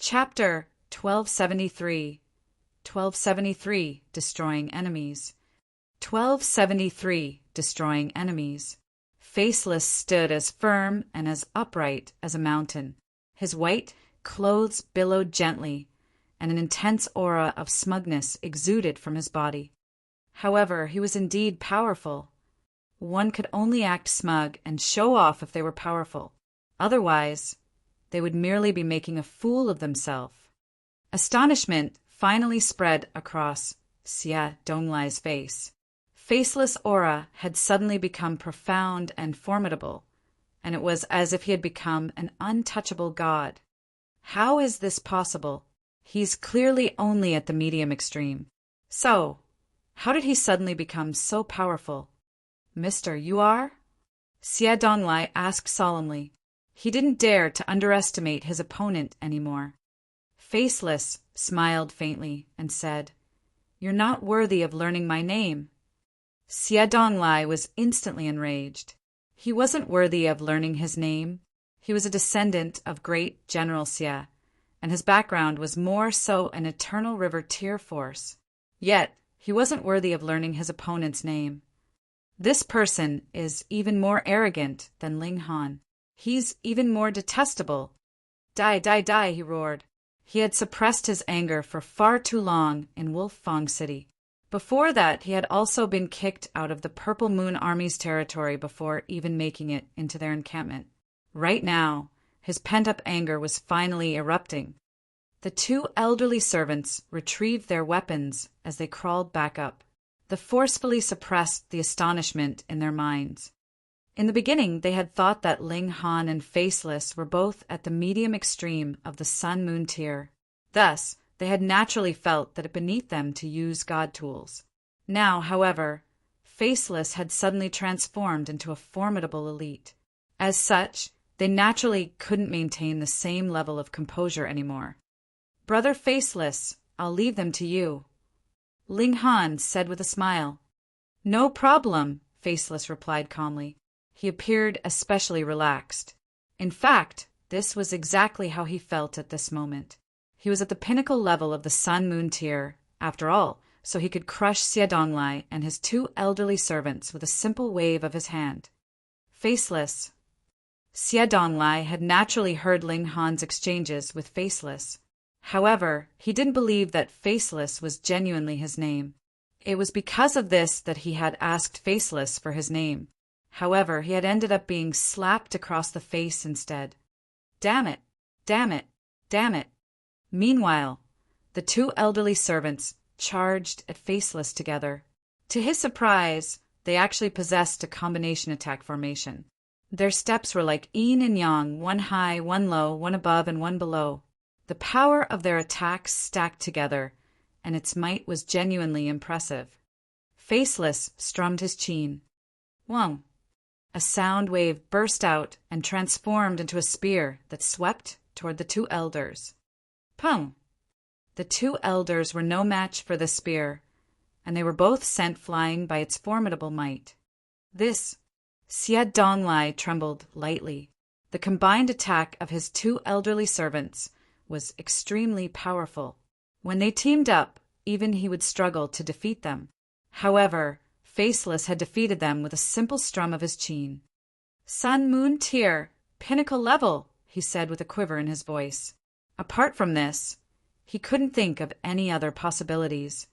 Chapter 1273. 1273 Destroying Enemies. 1273 Destroying Enemies. Faceless stood as firm and as upright as a mountain. His white clothes billowed gently, and an intense aura of smugness exuded from his body. However, he was indeed powerful. One could only act smug and show off if they were powerful. Otherwise, they would merely be making a fool of themselves. Astonishment finally spread across Xie Donglai's face. Faceless aura had suddenly become profound and formidable, and it was as if he had become an untouchable god. How is this possible? He's clearly only at the medium extreme. So, how did he suddenly become so powerful? Mister, you are? Xie Donglai asked solemnly. He didn't dare to underestimate his opponent anymore. Faceless smiled faintly and said, "You're not worthy of learning my name." Xie Donglai was instantly enraged. He wasn't worthy of learning his name. He was a descendant of great General Xie, and his background was more so an eternal river tier force. Yet, he wasn't worthy of learning his opponent's name. This person is even more arrogant than Ling Han. He's even more detestable. Die, die, die, he roared. He had suppressed his anger for far too long in Wolffang City. Before that, he had also been kicked out of the Purple Moon Army's territory before even making it into their encampment. Right now, his pent-up anger was finally erupting. The two elderly servants retrieved their weapons as they crawled back up. They forcefully suppressed the astonishment in their minds. In the beginning, they had thought that Ling Han and Faceless were both at the medium extreme of the Sun-Moon tier. Thus, they had naturally felt that it beneath them to use god tools. Now, however, Faceless had suddenly transformed into a formidable elite. As such, they naturally couldn't maintain the same level of composure anymore. "Brother Faceless, I'll leave them to you," Ling Han said with a smile. "No problem," Faceless replied calmly. He appeared especially relaxed. In fact, this was exactly how he felt at this moment. He was at the pinnacle level of the Sun-Moon tier, after all, so he could crush Xie Donglai and his two elderly servants with a simple wave of his hand. Faceless. Xie Donglai had naturally heard Ling Han's exchanges with Faceless. However, he didn't believe that Faceless was genuinely his name. It was because of this that he had asked Faceless for his name. However, he had ended up being slapped across the face instead. Damn it! Damn it! Damn it! Meanwhile, the two elderly servants charged at Faceless together. To his surprise, they actually possessed a combination attack formation. Their steps were like yin and yang, one high, one low, one above and one below. The power of their attacks stacked together, and its might was genuinely impressive. Faceless strummed his chin. Wong! A sound wave burst out and transformed into a spear that swept toward the two elders. Pum! The two elders were no match for the spear, and they were both sent flying by its formidable might. Xie Donglai trembled lightly. The combined attack of his two elderly servants was extremely powerful. When they teamed up, even he would struggle to defeat them. However, Faceless had defeated them with a simple strum of his chin. "Sun-Moon tier, pinnacle level," he said with a quiver in his voice. Apart from this, he couldn't think of any other possibilities.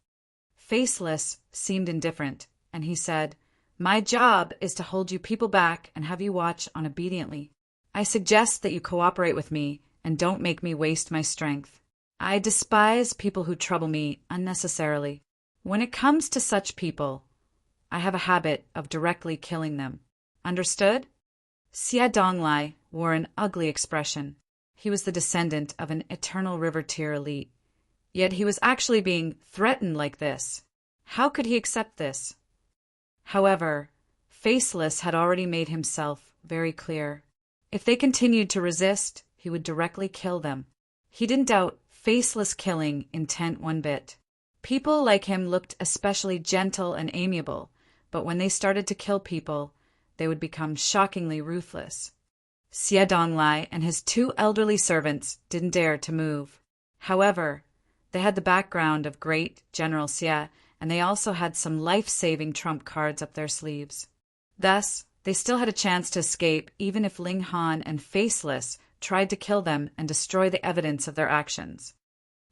Faceless seemed indifferent, and he said, "My job is to hold you people back and have you watch on obediently. I suggest that you cooperate with me and don't make me waste my strength. I despise people who trouble me unnecessarily. When it comes to such people, I have a habit of directly killing them. Understood?" Xie Donglai wore an ugly expression. He was the descendant of an eternal river tier elite. Yet he was actually being threatened like this. How could he accept this? However, Faceless had already made himself very clear. If they continued to resist, he would directly kill them. He didn't doubt Faceless killing intent one bit. People like him looked especially gentle and amiable, but when they started to kill people, they would become shockingly ruthless. Xie Donglai and his 2 elderly servants didn't dare to move. However, they had the background of great General Xie, and they also had some life-saving trump cards up their sleeves. Thus, they still had a chance to escape even if Ling Han and Faceless tried to kill them and destroy the evidence of their actions.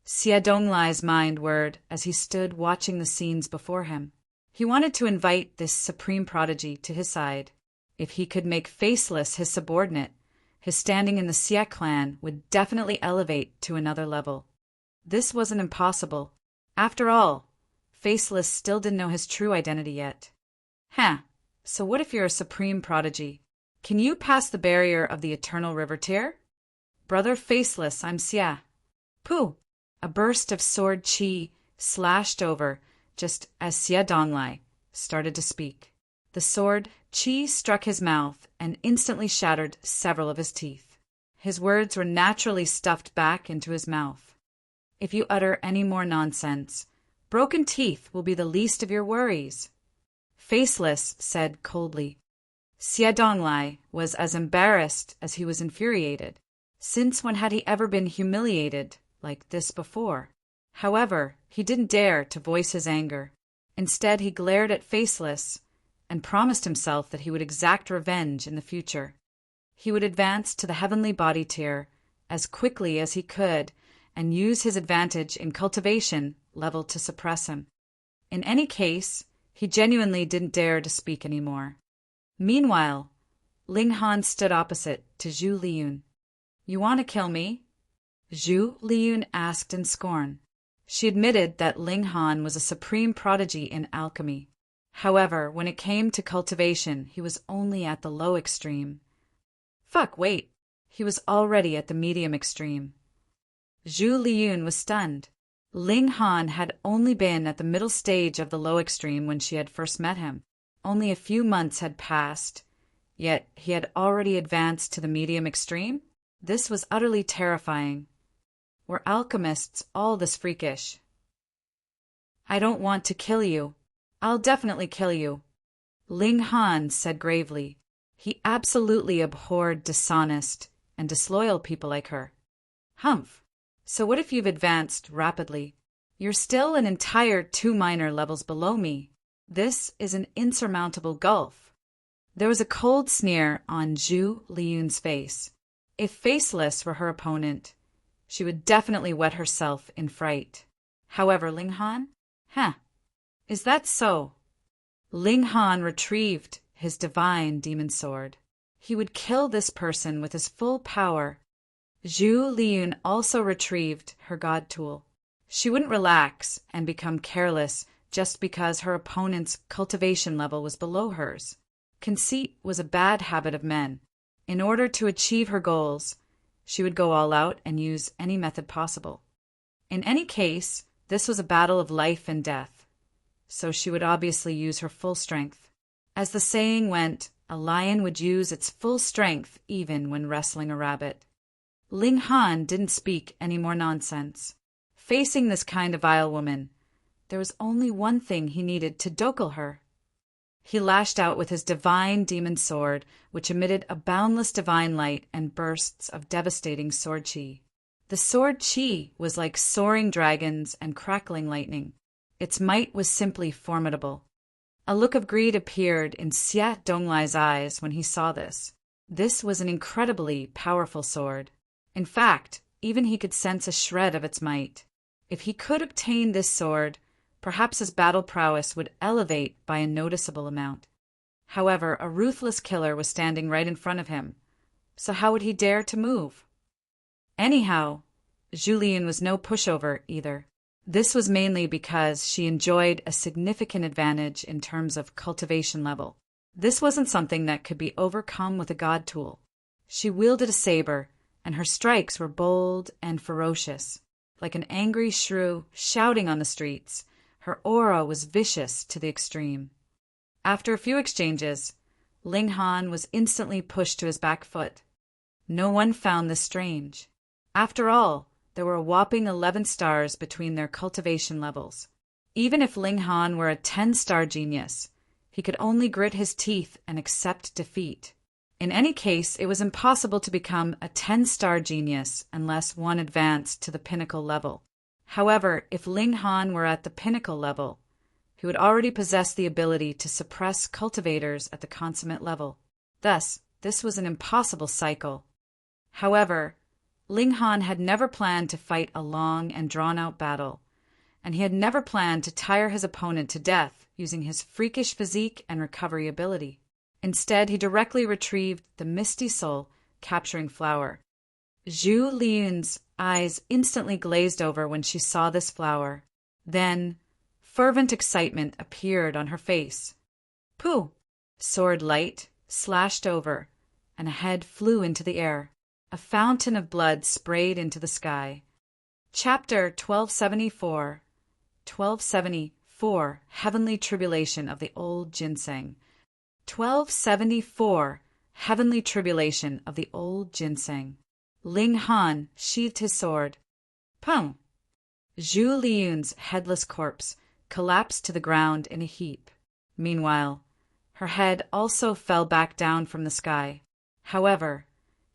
Xie Donglai's mind whirred as he stood watching the scenes before him. He wanted to invite this supreme prodigy to his side. If he could make Faceless his subordinate, his standing in the Xie clan would definitely elevate to another level. This wasn't impossible. After all, Faceless still didn't know his true identity yet. So what if you're a supreme prodigy? Can you pass the barrier of the eternal river tier? Brother Faceless, I'm Xie. Pooh! A burst of sword chi slashed over just as Xie Donglai started to speak. The sword chi struck his mouth and instantly shattered several of his teeth. His words were naturally stuffed back into his mouth. If you utter any more nonsense, broken teeth will be the least of your worries. Faceless said coldly. Xie Donglai was as embarrassed as he was infuriated. Since when had he ever been humiliated like this before? However, he didn't dare to voice his anger. Instead, he glared at Faceless and promised himself that he would exact revenge in the future. He would advance to the heavenly body tier as quickly as he could and use his advantage in cultivation level to suppress him. In any case, he genuinely didn't dare to speak anymore. Meanwhile, Ling Han stood opposite to Zhu Liyun. You want to kill me? Zhu Liyun asked in scorn. She admitted that Ling Han was a supreme prodigy in alchemy. However, when it came to cultivation, he was only at the low extreme. Wait. He was already at the medium extreme. Zhu Liyun was stunned. Ling Han had only been at the middle stage of the low extreme when she had first met him. Only a few months had passed, yet he had already advanced to the medium extreme? This was utterly terrifying. Were alchemists all this freakish? I don't want to kill you. I'll definitely kill you, Ling Han said gravely. He absolutely abhorred dishonest and disloyal people like her. Humph. So what if you've advanced rapidly? You're still an entire 2 minor levels below me. This is an insurmountable gulf. There was a cold sneer on Zhu Liyun's face. If Faceless were her opponent, she would definitely wet herself in fright. However, Ling Han? Is that so? Ling Han retrieved his divine demon sword. He would kill this person with his full power. Zhu Liyun also retrieved her god tool. She wouldn't relax and become careless just because her opponent's cultivation level was below hers. Conceit was a bad habit of men. In order to achieve her goals, she would go all out and use any method possible. In any case, this was a battle of life and death, so she would obviously use her full strength. As the saying went, a lion would use its full strength even when wrestling a rabbit. Ling Han didn't speak any more nonsense. Facing this kind of vile woman, there was only one thing he needed to dokel her. He lashed out with his divine demon sword, which emitted a boundless divine light and bursts of devastating sword chi. The sword chi was like soaring dragons and crackling lightning. Its might was simply formidable. A look of greed appeared in Xie Donglai's eyes when he saw this. This was an incredibly powerful sword. In fact, even he could sense a shred of its might. If he could obtain this sword, perhaps his battle prowess would elevate by a noticeable amount. However, a ruthless killer was standing right in front of him, so how would he dare to move? Anyhow, Zhu Liyun was no pushover either. This was mainly because she enjoyed a significant advantage in terms of cultivation level. This wasn't something that could be overcome with a god tool. She wielded a saber, and her strikes were bold and ferocious. Like an angry shrew shouting on the streets, her aura was vicious to the extreme. After a few exchanges, Ling Han was instantly pushed to his back foot. No one found this strange. After all, there were a whopping 11 stars between their cultivation levels. Even if Ling Han were a 10-star genius, he could only grit his teeth and accept defeat. In any case, it was impossible to become a 10-star genius unless one advanced to the pinnacle level. However, if Ling Han were at the pinnacle level, he would already possess the ability to suppress cultivators at the consummate level. Thus, this was an impossible cycle. However, Ling Han had never planned to fight a long and drawn-out battle, and he had never planned to tire his opponent to death using his freakish physique and recovery ability. Instead, he directly retrieved the Misty Soul capturing flower. Zhu Liyun's eyes instantly glazed over when she saw this flower. Then, fervent excitement appeared on her face. Pooh! Sword light slashed over, and a head flew into the air. A fountain of blood sprayed into the sky. Chapter 1274. 1274. Heavenly Tribulation of the Old Ginseng. 1274. Heavenly Tribulation of the Old Ginseng. Ling Han sheathed his sword. Pum! Zhu Liyun's headless corpse collapsed to the ground in a heap. Meanwhile, her head also fell back down from the sky. However,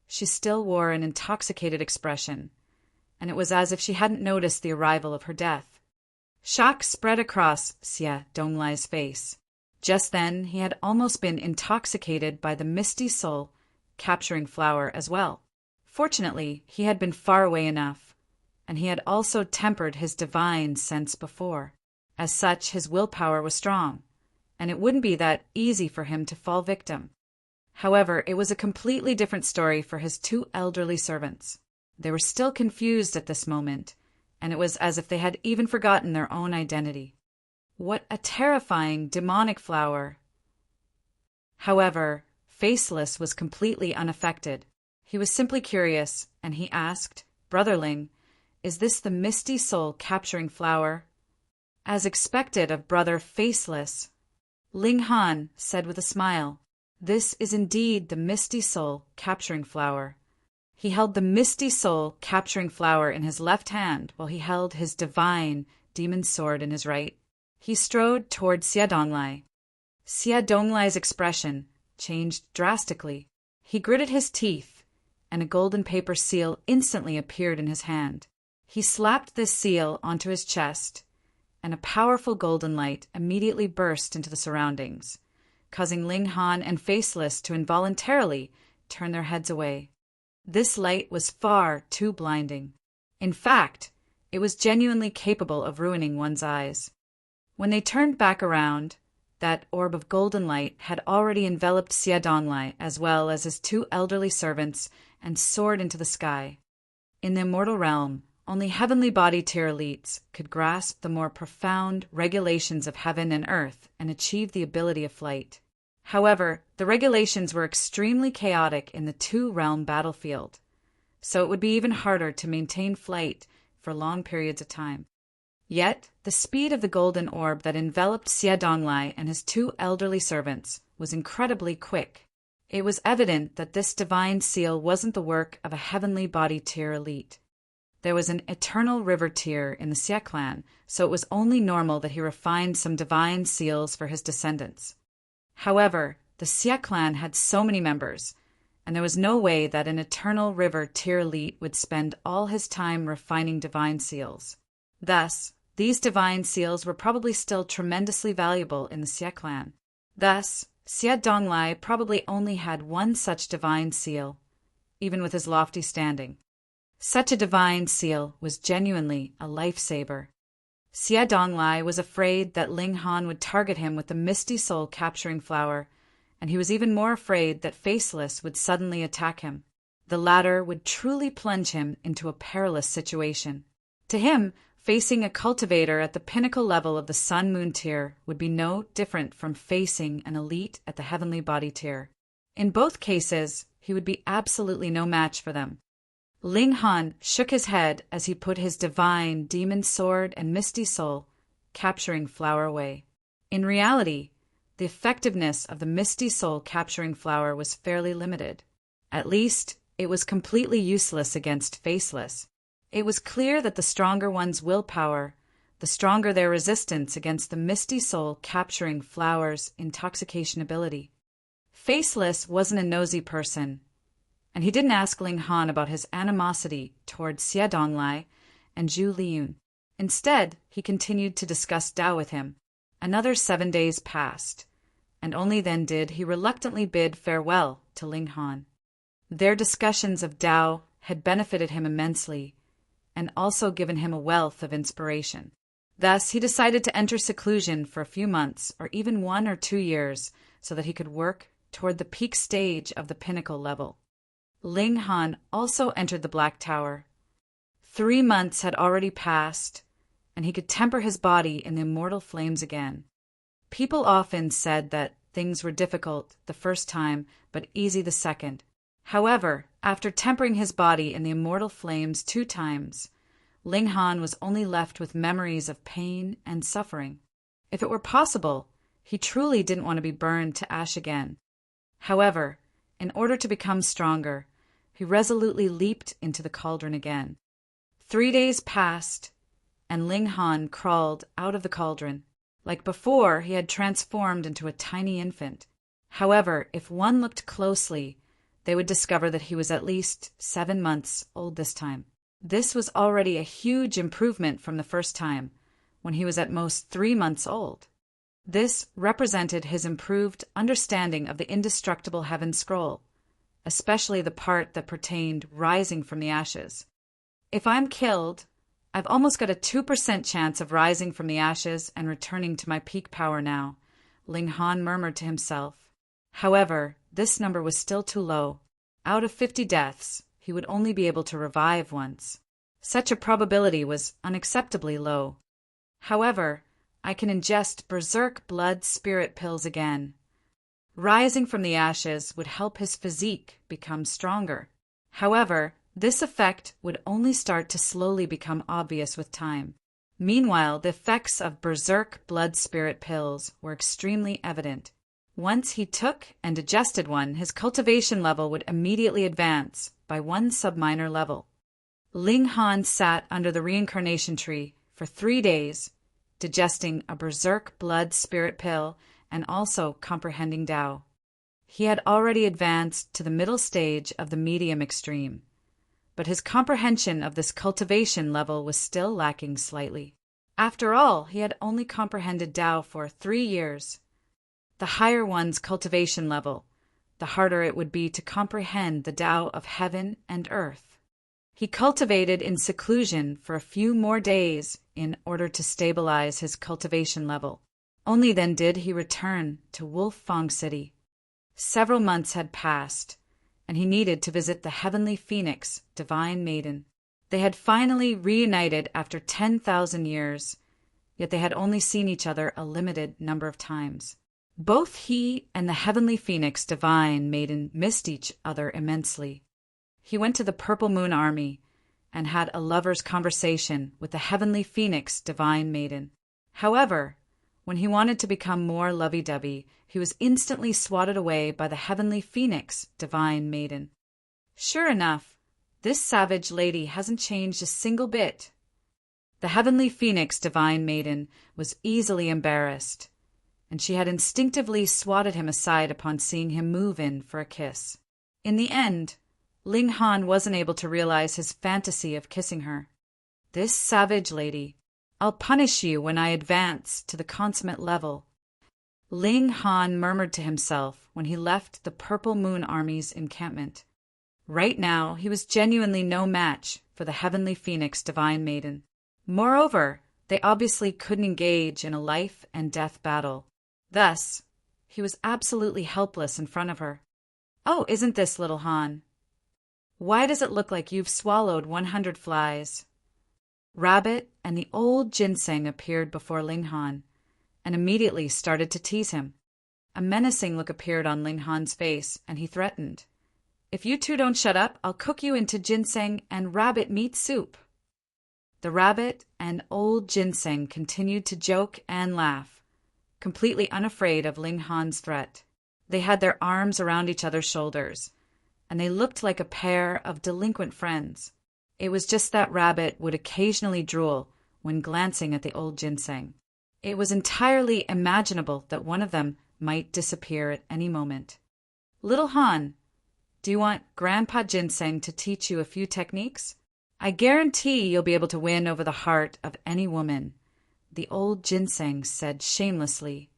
she still wore an intoxicated expression, and it was as if she hadn't noticed the arrival of her death. Shock spread across Xie Donglai's face. Just then, he had almost been intoxicated by the Misty Soul capturing flower as well. Fortunately, he had been far away enough, and he had also tempered his divine sense before. As such, his willpower was strong, and it wouldn't be that easy for him to fall victim. However, it was a completely different story for his two elderly servants. They were still confused at this moment, and it was as if they had even forgotten their own identity. What a terrifying, demonic flower! However, Faceless was completely unaffected. He was simply curious, and he asked, "Brother Ling, is this the Misty Soul capturing flower?" As expected of Brother Faceless, Ling Han said with a smile, "This is indeed the Misty Soul capturing flower." He held the Misty Soul capturing flower in his left hand while he held his divine demon sword in his right. He strode toward Xie Donglai. Xie Donglai's expression changed drastically. He gritted his teeth, and a golden paper seal instantly appeared in his hand. He slapped this seal onto his chest, and a powerful golden light immediately burst into the surroundings, causing Ling Han and Faceless to involuntarily turn their heads away. This light was far too blinding. In fact, it was genuinely capable of ruining one's eyes. When they turned back around, that orb of golden light had already enveloped Xie Donglai as well as his two elderly servants and soared into the sky. In the immortal realm, only heavenly body tier elites could grasp the more profound regulations of heaven and earth and achieve the ability of flight. However, the regulations were extremely chaotic in the two-realm battlefield, so it would be even harder to maintain flight for long periods of time. Yet, the speed of the golden orb that enveloped Xie Donglai and his two elderly servants was incredibly quick. It was evident that this divine seal wasn't the work of a heavenly body tier elite. There was an eternal river tier in the Xie clan, so it was only normal that he refined some divine seals for his descendants. However, the Xie clan had so many members, and there was no way that an eternal river tier elite would spend all his time refining divine seals. Thus, these divine seals were probably still tremendously valuable in the Xie clan. Thus, Xie Donglai probably only had one such divine seal, even with his lofty standing. Such a divine seal was genuinely a lifesaver. Xie Donglai was afraid that Ling Han would target him with the Misty Soul capturing flower, and he was even more afraid that Faceless would suddenly attack him. The latter would truly plunge him into a perilous situation. To him, facing a cultivator at the pinnacle level of the Sun-Moon tier would be no different from facing an elite at the heavenly body tier. In both cases, he would be absolutely no match for them. Ling Han shook his head as he put his divine demon sword and Misty Soul capturing flower away. In reality, the effectiveness of the Misty Soul capturing flower was fairly limited. At least, it was completely useless against Faceless. It was clear that the stronger one's willpower, the stronger their resistance against the Misty Soul capturing flower's intoxication ability. Faceless wasn't a nosy person, and he didn't ask Ling Han about his animosity toward Xie Donglai and Zhu Liyun. Instead, he continued to discuss Dao with him. Another 7 days passed, and only then did he reluctantly bid farewell to Ling Han. Their discussions of Dao had benefited him immensely, and also given him a wealth of inspiration. Thus, he decided to enter seclusion for a few months, or even 1 or 2 years, so that he could work toward the peak stage of the pinnacle level. Ling Han also entered the Black Tower. 3 months had already passed, and he could temper his body in the immortal flames again. People often said that things were difficult the first time, but easy the second. However, after tempering his body in the immortal flames 2 times, Ling Han was only left with memories of pain and suffering. If it were possible, he truly didn't want to be burned to ash again. However, in order to become stronger, he resolutely leaped into the cauldron again. 3 days passed, and Ling Han crawled out of the cauldron. Like before, he had transformed into a tiny infant. However, if one looked closely, they would discover that he was at least 7 months old this time. This was already a huge improvement from the first time, when he was at most 3 months old. This represented his improved understanding of the indestructible Heaven Scroll, especially the part that pertained rising from the ashes. If I'm killed, I've almost got a 2% chance of rising from the ashes and returning to my peak power now, Ling Han murmured to himself. However, this number was still too low. Out of 50 deaths, he would only be able to revive once. Such a probability was unacceptably low. However, I can ingest berserk blood spirit pills again. Rising from the ashes would help his physique become stronger. However, this effect would only start to slowly become obvious with time. Meanwhile, the effects of berserk blood spirit pills were extremely evident. Once he took and digested one, his cultivation level would immediately advance by 1 subminor level. Ling Han sat under the reincarnation tree for 3 days, digesting a berserk blood spirit pill and also comprehending Tao. He had already advanced to the middle stage of the medium extreme, but his comprehension of this cultivation level was still lacking slightly. After all, he had only comprehended Tao for 3 years. The higher one's cultivation level, the harder it would be to comprehend the Tao of heaven and earth. He cultivated in seclusion for a few more days in order to stabilize his cultivation level. Only then did he return to Wolfang City. Several months had passed, and he needed to visit the heavenly phoenix, Divine Maiden. They had finally reunited after 10,000 years, yet they had only seen each other a limited number of times. Both he and the heavenly phoenix, Divine Maiden, missed each other immensely. He went to the Purple Moon Army and had a lover's conversation with the heavenly phoenix, Divine Maiden. However, when he wanted to become more lovey-dovey, he was instantly swatted away by the heavenly phoenix, Divine Maiden. Sure enough, this savage lady hasn't changed a single bit. The heavenly phoenix, Divine Maiden, was easily embarrassed, and she had instinctively swatted him aside upon seeing him move in for a kiss. In the end, Ling Han wasn't able to realize his fantasy of kissing her. This savage lady, I'll punish you when I advance to the consummate level, Ling Han murmured to himself when he left the Purple Moon Army's encampment. Right now, he was genuinely no match for the heavenly phoenix, Divine Maiden. Moreover, they obviously couldn't engage in a life and death battle. Thus, he was absolutely helpless in front of her. Oh, isn't this little Han? Why does it look like you've swallowed 100 flies? Rabbit and the old ginseng appeared before Ling Han and immediately started to tease him. A menacing look appeared on Ling Han's face, and he threatened, "If you two don't shut up, I'll cook you into ginseng and rabbit meat soup." The rabbit and old ginseng continued to joke and laugh, completely unafraid of Ling Han's threat. They had their arms around each other's shoulders, and they looked like a pair of delinquent friends. It was just that rabbit would occasionally drool when glancing at the old ginseng. It was entirely imaginable that one of them might disappear at any moment. "Little Han, do you want Grandpa Ginseng to teach you a few techniques? I guarantee you'll be able to win over the heart of any woman," the old ginseng said shamelessly.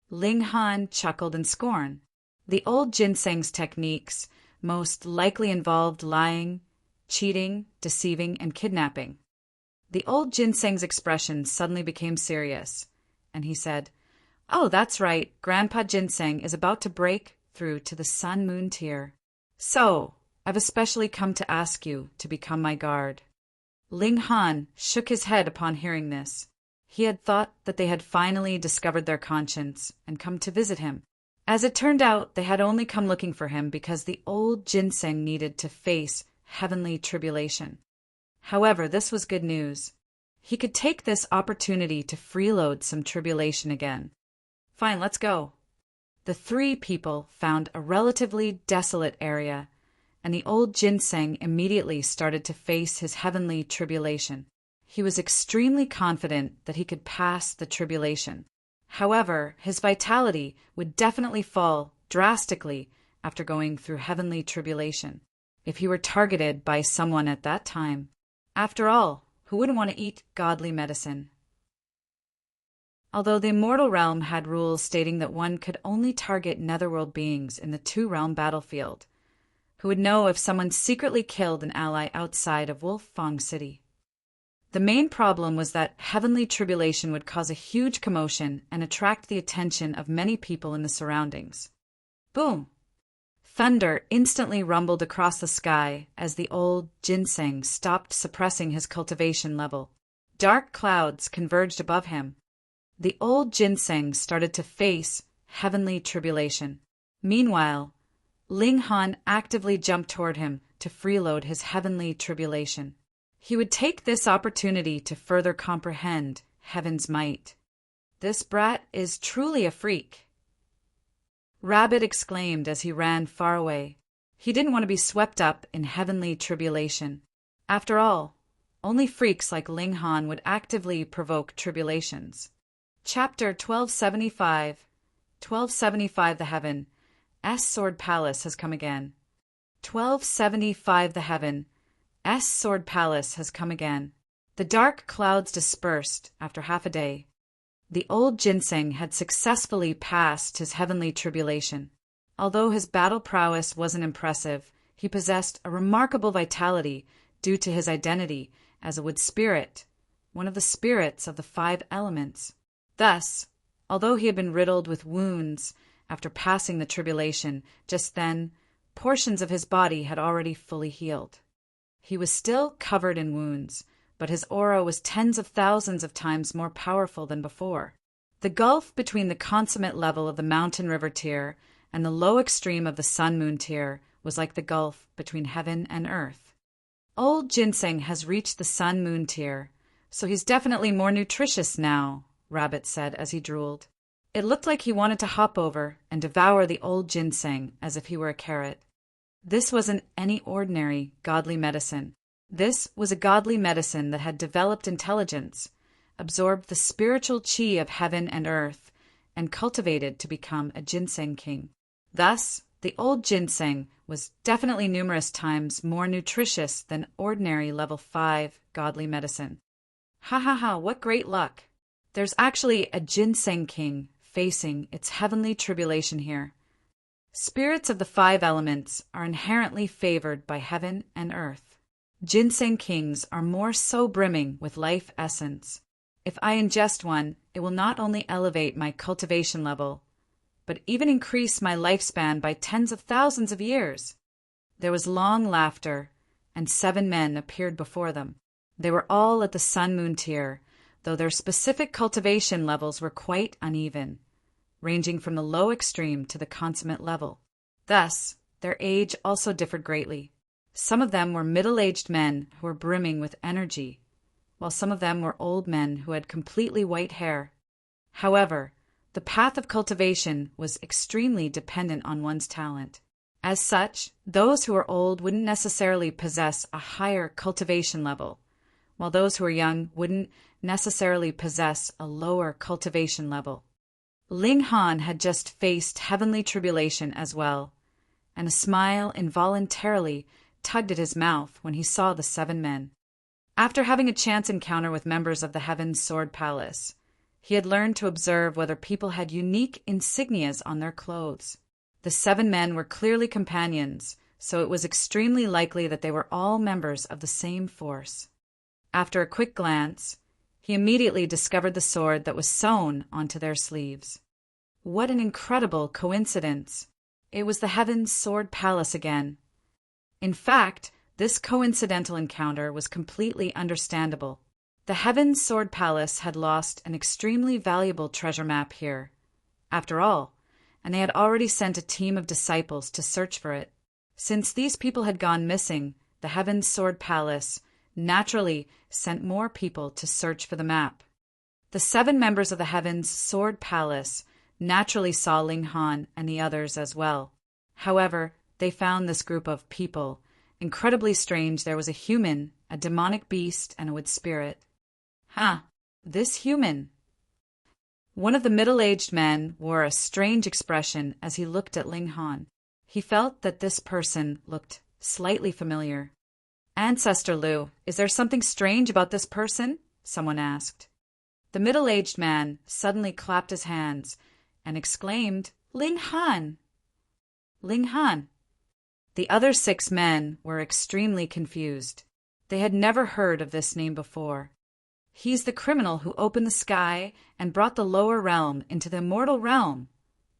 Ling Han chuckled in scorn. The old ginseng's techniques most likely involved lying, cheating, deceiving, and kidnapping. The old ginseng's expression suddenly became serious, and he said, "Oh, that's right. Grandpa Ginseng is about to break through to the Sun-Moon tier. So, I've especially come to ask you to become my guard." Ling Han shook his head upon hearing this. He had thought that they had finally discovered their conscience and come to visit him. As it turned out, they had only come looking for him because the old ginseng needed to face heavenly tribulation. However, this was good news. He could take this opportunity to freeload some tribulation again. "Fine, let's go." The three people found a relatively desolate area, and the old ginseng immediately started to face his heavenly tribulation. He was extremely confident that he could pass the tribulation. However, his vitality would definitely fall drastically after going through heavenly tribulation, if he were targeted by someone at that time. After all, who wouldn't want to eat godly medicine? Although the immortal realm had rules stating that one could only target netherworld beings in the two-realm battlefield, who would know if someone secretly killed an ally outside of Wolffang City. The main problem was that heavenly tribulation would cause a huge commotion and attract the attention of many people in the surroundings. Boom! Thunder instantly rumbled across the sky as the old ginseng stopped suppressing his cultivation level. Dark clouds converged above him. The old ginseng started to face heavenly tribulation. Meanwhile, Ling Han actively jumped toward him to freeload his heavenly tribulation. He would take this opportunity to further comprehend heaven's might. "This brat is truly a freak," Rabbit exclaimed as he ran far away. He didn't want to be swept up in heavenly tribulation. After all, only freaks like Ling Han would actively provoke tribulations. Chapter 1275. 1275 The Heaven. S Sword Palace has come again. 1275 The Heaven. S Sword Palace has come again. The dark clouds dispersed after half a day. The old ginseng had successfully passed his heavenly tribulation. Although his battle prowess wasn't impressive, he possessed a remarkable vitality due to his identity as a wood spirit, one of the spirits of the 5 elements. Thus, although he had been riddled with wounds after passing the tribulation, just then, portions of his body had already fully healed. He was still covered in wounds, but his aura was tens of thousands of times more powerful than before. The gulf between the consummate level of the mountain river tier and the low extreme of the sun-moon tier was like the gulf between heaven and earth. Old ginseng has reached the sun-moon tier, so he's definitely more nutritious now, Rabbit said as he drooled. It looked like he wanted to hop over and devour the old ginseng as if he were a carrot. This wasn't any ordinary godly medicine. This was a godly medicine that had developed intelligence, absorbed the spiritual chi of heaven and earth, and cultivated to become a ginseng king. Thus, the old ginseng was definitely numerous times more nutritious than ordinary level 5 godly medicine. Ha ha ha, what great luck! There's actually a ginseng king facing its heavenly tribulation here. Spirits of the 5 elements are inherently favored by heaven and earth. Ginseng kings are more so brimming with life essence. If I ingest one, it will not only elevate my cultivation level, but even increase my lifespan by tens of thousands of years. There was long laughter, and 7 men appeared before them. They were all at the sun-moon tier, though their specific cultivation levels were quite uneven, ranging from the low extreme to the consummate level. Thus, their age also differed greatly. Some of them were middle-aged men who were brimming with energy, while some of them were old men who had completely white hair. However, the path of cultivation was extremely dependent on one's talent. As such, those who are old wouldn't necessarily possess a higher cultivation level, while those who are young wouldn't necessarily possess a lower cultivation level. Ling Han had just faced heavenly tribulation as well, and a smile involuntarily tugged at his mouth when he saw the 7 men. After having a chance encounter with members of the Heaven's Sword Palace, he had learned to observe whether people had unique insignias on their clothes. The 7 men were clearly companions, so it was extremely likely that they were all members of the same force. After a quick glance, he immediately discovered the sword that was sewn onto their sleeves. What an incredible coincidence! It was the Heaven's Sword Palace again. In fact, this coincidental encounter was completely understandable. The Heaven's Sword Palace had lost an extremely valuable treasure map here, after all, and they had already sent a team of disciples to search for it. Since these people had gone missing, the Heaven's Sword Palace naturally sent more people to search for the map. The 7 members of the Heaven's Sword Palace naturally saw Ling Han and the others as well. However, they found this group of people incredibly strange. There was a human, a demonic beast, and a wood spirit. This human. One of the middle-aged men wore a strange expression as he looked at Ling Han. He felt that this person looked slightly familiar. "Ancestor Lu, is there something strange about this person?" someone asked. The middle-aged man suddenly clapped his hands and exclaimed, "Ling Han! Ling Han!" The other 6 men were extremely confused. They had never heard of this name before. "He's the criminal who opened the sky and brought the lower realm into the immortal realm."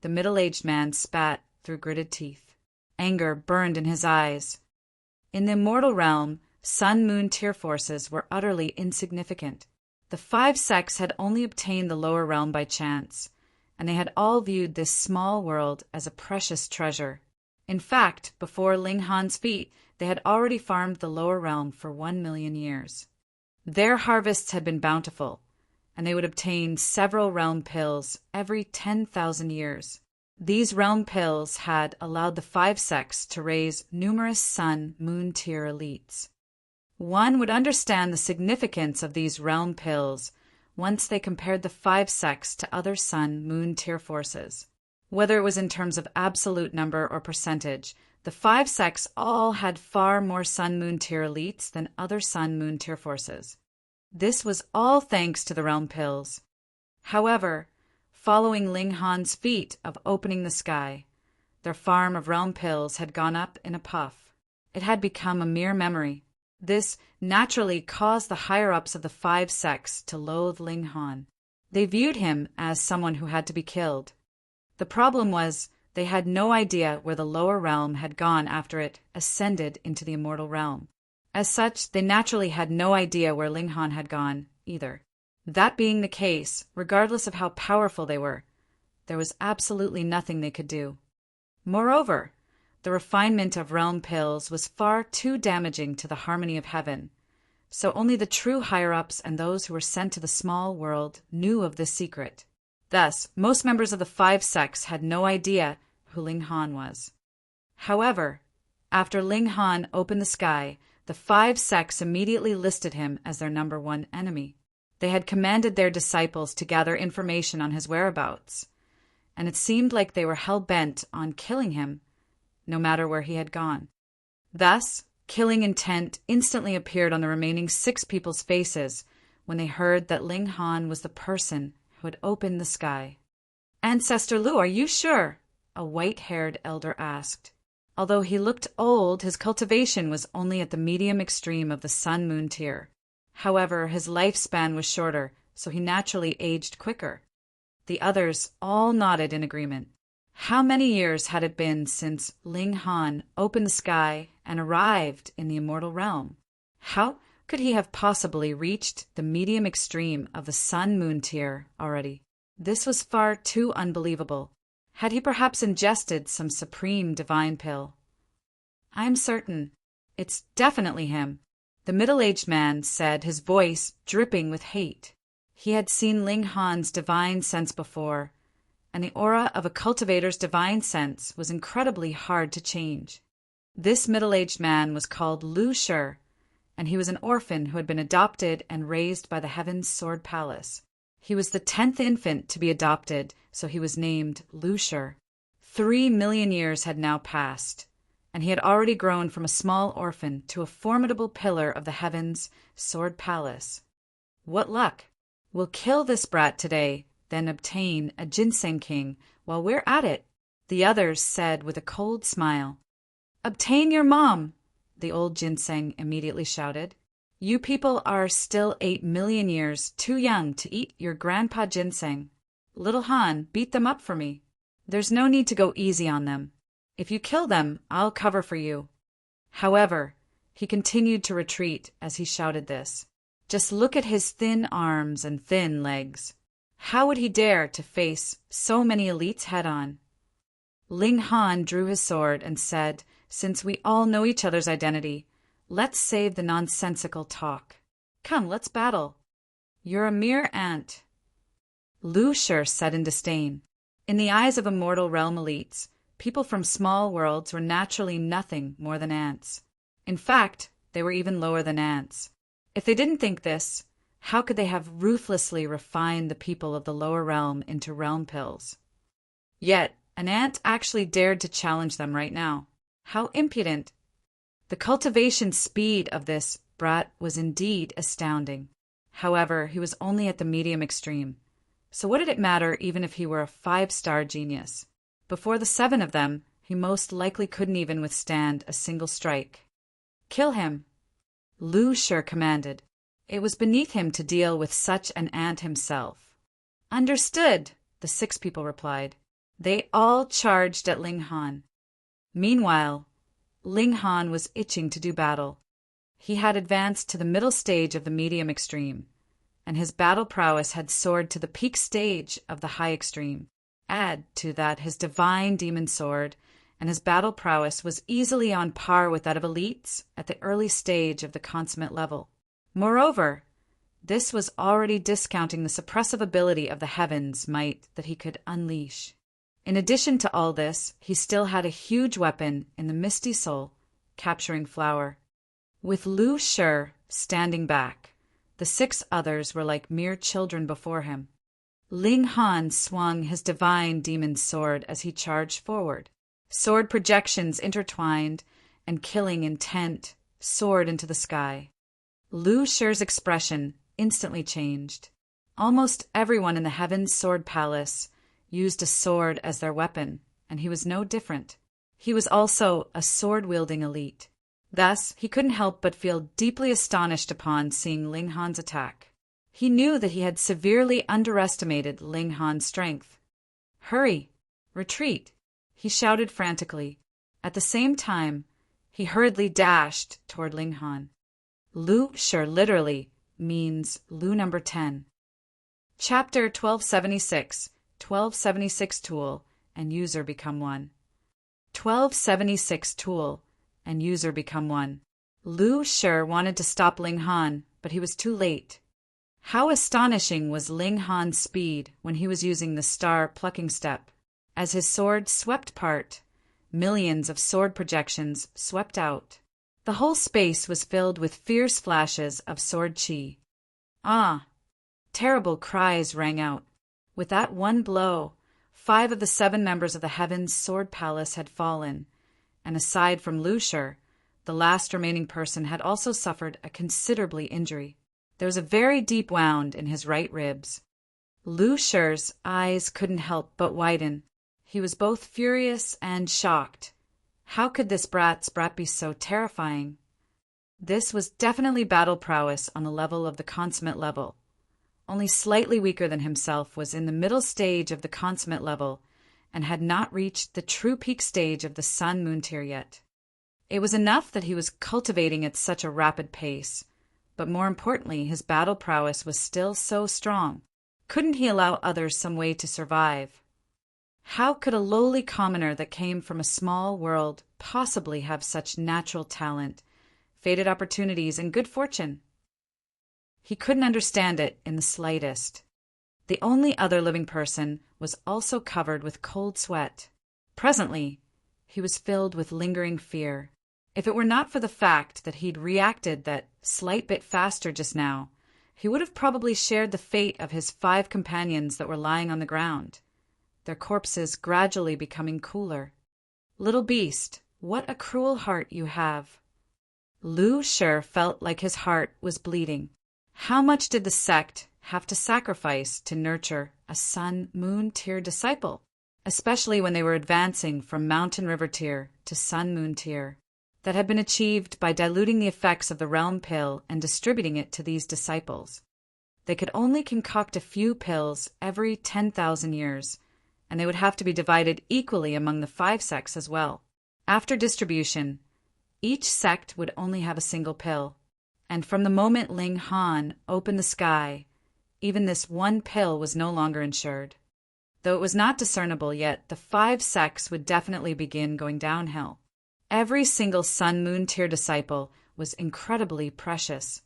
The middle-aged man spat through gritted teeth. Anger burned in his eyes. In the immortal realm, sun-moon tier forces were utterly insignificant. The 5 sects had only obtained the lower realm by chance, and they had all viewed this small world as a precious treasure. In fact, before Ling Han's feet, they had already farmed the lower realm for 1 million years. Their harvests had been bountiful, and they would obtain several realm pills every 10,000 years. These realm pills had allowed the 5 sects to raise numerous sun-moon tier elites. One would understand the significance of these realm pills once they compared the 5 sects to other sun-moon tier forces. Whether it was in terms of absolute number or percentage, the 5 sects all had far more sun-moon tier elites than other sun-moon tier forces. This was all thanks to the realm pills. However, following Ling Han's feat of opening the sky, their farm of realm pills had gone up in a puff. It had become a mere memory. This naturally caused the higher-ups of the 5 sects to loathe Ling Han. They viewed him as someone who had to be killed. The problem was they had no idea where the lower realm had gone after it ascended into the immortal realm. As such, they naturally had no idea where Ling Han had gone either. That being the case, regardless of how powerful they were, there was absolutely nothing they could do. Moreover, the refinement of realm pills was far too damaging to the harmony of heaven, so only the true higher-ups and those who were sent to the small world knew of this secret. Thus, most members of the 5 sects had no idea who Ling Han was. However, after Ling Han opened the sky, the 5 sects immediately listed him as their number 1 enemy. They had commanded their disciples to gather information on his whereabouts, and it seemed like they were hell-bent on killing him, no matter where he had gone. Thus, killing intent instantly appeared on the remaining 6 people's faces when they heard that Ling Han was the person who had opened the sky. "Ancestor Lu, are you sure?" a white-haired elder asked. Although he looked old, his cultivation was only at the medium extreme of the sun-moon tier. However, his lifespan was shorter, so he naturally aged quicker. The others all nodded in agreement. How many years had it been since Ling Han opened the sky and arrived in the immortal realm? How could he have possibly reached the medium extreme of the sun-moon tier already? This was far too unbelievable. Had he perhaps ingested some supreme divine pill? "I'm certain. It's definitely him," the middle-aged man said, his voice dripping with hate. He had seen Ling Han's divine sense before, and the aura of a cultivator's divine sense was incredibly hard to change. This middle-aged man was called Lu Shi, and he was an orphan who had been adopted and raised by the Heaven's Sword Palace. He was the 10th infant to be adopted, so he was named Lu Shi. 3 million years had now passed, and he had already grown from a small orphan to a formidable pillar of the heavens' sword palace. What luck! We'll kill this brat today, then obtain a ginseng king while we're at it, the others said with a cold smile. Obtain your mom, the old ginseng immediately shouted. You people are still 8 million years too young to eat your grandpa ginseng. Little Han, beat them up for me. There's no need to go easy on them. If you kill them, I'll cover for you. However, he continued to retreat as he shouted this. Just look at his thin arms and thin legs. How would he dare to face so many elites head-on? Ling Han drew his sword and said, since we all know each other's identity, let's save the nonsensical talk. Come, let's battle. You're a mere ant. Lu Shi said in disdain. In the eyes of immortal realm elites, people from small worlds were naturally nothing more than ants. In fact, they were even lower than ants. If they didn't think this, how could they have ruthlessly refined the people of the lower realm into realm pills? Yet, an ant actually dared to challenge them right now. How impudent! The cultivation speed of this brat was indeed astounding. However, he was only at the medium extreme. So what did it matter even if he were a 5-star genius? Before the 7 of them, he most likely couldn't even withstand a single strike. Kill him! Lu Shi commanded. It was beneath him to deal with such an ant himself. Understood, the 6 people replied. They all charged at Ling Han. Meanwhile, Ling Han was itching to do battle. He had advanced to the middle stage of the medium extreme, and his battle prowess had soared to the peak stage of the high extreme. Add to that his divine demon sword, and his battle prowess was easily on par with that of elites at the early stage of the consummate level. Moreover, this was already discounting the suppressive ability of the heavens' might that he could unleash. In addition to all this, he still had a huge weapon in the Misty Soul, capturing Flower. With Lu Shi standing back, the 6 others were like mere children before him. Ling Han swung his divine demon sword as he charged forward. Sword projections intertwined, and killing intent soared into the sky. Lu Shi's expression instantly changed. Almost everyone in the Heaven's Sword Palace used a sword as their weapon, and he was no different. He was also a sword-wielding elite. Thus, he couldn't help but feel deeply astonished upon seeing Ling Han's attack. He knew that he had severely underestimated Ling Han's strength. Hurry! Retreat! He shouted frantically. At the same time, he hurriedly dashed toward Ling Han. Lu Shi literally means Lu number 10. Chapter 1276. 1276 Tool and User Become One. 1276 Tool and User Become One. Lu Shi wanted to stop Ling Han, but he was too late. How astonishing was Ling Han's speed when he was using the star plucking step. As his sword swept part, millions of sword projections swept out. The whole space was filled with fierce flashes of sword chi. Ah! Terrible cries rang out. With that one blow, 5 of the 7 members of the Heaven's Sword Palace had fallen, and aside from Lu Shi, the last remaining person had also suffered a considerable injury. There was a very deep wound in his right ribs. Lu Shi's eyes couldn't help but widen. He was both furious and shocked. How could this brat be so terrifying? This was definitely battle prowess on the level of the consummate level. Only slightly weaker than himself, was in the middle stage of the consummate level, and had not reached the true peak stage of the Sun-Moon tier yet. It was enough that he was cultivating at such a rapid pace, but more importantly, his battle prowess was still so strong. Couldn't he allow others some way to survive? How could a lowly commoner that came from a small world possibly have such natural talent, fated opportunities, and good fortune? He couldn't understand it in the slightest. The only other living person was also covered with cold sweat. Presently, he was filled with lingering fear. If it were not for the fact that he'd reacted that slight bit faster just now, he would have probably shared the fate of his 5 companions that were lying on the ground. their corpses gradually becoming cooler. "Little beast, what a cruel heart you have." Lu Shi felt like his heart was bleeding. How much did the sect have to sacrifice to nurture a Sun-Moon tier disciple, especially when they were advancing from Mountain River tier to Sun-Moon tier? That had been achieved by diluting the effects of the realm pill and distributing it to these disciples. They could only concoct a few pills every 10,000 years, and they would have to be divided equally among the 5 sects as well. After distribution, each sect would only have a single pill, and from the moment Ling Han opened the sky, even this one pill was no longer insured. Though it was not discernible yet, the 5 sects would definitely begin going downhill. Every single Sun-Moon tier disciple was incredibly precious.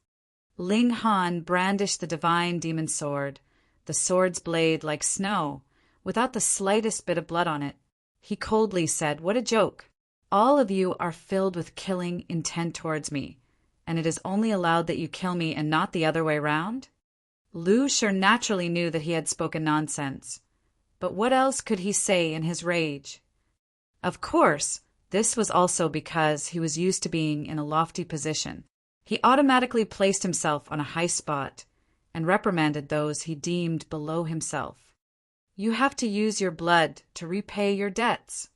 Ling Han brandished the divine demon sword, the sword's blade like snow, without the slightest bit of blood on it. He coldly said, "What a joke! All of you are filled with killing intent towards me, and it is only allowed that you kill me and not the other way round?" Lu Shi naturally knew that he had spoken nonsense, but what else could he say in his rage? Of course, this was also because he was used to being in a lofty position. He automatically placed himself on a high spot and reprimanded those he deemed below himself. "You have to use your blood to repay your debts."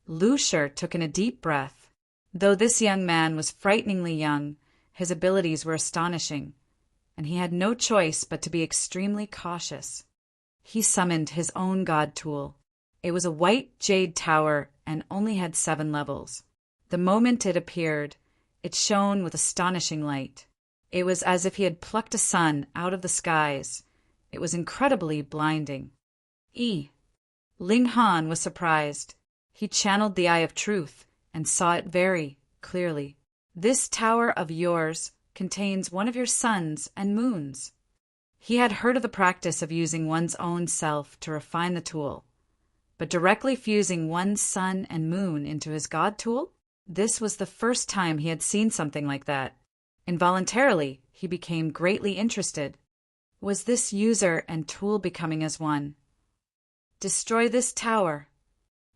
Lu Shi took in a deep breath. Though this young man was frighteningly young, his abilities were astonishing, and he had no choice but to be extremely cautious. He summoned his own god tool. It was a white jade tower and only had 7 levels. The moment it appeared, it shone with astonishing light. It was as if he had plucked a sun out of the skies. It was incredibly blinding. Ling Han was surprised. He channeled the Eye of Truth and saw it very clearly. "This tower of yours contains one of your suns and moons." He had heard of the practice of using one's own self to refine the tool, but directly fusing one's sun and moon into his god tool? This was the first time he had seen something like that. Involuntarily, he became greatly interested. Was this user and tool becoming as one? "Destroy this tower."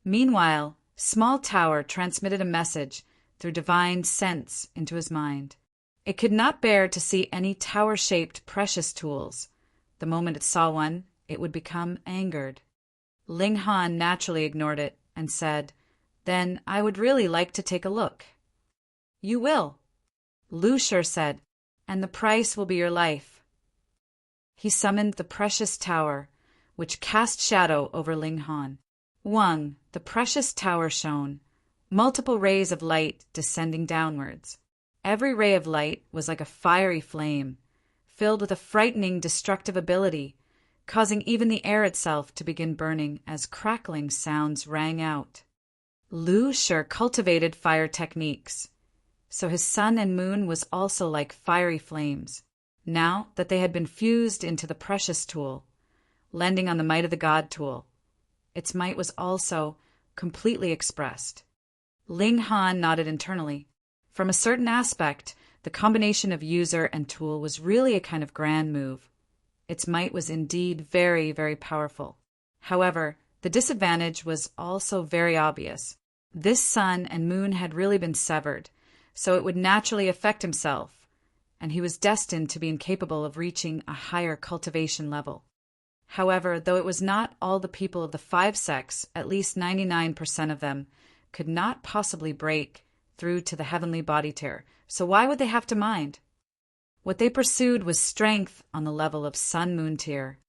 Meanwhile, Small Tower transmitted a message through divine sense into his mind. It could not bear to see any tower-shaped precious tools. The moment it saw one, it would become angered. Ling Han naturally ignored it and said, "Then I would really like to take a look." "You will," Lu Shi said, "and the price will be your life." He summoned the precious tower, which cast shadow over Ling Han. Wang, the precious tower shone, multiple rays of light descending downwards. Every ray of light was like a fiery flame, filled with a frightening destructive ability, causing even the air itself to begin burning as crackling sounds rang out. Lu Shi cultivated fire techniques, so his sun and moon was also like fiery flames, now that they had been fused into the precious tool, lending on the might of the god tool. Its might was also completely expressed. Ling Han nodded internally. From a certain aspect, the combination of user and tool was really a kind of grand move. Its might was indeed very, very powerful. However, the disadvantage was also very obvious. This sun and moon had really been severed, so it would naturally affect himself, and he was destined to be incapable of reaching a higher cultivation level. However, though it was not all the people of the 5 sects, at least 99% of them, could not possibly break through to the heavenly body tier, so why would they have to mind? What they pursued was strength on the level of Sun-Moon tier.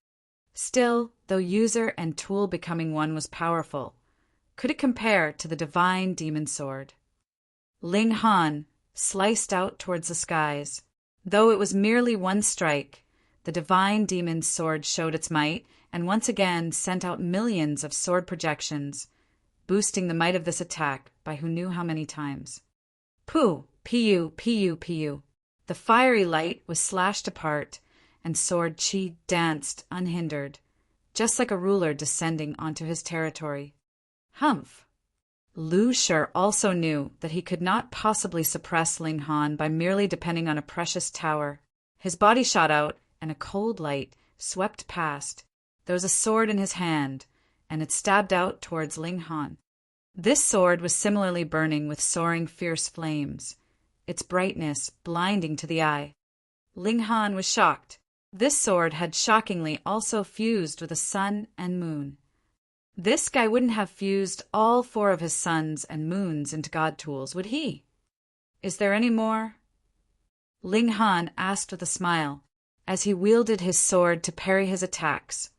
Still, though user and tool becoming one was powerful, could it compare to the divine demon sword? Ling Han sliced out towards the skies. Though it was merely one strike, the divine demon sword showed its might and once again sent out millions of sword projections, boosting the might of this attack by who knew how many times. Pu, pu, pu, pu. The fiery light was slashed apart, and sword chi danced unhindered, just like a ruler descending onto his territory. Humph! Lu Shi also knew that he could not possibly suppress Ling Han by merely depending on a precious tower. His body shot out, and a cold light swept past. There was a sword in his hand, and it stabbed out towards Ling Han. This sword was similarly burning with soaring fierce flames, its brightness blinding to the eye. Ling Han was shocked. This sword had shockingly also fused with the sun and moon. This guy wouldn't have fused all 4 of his suns and moons into god tools, would he? Is there any more? Ling Han asked with a smile, as he wielded his sword to parry his attacks.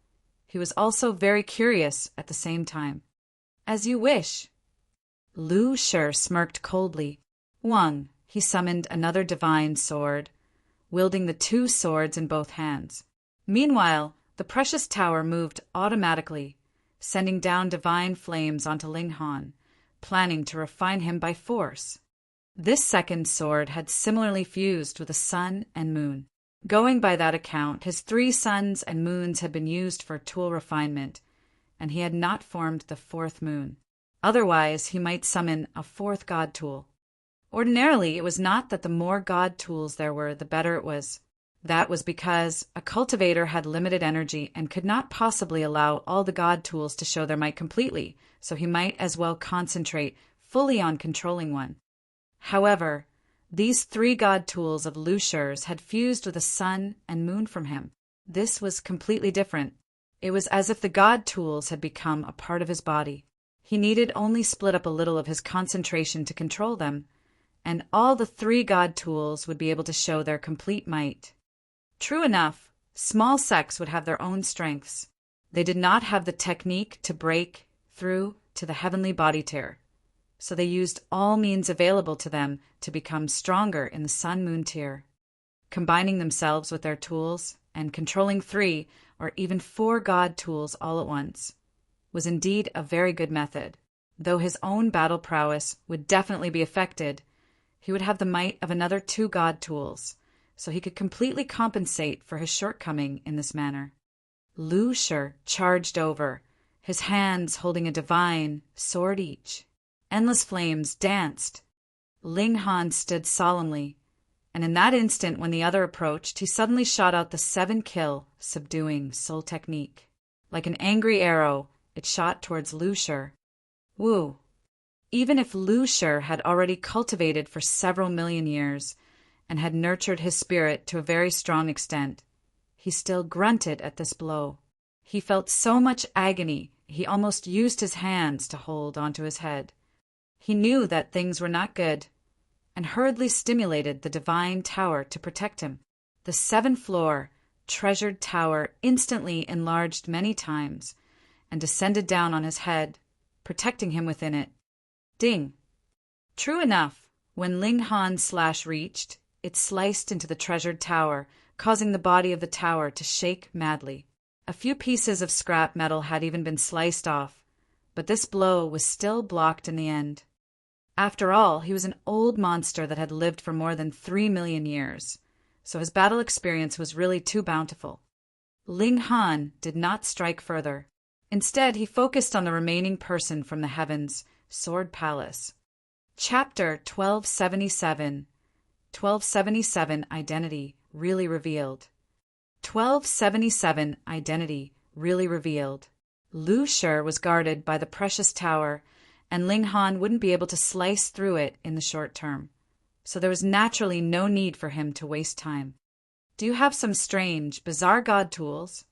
He was also very curious at the same time. As you wish. Lu Shi smirked coldly. Wang, he summoned another divine sword, wielding the 2 swords in both hands. Meanwhile, the precious tower moved automatically, sending down divine flames onto Ling Han, planning to refine him by force. This second sword had similarly fused with the sun and moon. Going by that account, his 3 suns and moons had been used for tool refinement, and he had not formed the 4th moon. Otherwise, he might summon a 4th god tool. Ordinarily, it was not that the more god tools there were, the better it was. That was because a cultivator had limited energy and could not possibly allow all the god tools to show their might completely, so he might as well concentrate fully on controlling one. However, these 3 god tools of Lu Shi's had fused with the sun and moon from him. This was completely different. It was as if the god tools had become a part of his body. He needed only split up a little of his concentration to control them, and all the 3 god tools would be able to show their complete might. True enough, small sects would have their own strengths. They did not have the technique to break through to the heavenly body tier, so they used all means available to them to become stronger in the sun-moon tier. Combining themselves with their tools and controlling 3 or even 4 god tools all at once was indeed a very good method. Though his own battle prowess would definitely be affected, he would have the might of another 2 god tools, so he could completely compensate for his shortcoming in this manner. Lu Shi charged over, his hands holding a divine sword each. Endless flames danced. Ling Han stood solemnly, and in that instant when the other approached, he suddenly shot out the 7-kill, subduing soul technique. Like an angry arrow, it shot towards Lu Shi. Woo! Even if Lu Shi had already cultivated for several million years and had nurtured his spirit to a very strong extent, he still grunted at this blow. He felt so much agony, he almost used his hands to hold onto his head. He knew that things were not good, and hurriedly stimulated the divine tower to protect him. The 7th-floor, treasured tower instantly enlarged many times and descended down on his head, protecting him within it. Ding! True enough, when Ling Han's slash reached, it sliced into the treasured tower, causing the body of the tower to shake madly. A few pieces of scrap metal had even been sliced off, but this blow was still blocked in the end. After all, he was an old monster that had lived for more than 3 million years, so his battle experience was really too bountiful. Ling Han did not strike further. Instead, he focused on the remaining person from the heavens, Sword Palace. Chapter 1277. 1277 Identity Really Revealed. 1277 Identity Really Revealed. Lu Shi was guarded by the precious tower, and Ling Han wouldn't be able to slice through it in the short term, so there was naturally no need for him to waste time. Do you have some strange, bizarre god tools?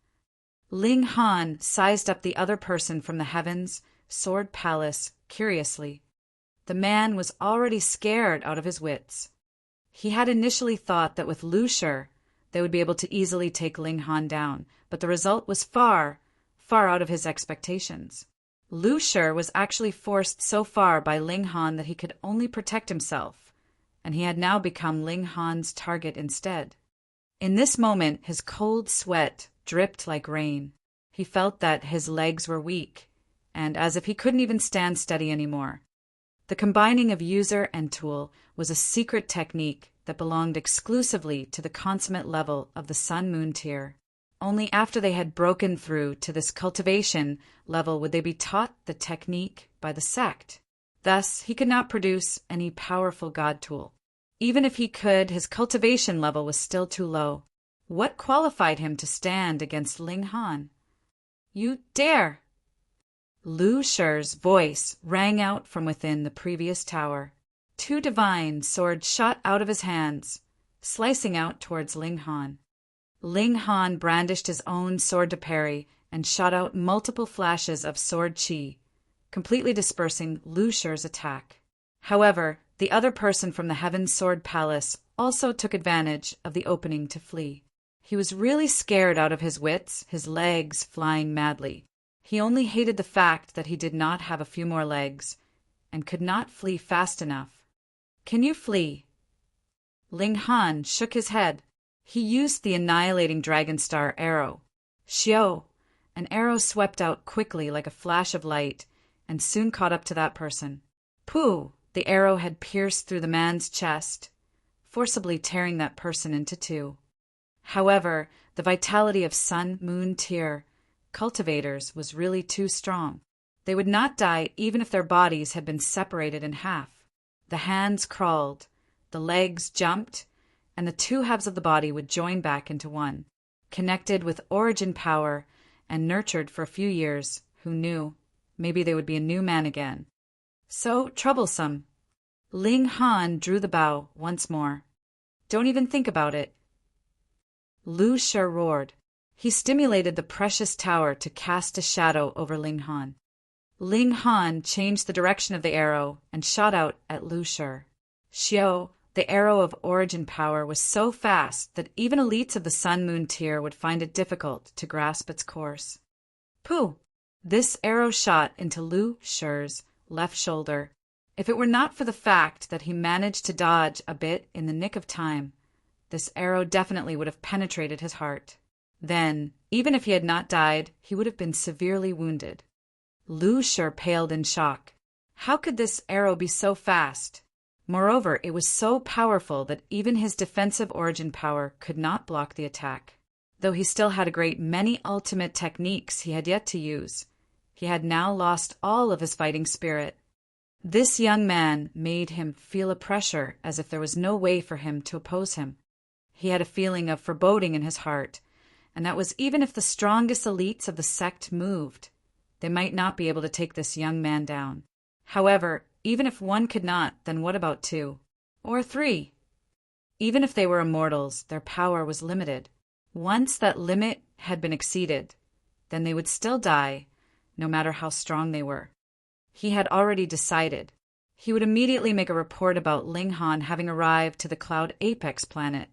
Ling Han sized up the other person from the heavens, Sword Palace, curiously. The man was already scared out of his wits. He had initially thought that with Lu Shi, they would be able to easily take Ling Han down, but the result was far, far out of his expectations. Lu Shi was actually forced so far by Ling Han that he could only protect himself, and he had now become Ling Han's target instead. In this moment, his cold sweat dripped like rain. He felt that his legs were weak, and as if he couldn't even stand steady anymore. The combining of user and tool was a secret technique that belonged exclusively to the consummate level of the Sun-Moon tier. Only after they had broken through to this cultivation level would they be taught the technique by the sect. Thus, he could not produce any powerful god tool. Even if he could, his cultivation level was still too low. What qualified him to stand against Ling Han? You dare! Lu Shi's voice rang out from within the previous tower. Two divine swords shot out of his hands, slicing out towards Ling Han. Ling Han brandished his own sword to parry and shot out multiple flashes of sword chi, completely dispersing Lu Shi's attack. However, the other person from the Heaven Sword Palace also took advantage of the opening to flee. He was really scared out of his wits, his legs flying madly. He only hated the fact that he did not have a few more legs and could not flee fast enough. "Can you flee?" Ling Han shook his head. He used the annihilating Dragon Star arrow. Xiao! An arrow swept out quickly like a flash of light and soon caught up to that person. Pooh! The arrow had pierced through the man's chest, forcibly tearing that person into two. However, the vitality of Sun Moon Tier cultivators was really too strong. They would not die even if their bodies had been separated in half. The hands crawled, the legs jumped, and the two halves of the body would join back into one. Connected with origin power and nurtured for a few years, who knew, maybe they would be a new man again. So troublesome. Ling Han drew the bow once more. "Don't even think about it." Lu Shi roared. He stimulated the precious tower to cast a shadow over Ling Han. Ling Han changed the direction of the arrow and shot out at Lu Shi. Xiao, the arrow of origin power, was so fast that even elites of the Sun Moon Tier would find it difficult to grasp its course. Pooh! This arrow shot into Lu Shi's left shoulder. If it were not for the fact that he managed to dodge a bit in the nick of time, this arrow definitely would have penetrated his heart. Then, even if he had not died, he would have been severely wounded. Lu Shi paled in shock. How could this arrow be so fast? Moreover, it was so powerful that even his defensive origin power could not block the attack. Though he still had a great many ultimate techniques he had yet to use, he had now lost all of his fighting spirit. This young man made him feel a pressure as if there was no way for him to oppose him. He had a feeling of foreboding in his heart, and that was even if the strongest elites of the sect moved, they might not be able to take this young man down. However, even if one could not, then what about two? Or three? Even if they were immortals, their power was limited. Once that limit had been exceeded, then they would still die, no matter how strong they were. He had already decided. He would immediately make a report about Ling Han having arrived to the Cloud Apex planet,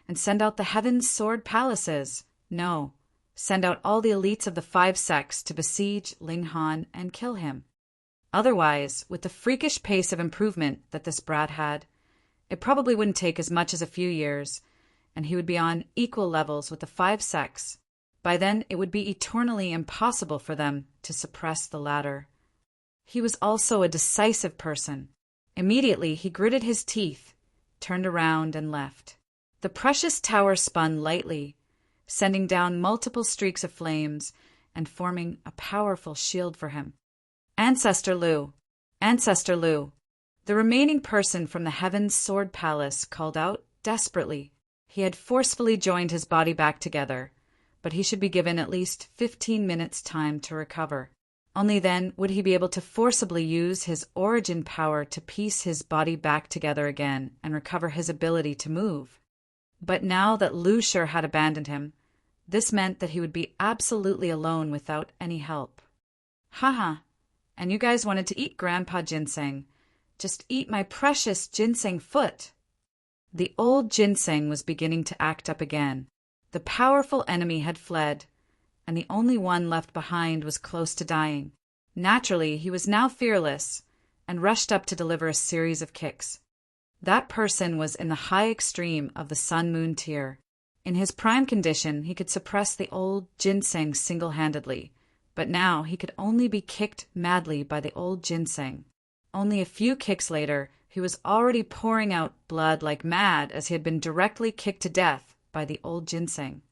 and send out the Heaven Sword Palaces. No, send out all the elites of the 5 sects to besiege Ling Han and kill him. Otherwise, with the freakish pace of improvement that this brat had, it probably wouldn't take as much as a few years, and he would be on equal levels with the 5 sects. By then, it would be eternally impossible for them to suppress the latter. He was also a decisive person. Immediately, he gritted his teeth, turned around, and left. The precious tower spun lightly, sending down multiple streaks of flames and forming a powerful shield for him. Ancestor Lu! Ancestor Lu! The remaining person from the Heaven's Sword Palace called out desperately. He had forcefully joined his body back together, but he should be given at least 15 minutes' time to recover. Only then would he be able to forcibly use his origin power to piece his body back together again and recover his ability to move. But now that Lu Shi had abandoned him, this meant that he would be absolutely alone without any help. Haha, and you guys wanted to eat Grandpa Ginseng. Just eat my precious ginseng foot. The old ginseng was beginning to act up again. The powerful enemy had fled, and the only one left behind was close to dying. Naturally, he was now fearless and rushed up to deliver a series of kicks. That person was in the high extreme of the Sun Moon Tier. In his prime condition, he could suppress the old ginseng single-handedly, but now he could only be kicked madly by the old ginseng. Only a few kicks later, he was already pouring out blood like mad as he had been directly kicked to death by the old ginseng.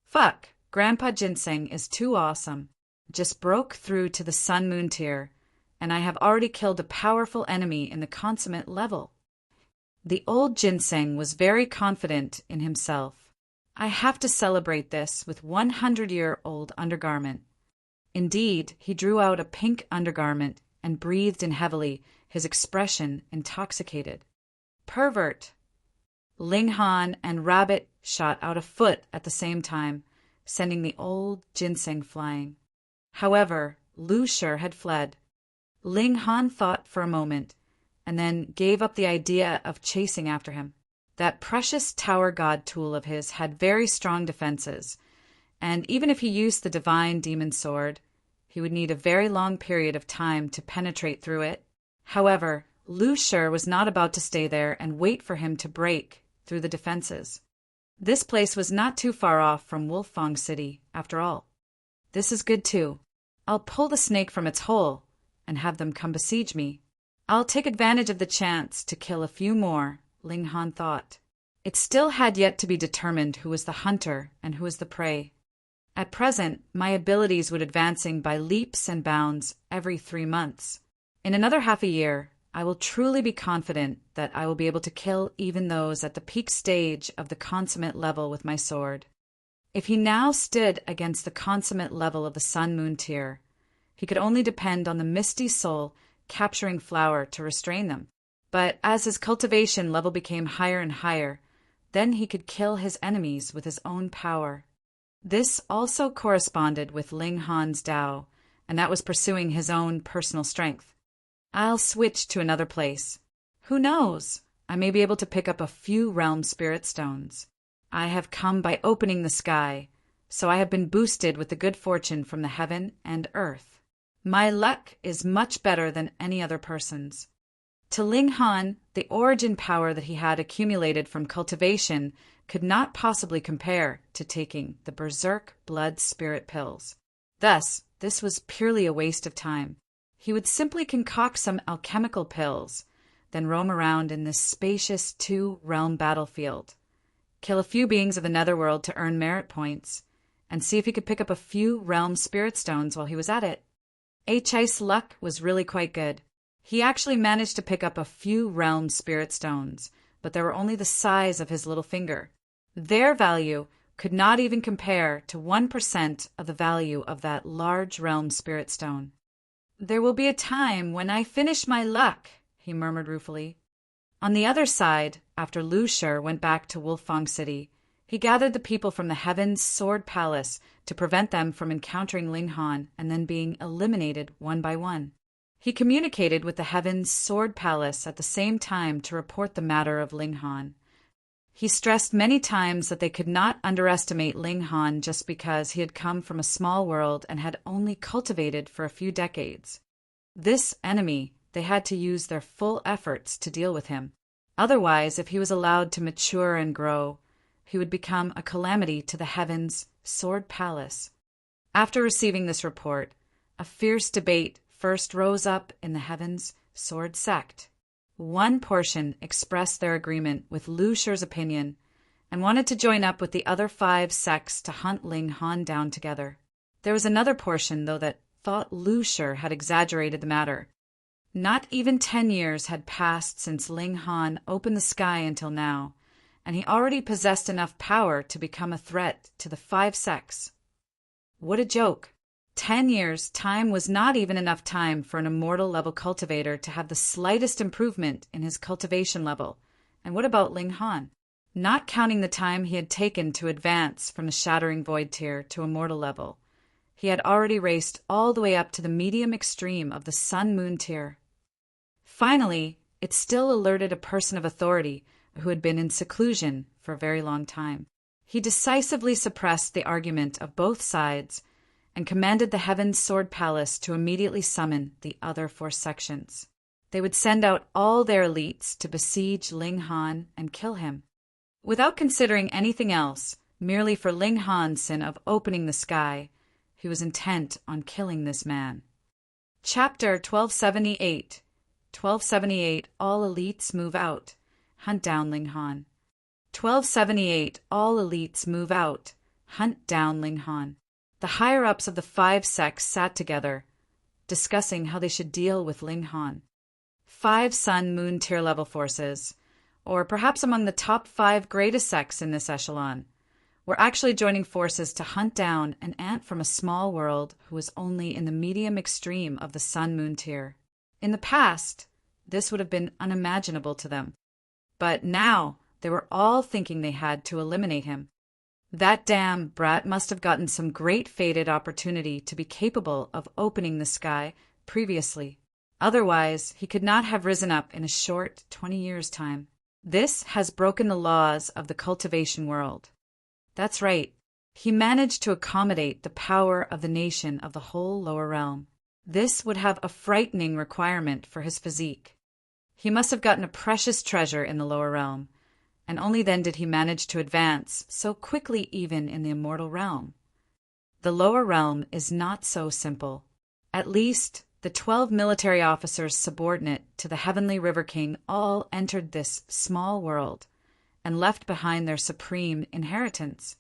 Fuck! Grandpa Ginseng is too awesome. Just broke through to the Sun Moon Tier, and I have already killed a powerful enemy in the consummate level. The old ginseng was very confident in himself. I have to celebrate this with 100-year-old undergarment. Indeed, he drew out a pink undergarment and breathed in heavily, his expression intoxicated. Pervert! Ling Han and Rabbit shot out a foot at the same time, sending the old ginseng flying. However, Lu Shi had fled. Ling Han thought for a moment, and then gave up the idea of chasing after him. That precious tower god tool of his had very strong defenses, and even if he used the divine demon sword, he would need a very long period of time to penetrate through it. However, Lu Shi was not about to stay there and wait for him to break through the defenses. This place was not too far off from Wolfang City, after all. This is good too. I'll pull the snake from its hole and have them come besiege me. I'll take advantage of the chance to kill a few more, Ling Han thought. It still had yet to be determined who was the hunter and who was the prey. At present, my abilities would advancing by leaps and bounds every 3 months. In another half a year, I will truly be confident that I will be able to kill even those at the peak stage of the consummate level with my sword. If he now stood against the consummate level of the Sun-Moon tier, he could only depend on the misty soul capturing flower to restrain them. But as his cultivation level became higher and higher, then he could kill his enemies with his own power. This also corresponded with Ling Han's Tao, and that was pursuing his own personal strength. I'll switch to another place. Who knows? I may be able to pick up a few realm spirit stones. I have come by opening the sky, so I have been boosted with the good fortune from the heaven and earth. My luck is much better than any other person's. To Ling Han, the origin power that he had accumulated from cultivation could not possibly compare to taking the Berserk Blood Spirit pills. Thus, this was purely a waste of time. He would simply concoct some alchemical pills, then roam around in this spacious 2-realm battlefield, kill a few beings of the netherworld to earn merit points, and see if he could pick up a few realm spirit stones while he was at it. H's luck was really quite good. He actually managed to pick up a few realm spirit stones, but they were only the size of his little finger. Their value could not even compare to 1% of the value of that large realm spirit stone. There will be a time when I finish my luck, he murmured ruefully. On the other side, after Lu Shi went back to Wolfang City, he gathered the people from the Heaven's Sword Palace to prevent them from encountering Ling Han and then being eliminated one by one. He communicated with the Heaven's Sword Palace at the same time to report the matter of Ling Han. He stressed many times that they could not underestimate Ling Han just because he had come from a small world and had only cultivated for a few decades. This enemy, they had to use their full efforts to deal with him. Otherwise, if he was allowed to mature and grow, he would become a calamity to the Heaven's Sword Palace. After receiving this report, a fierce debate first rose up in the Heaven's Sword sect. One portion expressed their agreement with Lu Shi's opinion and wanted to join up with the other 5 sects to hunt Ling Han down together. There was another portion, though, that thought Lu Shi had exaggerated the matter. Not even 10 years had passed since Ling Han opened the sky until now, and he already possessed enough power to become a threat to the 5 sects. What a joke! 10 years' time was not even enough time for an immortal level cultivator to have the slightest improvement in his cultivation level. And what about Ling Han? Not counting the time he had taken to advance from the Shattering Void tier to immortal level, he had already raced all the way up to the medium extreme of the Sun-Moon tier. Finally, it still alerted a person of authority who had been in seclusion for a very long time. He decisively suppressed the argument of both sides and commanded the Heaven's Sword Palace to immediately summon the other 4 sections. They would send out all their elites to besiege Ling Han and kill him. Without considering anything else, merely for Ling Han's sin of opening the sky, he was intent on killing this man. Chapter 1278. 1278. All elites move out. Hunt down Ling Han. 1278. All elites move out. Hunt down Ling Han. The higher-ups of the 5 sects sat together, discussing how they should deal with Ling Han. 5 Sun-Moon tier level forces, or perhaps among the top 5 greatest sects in this echelon, were actually joining forces to hunt down an ant from a small world who was only in the medium extreme of the Sun-Moon tier. In the past, this would have been unimaginable to them. But now, they were all thinking they had to eliminate him. That damn brat must have gotten some great fated opportunity to be capable of opening the sky previously. Otherwise, he could not have risen up in a short 20 years' time. This has broken the laws of the cultivation world. That's right. He managed to accommodate the power of the nation of the whole lower realm. This would have a frightening requirement for his physique. He must have gotten a precious treasure in the lower realm, and only then did he manage to advance so quickly even in the immortal realm. The lower realm is not so simple. At least, the 12 military officers subordinate to the Heavenly River King all entered this small world and left behind their supreme inheritance.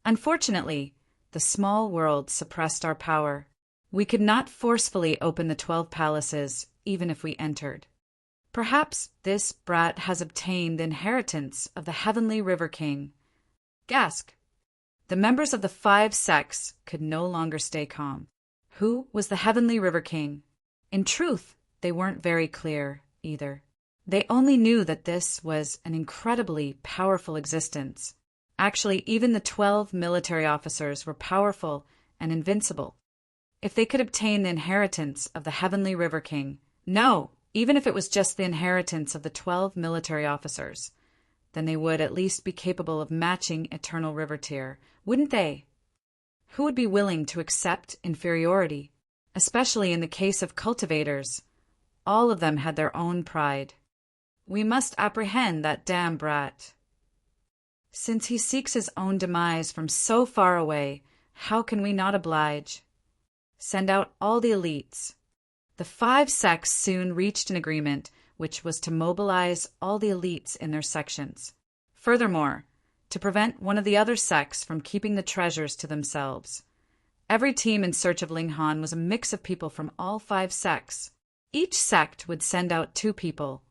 Unfortunately, the small world suppressed our power. We could not forcefully open the 12 palaces, even if we entered. Perhaps this brat has obtained the inheritance of the Heavenly River King. Gask. The members of the 5 sects could no longer stay calm. Who was the Heavenly River King? In truth, they weren't very clear, either. They only knew that this was an incredibly powerful existence. Actually, even the 12 military officers were powerful and invincible. If they could obtain the inheritance of the Heavenly River King, no, even if it was just the inheritance of the 12 military officers, then they would at least be capable of matching Eternal River Tier, wouldn't they? Who would be willing to accept inferiority? Especially in the case of cultivators. All of them had their own pride. We must apprehend that damn brat. Since he seeks his own demise from so far away, how can we not oblige? Send out all the elites. The 5 sects soon reached an agreement, which was to mobilize all the elites in their sections. Furthermore, to prevent one of the other sects from keeping the treasures to themselves. Every team in search of Ling Han was a mix of people from all 5 sects. Each sect would send out 2 people,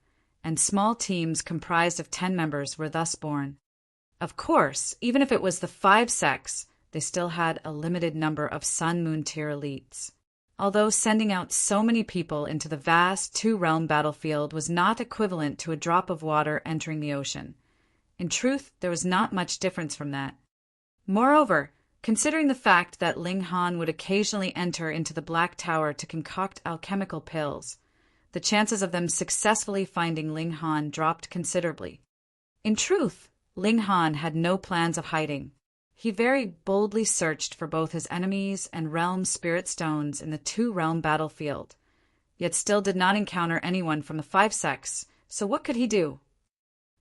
and small teams comprised of 10 members were thus born. Of course, even if it was the 5 sects, they still had a limited number of Sun-Moon tier elites. Although sending out so many people into the vast 2-realm battlefield was not equivalent to a drop of water entering the ocean. In truth, there was not much difference from that. Moreover, considering the fact that Ling Han would occasionally enter into the Black Tower to concoct alchemical pills, the chances of them successfully finding Ling Han dropped considerably. In truth, Ling Han had no plans of hiding. He very boldly searched for both his enemies and realm spirit stones in the 2-realm battlefield, yet still did not encounter anyone from the 5 sects, so what could he do?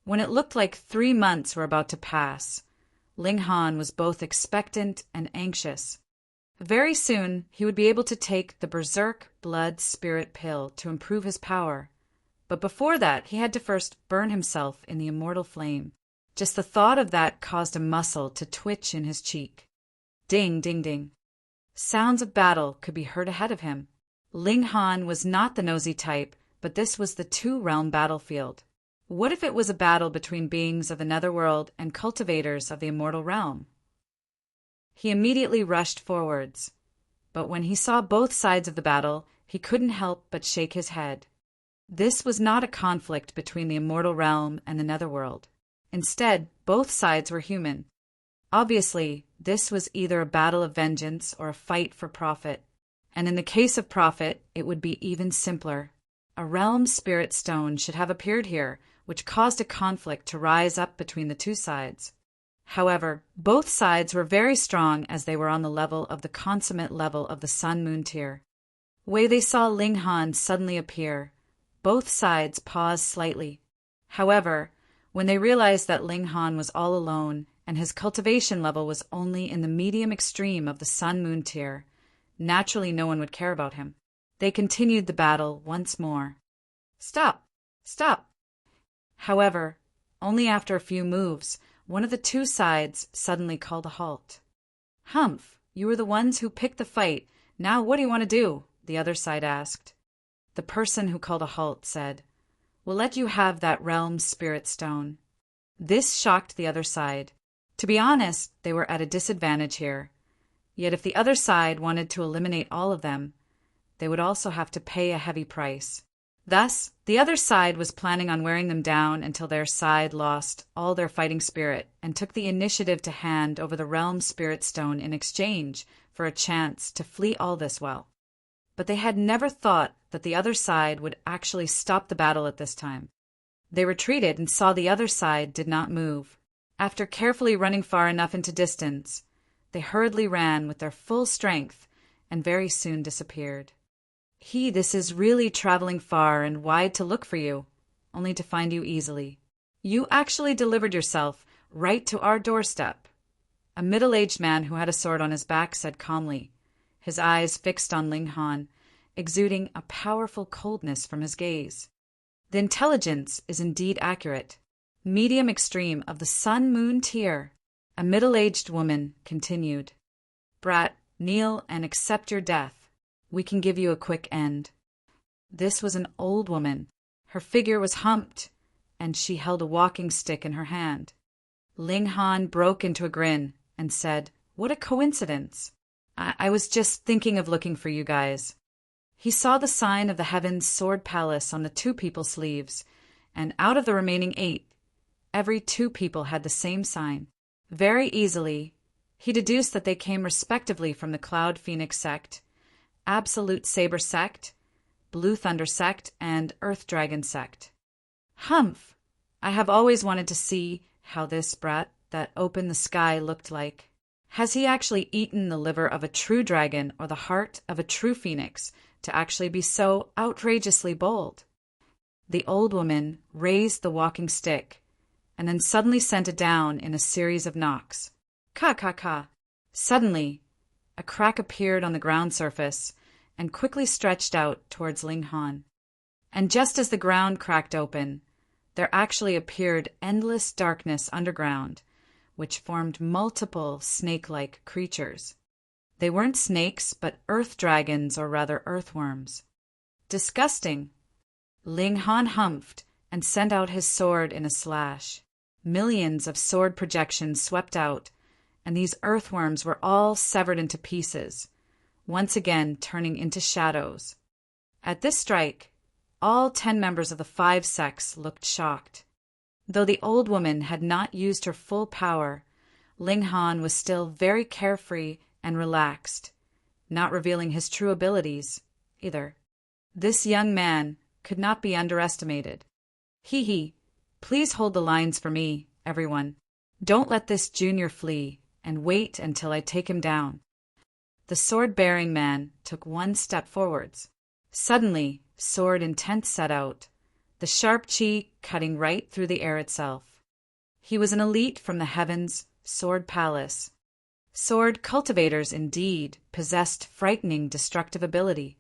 When it looked like 3 months were about to pass, Ling Han was both expectant and anxious. Very soon, he would be able to take the Berserk Blood Spirit Pill to improve his power. But before that, he had to first burn himself in the immortal flame. Just the thought of that caused a muscle to twitch in his cheek. Ding, ding, ding. Sounds of battle could be heard ahead of him. Ling Han was not the nosy type, but this was the 2-realm battlefield. What if it was a battle between beings of the netherworld and cultivators of the immortal realm? He immediately rushed forwards, but when he saw both sides of the battle, he couldn't help but shake his head. This was not a conflict between the immortal realm and the netherworld. Instead, both sides were human. Obviously, this was either a battle of vengeance or a fight for profit. And in the case of profit, it would be even simpler. A realm spirit stone should have appeared here, which caused a conflict to rise up between the 2 sides. However, both sides were very strong as they were on the level of the consummate level of the Sun-Moon tier. When they saw Ling Han suddenly appear, both sides paused slightly. However, when they realized that Ling Han was all alone and his cultivation level was only in the medium extreme of the Sun-Moon tier, naturally no one would care about him. They continued the battle once more. Stop! Stop! However, only after a few moves, one of the 2 sides suddenly called a halt. Humph, you were the ones who picked the fight. Now what do you want to do? The other side asked. The person who called a halt said, "We'll let you have that realm spirit stone." This shocked the other side. To be honest, they were at a disadvantage here. Yet if the other side wanted to eliminate all of them, they would also have to pay a heavy price. Thus, the other side was planning on wearing them down until their side lost all their fighting spirit and took the initiative to hand over the realm spirit stone in exchange for a chance to flee all this well. But they had never thought that the other side would actually stop the battle at this time. They retreated and saw the other side did not move. After carefully running far enough into distance, they hurriedly ran with their full strength and very soon disappeared. This is really traveling far and wide to look for you, only to find you easily. You actually delivered yourself right to our doorstep. A middle-aged man who had a sword on his back said calmly, his eyes fixed on Ling Han, exuding a powerful coldness from his gaze. The intelligence is indeed accurate. Medium extreme of the Sun-Moon tier. A middle-aged woman continued, Brat, kneel and accept your death. We can give you a quick end. This was an old woman. Her figure was humped, and she held a walking stick in her hand. Ling Han broke into a grin and said, What a coincidence. I was just thinking of looking for you guys. He saw the sign of the Heaven's Sword Palace on the 2 people's sleeves, and out of the remaining 8, every 2 people had the same sign. Very easily, he deduced that they came respectively from the Cloud Phoenix sect, Absolute Saber sect, Blue Thunder sect, and Earth Dragon sect. Humph! I have always wanted to see how this brat that opened the sky looked like. Has he actually eaten the liver of a true dragon or the heart of a true phoenix to actually be so outrageously bold? The old woman raised the walking stick and then suddenly sent it down in a series of knocks. Ka ka ka. Suddenly, a crack appeared on the ground surface and quickly stretched out towards Ling Han. And just as the ground cracked open, there actually appeared endless darkness underground, which formed multiple snake-like creatures. They weren't snakes, but earth dragons, or rather earthworms. Disgusting. Ling Han humphed and sent out his sword in a slash. Millions of sword projections swept out, and these earthworms were all severed into pieces, once again turning into shadows. At this strike, all 10 members of the 5 sects looked shocked. Though the old woman had not used her full power, Ling Han was still very carefree and relaxed, not revealing his true abilities, either. This young man could not be underestimated. He, please hold the lines for me, everyone. Don't let this junior flee, and wait until I take him down. The sword-bearing man took 1 step forwards. Suddenly, sword intent set out, the sharp chi cutting right through the air itself. He was an elite from the Heaven's Sword Palace. Sword cultivators indeed possessed frightening destructive ability.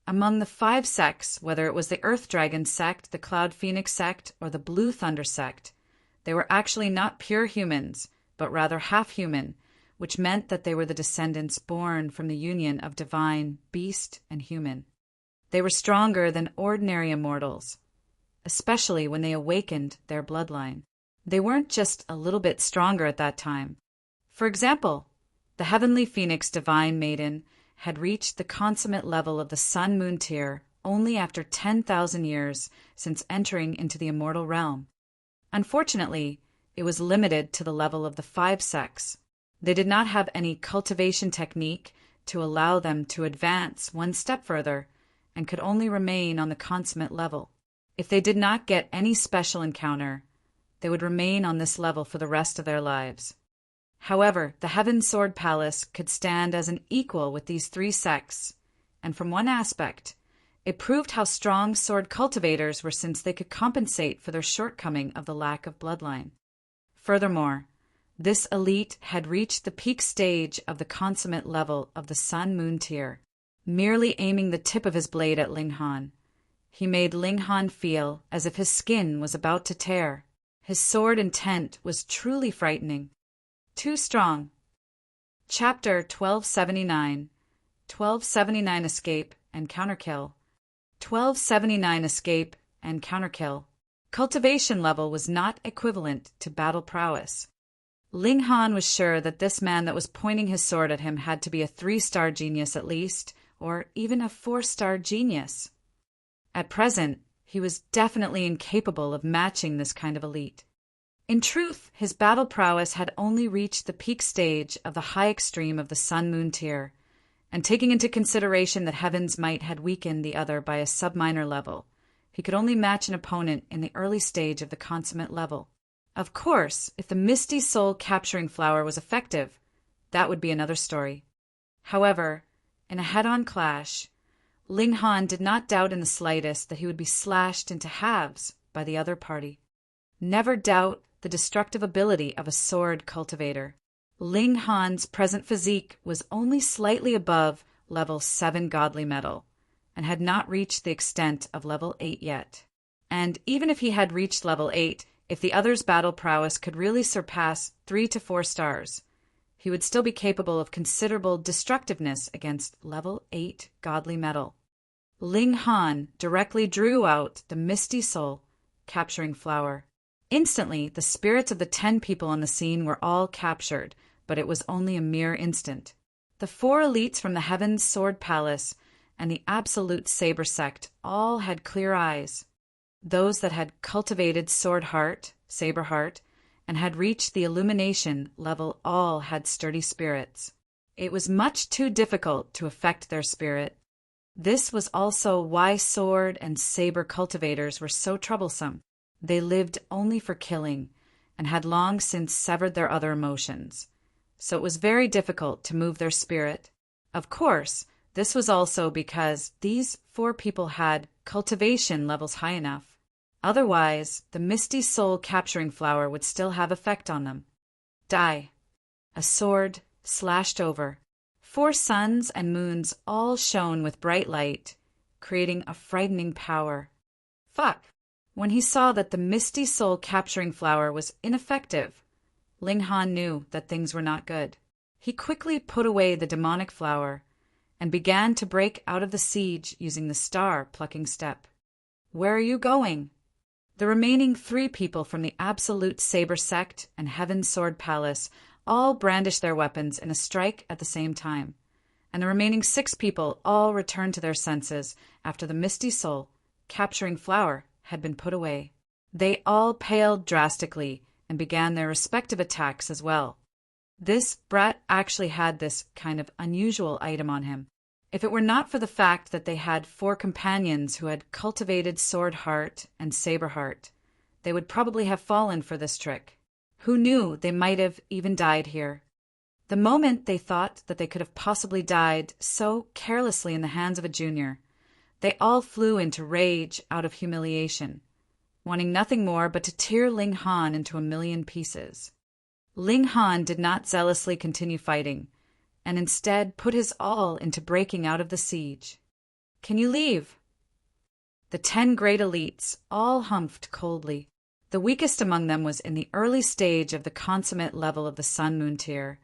Among the 5 sects, whether it was the Earth Dragon sect, the Cloud Phoenix sect, or the Blue Thunder sect, they were actually not pure humans, but rather half-human, which meant that they were the descendants born from the union of divine beast and human. They were stronger than ordinary immortals, especially when they awakened their bloodline. They weren't just a little bit stronger at that time. For example, the Heavenly Phoenix Divine Maiden had reached the consummate level of the Sun-Moon tier only after 10,000 years since entering into the immortal realm. Unfortunately, it was limited to the level of the 5 sects. They did not have any cultivation technique to allow them to advance 1 step further and could only remain on the consummate level. If they did not get any special encounter, they would remain on this level for the rest of their lives. However, the Heaven Sword Palace could stand as an equal with these 3 sects, and from one aspect, it proved how strong sword cultivators were since they could compensate for their shortcoming of the lack of bloodline. Furthermore, this elite had reached the peak stage of the consummate level of the Sun-Moon tier. Merely aiming the tip of his blade at Ling Han, he made Ling Han feel as if his skin was about to tear. His sword intent was truly frightening. Too strong. Chapter 1279. 1279 Escape and Counterkill. 1279 Escape and Counterkill. Cultivation level was not equivalent to battle prowess. Ling Han was sure that this man that was pointing his sword at him had to be a 3-star genius at least, or even a 4-star genius. At present, he was definitely incapable of matching this kind of elite. In truth, his battle prowess had only reached the peak stage of the high extreme of the Sun-Moon tier, and taking into consideration that Heaven's might had weakened the other by a sub-minor level, he could only match an opponent in the early stage of the consummate level. Of course, if the Misty Soul capturing flower was effective, that would be another story. However, in a head-on clash, Ling Han did not doubt in the slightest that he would be slashed into halves by the other party. Never doubt the destructive ability of a sword cultivator. Ling Han's present physique was only slightly above level 7 godly metal, and had not reached the extent of level 8 yet. And even if he had reached level 8, if the other's battle prowess could really surpass 3 to 4 stars, he would still be capable of considerable destructiveness against level 8 godly metal. Ling Han directly drew out the Misty Soul capturing flower. Instantly, the spirits of the 10 people on the scene were all captured, but it was only a mere instant. The 4 elites from the Heaven's Sword Palace and the Absolute Saber Sect all had clear eyes. Those that had cultivated Sword Heart, Saber Heart, and had reached the Illumination level all had sturdy spirits. It was much too difficult to affect their spirit. This was also why sword and saber cultivators were so troublesome. They lived only for killing, and had long since severed their other emotions. So it was very difficult to move their spirit. Of course, this was also because these 4 people had cultivation levels high enough. Otherwise, the Misty Soul capturing flower would still have effect on them. Die. A sword slashed over. 4 suns and moons all shone with bright light, creating a frightening power. Fuck! When he saw that the Misty Soul capturing flower was ineffective, Ling Han knew that things were not good. He quickly put away the demonic flower and began to break out of the siege using the star-plucking step. Where are you going? The remaining 3 people from the Absolute Saber Sect and Heaven's Sword Palace all brandished their weapons in a strike at the same time, and the remaining 6 people all returned to their senses after the Misty Soul capturing flower had been put away. They all paled drastically and began their respective attacks as well. This brat actually had this kind of unusual item on him. If it were not for the fact that they had 4 companions who had cultivated Sword Heart and Saber Heart, they would probably have fallen for this trick. Who knew they might have even died here? The moment they thought that they could have possibly died so carelessly in the hands of a junior, they all flew into rage out of humiliation, wanting nothing more but to tear Ling Han into a million pieces. Ling Han did not zealously continue fighting, and instead put his all into breaking out of the siege. Can you leave? The 10 great elites all humphed coldly. The weakest among them was in the early stage of the consummate level of the Sun-Moon tier,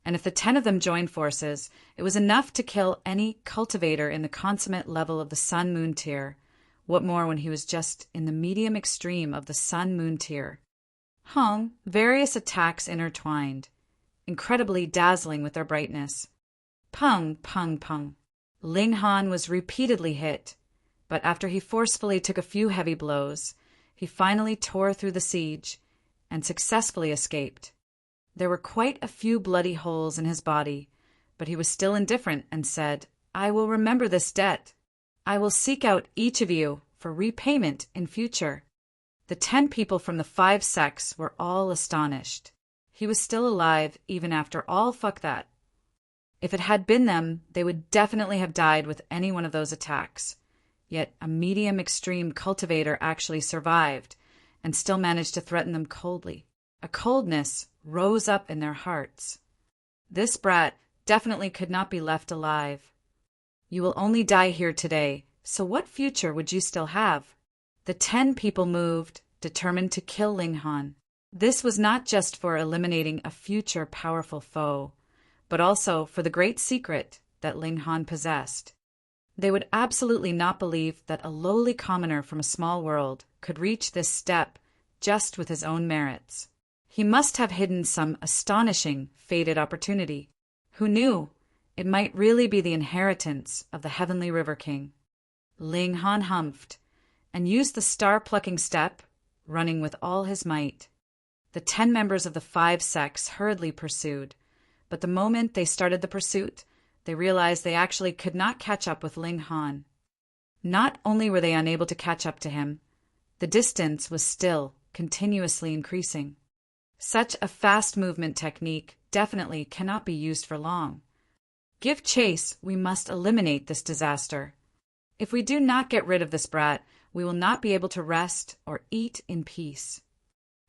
and if the 10 of them joined forces, it was enough to kill any cultivator in the consummate level of the Sun-Moon tier. What more when he was just in the medium extreme of the Sun-Moon tier? Various attacks intertwined, incredibly dazzling with their brightness. Pung, pung, pung. Ling Han was repeatedly hit, but after he forcefully took a few heavy blows, he finally tore through the siege and successfully escaped. There were quite a few bloody holes in his body, but he was still indifferent and said, "I will remember this debt. I will seek out each of you for repayment in future." The 10 people from the 5 sects were all astonished. He was still alive even after all fuck that. If it had been them, they would definitely have died with any one of those attacks. Yet a medium extreme cultivator actually survived and still managed to threaten them coldly. A coldness rose up in their hearts. This brat definitely could not be left alive. You will only die here today, so what future would you still have? The 10 people moved, determined to kill Ling Han. This was not just for eliminating a future powerful foe, but also for the great secret that Ling Han possessed. They would absolutely not believe that a lowly commoner from a small world could reach this step just with his own merits. He must have hidden some astonishing, fated opportunity. Who knew? It might really be the inheritance of the Heavenly River King. Ling Han humphed, and used the star-plucking step, running with all his might. The 10 members of the 5 sects hurriedly pursued, but the moment they started the pursuit, they realized they actually could not catch up with Ling Han. Not only were they unable to catch up to him, the distance was still continuously increasing. Such a fast movement technique definitely cannot be used for long. Give chase, we must eliminate this disaster. If we do not get rid of this brat, we will not be able to rest or eat in peace.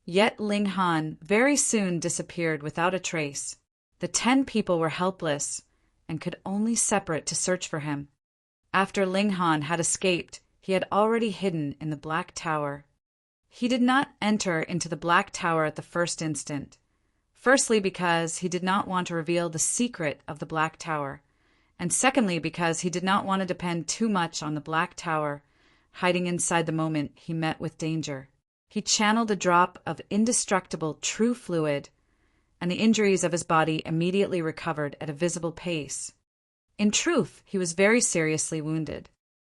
Yet Ling Han very soon disappeared without a trace. The 10 people were helpless and could only separate to search for him. After Ling Han had escaped, he had already hidden in the Black Tower. He did not enter into the Black Tower at the first instant. Firstly, because he did not want to reveal the secret of the Black Tower, and secondly, because he did not want to depend too much on the Black Tower, hiding inside the moment he met with danger. He channeled a drop of indestructible true fluid, and the injuries of his body immediately recovered at a visible pace. In truth, he was very seriously wounded.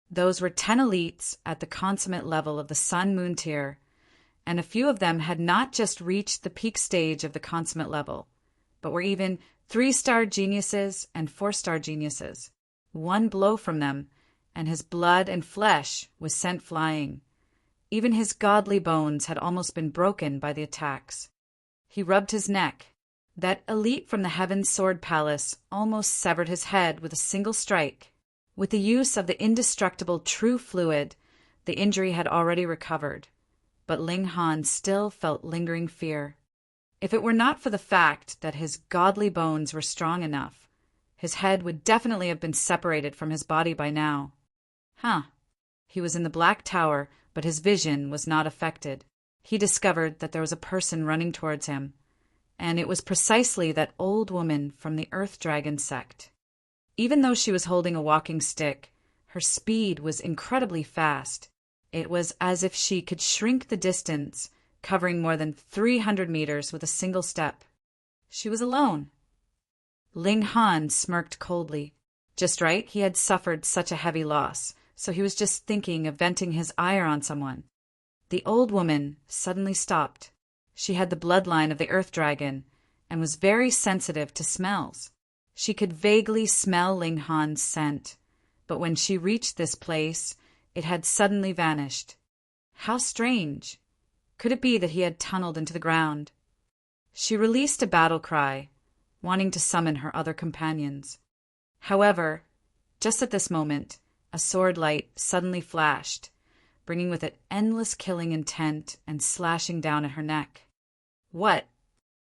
Those were 10 elites at the consummate level of the Sun-Moon tier, and a few of them had not just reached the peak stage of the consummate level, but were even 3-star geniuses and 4-star geniuses. One blow from them, and his blood and flesh was sent flying. Even his godly bones had almost been broken by the attacks. He rubbed his neck. That elite from the Heaven Sword Palace almost severed his head with a single strike. With the use of the indestructible true fluid, the injury had already recovered, but Ling Han still felt lingering fear. If it were not for the fact that his godly bones were strong enough, his head would definitely have been separated from his body by now. He was in the Black Tower, but his vision was not affected. He discovered that there was a person running towards him, and it was precisely that old woman from the Earth Dragon sect. Even though she was holding a walking stick, her speed was incredibly fast. It was as if she could shrink the distance, covering more than 300 meters with a single step. She was alone. Ling Han smirked coldly. Just right, he had suffered such a heavy loss, so he was just thinking of venting his ire on someone. The old woman suddenly stopped. She had the bloodline of the Earth Dragon and was very sensitive to smells. She could vaguely smell Ling Han's scent, but when she reached this place, it had suddenly vanished. How strange! Could it be that he had tunneled into the ground? She released a battle cry, wanting to summon her other companions. However, just at this moment, a sword light suddenly flashed, bringing with it endless killing intent and slashing down at her neck. What?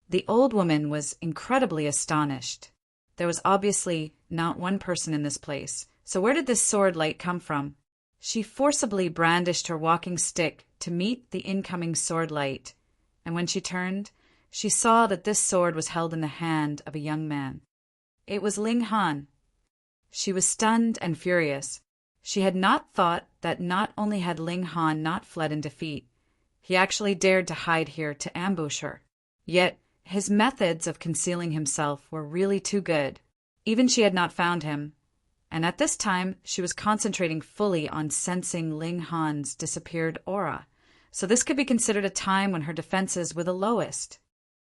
The old woman was incredibly astonished. There was obviously not one person in this place, so where did this sword light come from? She forcibly brandished her walking stick to meet the incoming sword light, and when she turned, she saw that this sword was held in the hand of a young man. It was Ling Han. She was stunned and furious. She had not thought that not only had Ling Han not fled in defeat, he actually dared to hide here to ambush her. Yet his methods of concealing himself were really too good. Even she had not found him, and at this time she was concentrating fully on sensing Ling Han's disappeared aura, so this could be considered a time when her defenses were the lowest.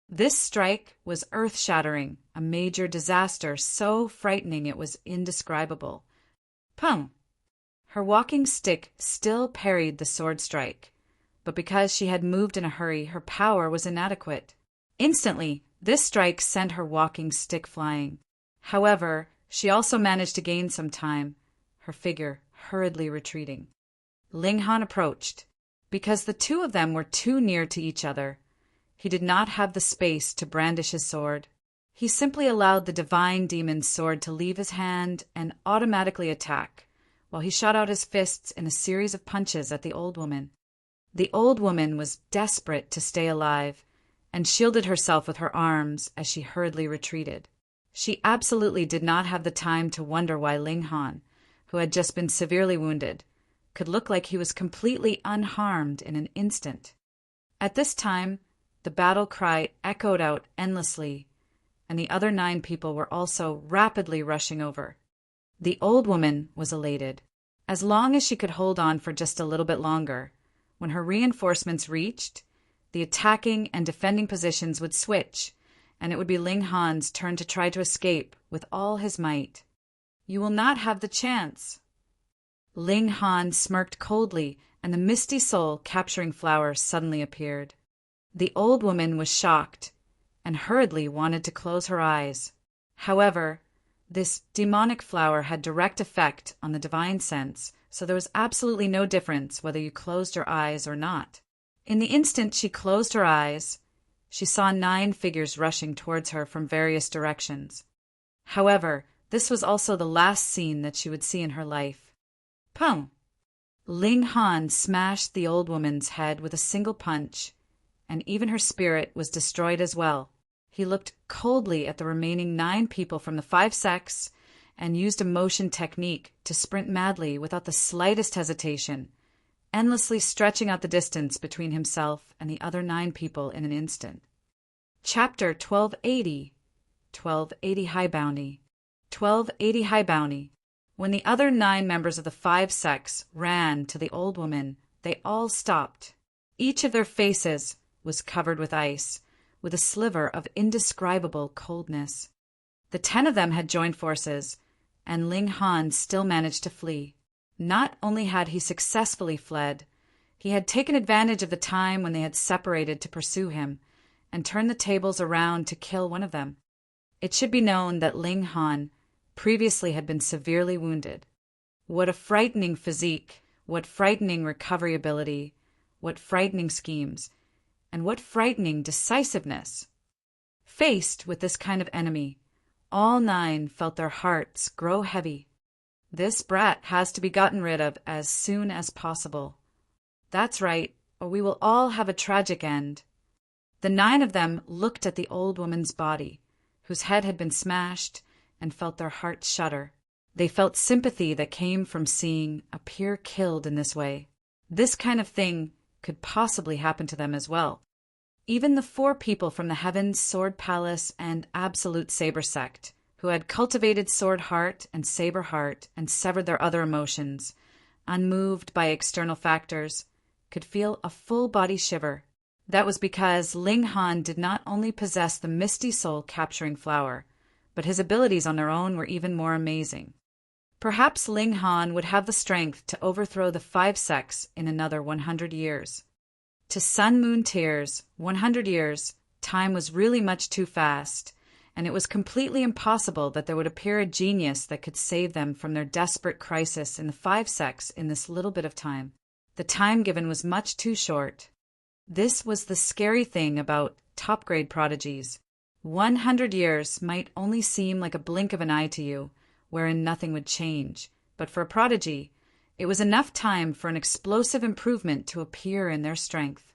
This strike was earth-shattering, a major disaster so frightening it was indescribable. Pum! Her walking stick still parried the sword strike, but because she had moved in a hurry, her power was inadequate. Instantly, this strike sent her walking stick flying. However, she also managed to gain some time, her figure hurriedly retreating. Ling Han approached. Because the two of them were too near to each other, he did not have the space to brandish his sword. He simply allowed the divine demon's sword to leave his hand and automatically attack, while he shot out his fists in a series of punches at the old woman. The old woman was desperate to stay alive, and shielded herself with her arms as she hurriedly retreated. She absolutely did not have the time to wonder why Ling Han, who had just been severely wounded, could look like he was completely unharmed in an instant. At this time, the battle cry echoed out endlessly, and the other 9 people were also rapidly rushing over. The old woman was elated. As long as she could hold on for just a little bit longer, when her reinforcements reached, the attacking and defending positions would switch, and it would be Ling Han's turn to try to escape with all his might. "You will not have the chance." Ling Han smirked coldly, and the misty soul capturing flower suddenly appeared. The old woman was shocked and hurriedly wanted to close her eyes. However, this demonic flower had direct effect on the divine sense, so there was absolutely no difference whether you closed your eyes or not. In the instant she closed her eyes, she saw 9 figures rushing towards her from various directions. However, this was also the last scene that she would see in her life. Pum! Ling Han smashed the old woman's head with a single punch, and even her spirit was destroyed as well. He looked coldly at the remaining 9 people from the 5 sects and used a motion technique to sprint madly without the slightest hesitation, endlessly stretching out the distance between himself and the other 9 people in an instant. Chapter 1280. 1280 High Bounty. 1280 High Bounty. When the other 9 members of the 5 sects ran to the old woman, they all stopped. Each of their faces was covered with ice, with a sliver of indescribable coldness. The 10 of them had joined forces, and Ling Han still managed to flee. Not only had he successfully fled, he had taken advantage of the time when they had separated to pursue him, and turned the tables around to kill one of them. It should be known that Ling Han previously had been severely wounded. What a frightening physique, what frightening recovery ability, what frightening schemes, and what frightening decisiveness! Faced with this kind of enemy, all 9 felt their hearts grow heavy. This brat has to be gotten rid of as soon as possible. That's right, or we will all have a tragic end. The 9 of them looked at the old woman's body, whose head had been smashed, and felt their hearts shudder. They felt sympathy that came from seeing a peer killed in this way. This kind of thing could possibly happen to them as well. Even the 4 people from the Heaven's Sword Palace and Absolute Saber sect, who had cultivated sword heart and saber heart and severed their other emotions, unmoved by external factors, could feel a full body shiver. That was because Ling Han did not only possess the misty soul capturing flower, but his abilities on their own were even more amazing. Perhaps Ling Han would have the strength to overthrow the 5 sects in another 100 years. To Sun Moon Tears, 100 years, time was really much too fast, and it was completely impossible that there would appear a genius that could save them from their desperate crisis in the 5 sects in this little bit of time. The time given was much too short. This was the scary thing about top-grade prodigies. 100 years might only seem like a blink of an eye to you, wherein nothing would change, but for a prodigy, it was enough time for an explosive improvement to appear in their strength.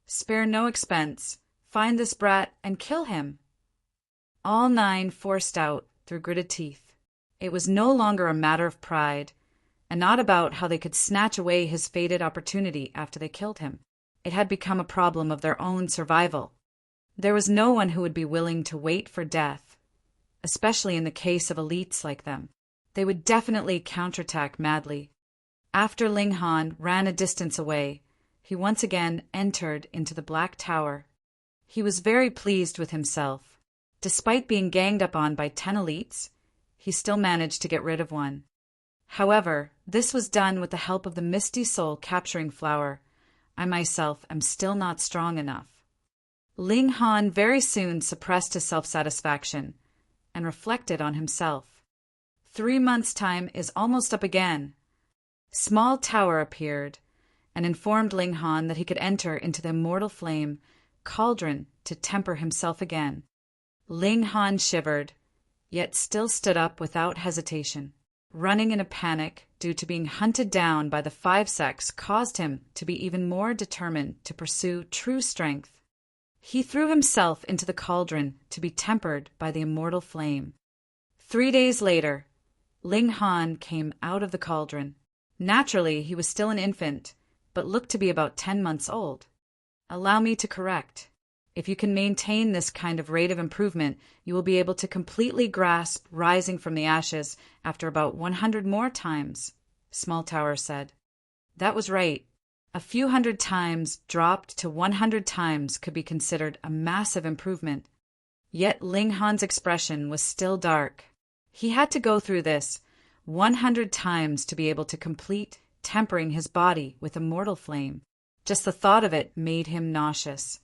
Spare no expense. Find this brat and kill him. All 9 forced out through gritted teeth. It was no longer a matter of pride, and not about how they could snatch away his fated opportunity after they killed him. It had become a problem of their own survival. There was no one who would be willing to wait for death, especially in the case of elites like them. They would definitely counterattack madly. After Ling Han ran a distance away, he once again entered into the Black Tower. He was very pleased with himself. Despite being ganged up on by 10 elites, he still managed to get rid of one. However, this was done with the help of the misty soul capturing flower. I myself am still not strong enough. Ling Han very soon suppressed his self-satisfaction and reflected on himself. 3 months' time is almost up again. Small Tower appeared and informed Ling Han that he could enter into the immortal flame cauldron to temper himself again. Ling Han shivered, yet still stood up without hesitation. Running in a panic due to being hunted down by the 5 sects caused him to be even more determined to pursue true strength. He threw himself into the cauldron to be tempered by the immortal flame. 3 days later, Ling Han came out of the cauldron. Naturally, he was still an infant, but looked to be about 10 months old. Allow me to correct. If you can maintain this kind of rate of improvement, you will be able to completely grasp rising from the ashes after about 100 more times, Small Tower said. That was right. A few hundred times dropped to 100 times could be considered a massive improvement. Yet Ling Han's expression was still dark. He had to go through this 100 times to be able to complete tempering his body with immortal flame. Just the thought of it made him nauseous.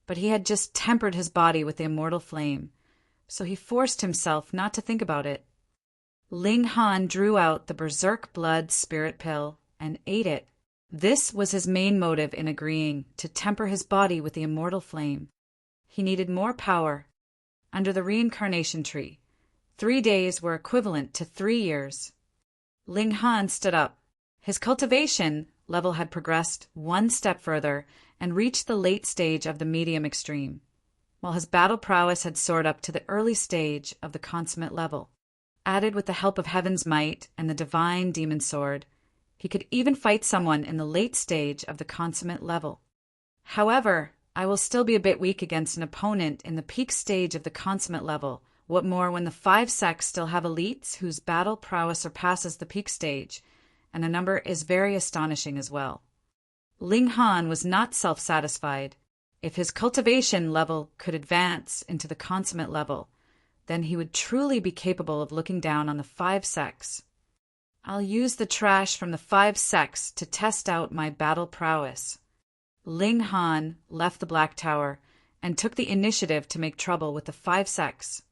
But he had just tempered his body with the immortal flame, so he forced himself not to think about it. Ling Han drew out the berserk blood spirit pill and ate it. This was his main motive in agreeing to temper his body with the immortal flame. He needed more power. Under the reincarnation tree, 3 days were equivalent to 3 years. Ling Han stood up. His cultivation level had progressed one step further and reached the late stage of the medium extreme, while his battle prowess had soared up to the early stage of the consummate level. Added with the help of Heaven's might and the divine demon sword, he could even fight someone in the late stage of the consummate level. However, I will still be a bit weak against an opponent in the peak stage of the consummate level. What more when the 5 sects still have elites whose battle prowess surpasses the peak stage, and the number is very astonishing as well. Ling Han was not self-satisfied. If his cultivation level could advance into the consummate level, then he would truly be capable of looking down on the 5 sects. I'll use the trash from the 5 sects to test out my battle prowess. Ling Han left the Black Tower and took the initiative to make trouble with the 5 sects.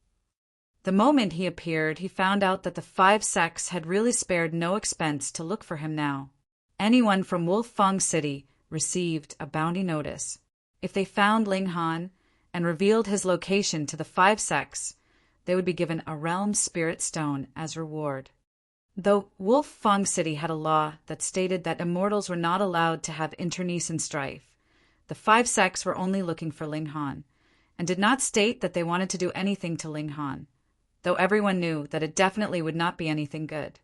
The moment he appeared, he found out that the 5 sects had really spared no expense to look for him now. Anyone from Wolfang City received a bounty notice. If they found Ling Han and revealed his location to the 5 sects, they would be given a realm spirit stone as reward. Though Wolfang City had a law that stated that immortals were not allowed to have internecine strife, the 5 sects were only looking for Ling Han, and did not state that they wanted to do anything to Ling Han, though everyone knew that it definitely would not be anything good.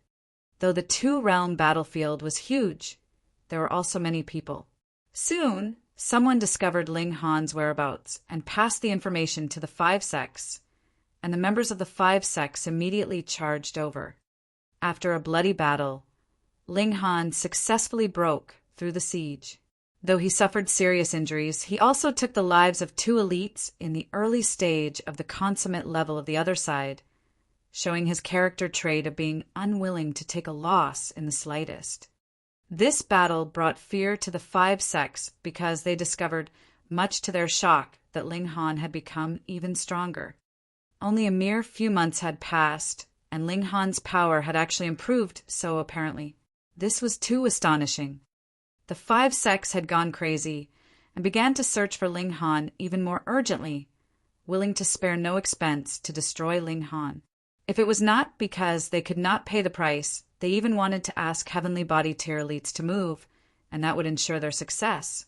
Though the 2-realm battlefield was huge, there were also many people. Soon, someone discovered Ling Han's whereabouts and passed the information to the 5 sects, and the members of the 5 sects immediately charged over. After a bloody battle, Ling Han successfully broke through the siege. Though he suffered serious injuries, he also took the lives of 2 elites in the early stage of the consummate level of the other side, showing his character trait of being unwilling to take a loss in the slightest. This battle brought fear to the 5 sects because they discovered, much to their shock, that Ling Han had become even stronger. Only a mere few months had passed, and Ling Han's power had actually improved, so apparently. This was too astonishing. The 5 sects had gone crazy and began to search for Ling Han even more urgently, willing to spare no expense to destroy Ling Han. If it was not because they could not pay the price, they even wanted to ask heavenly body tier elites to move, and that would ensure their success.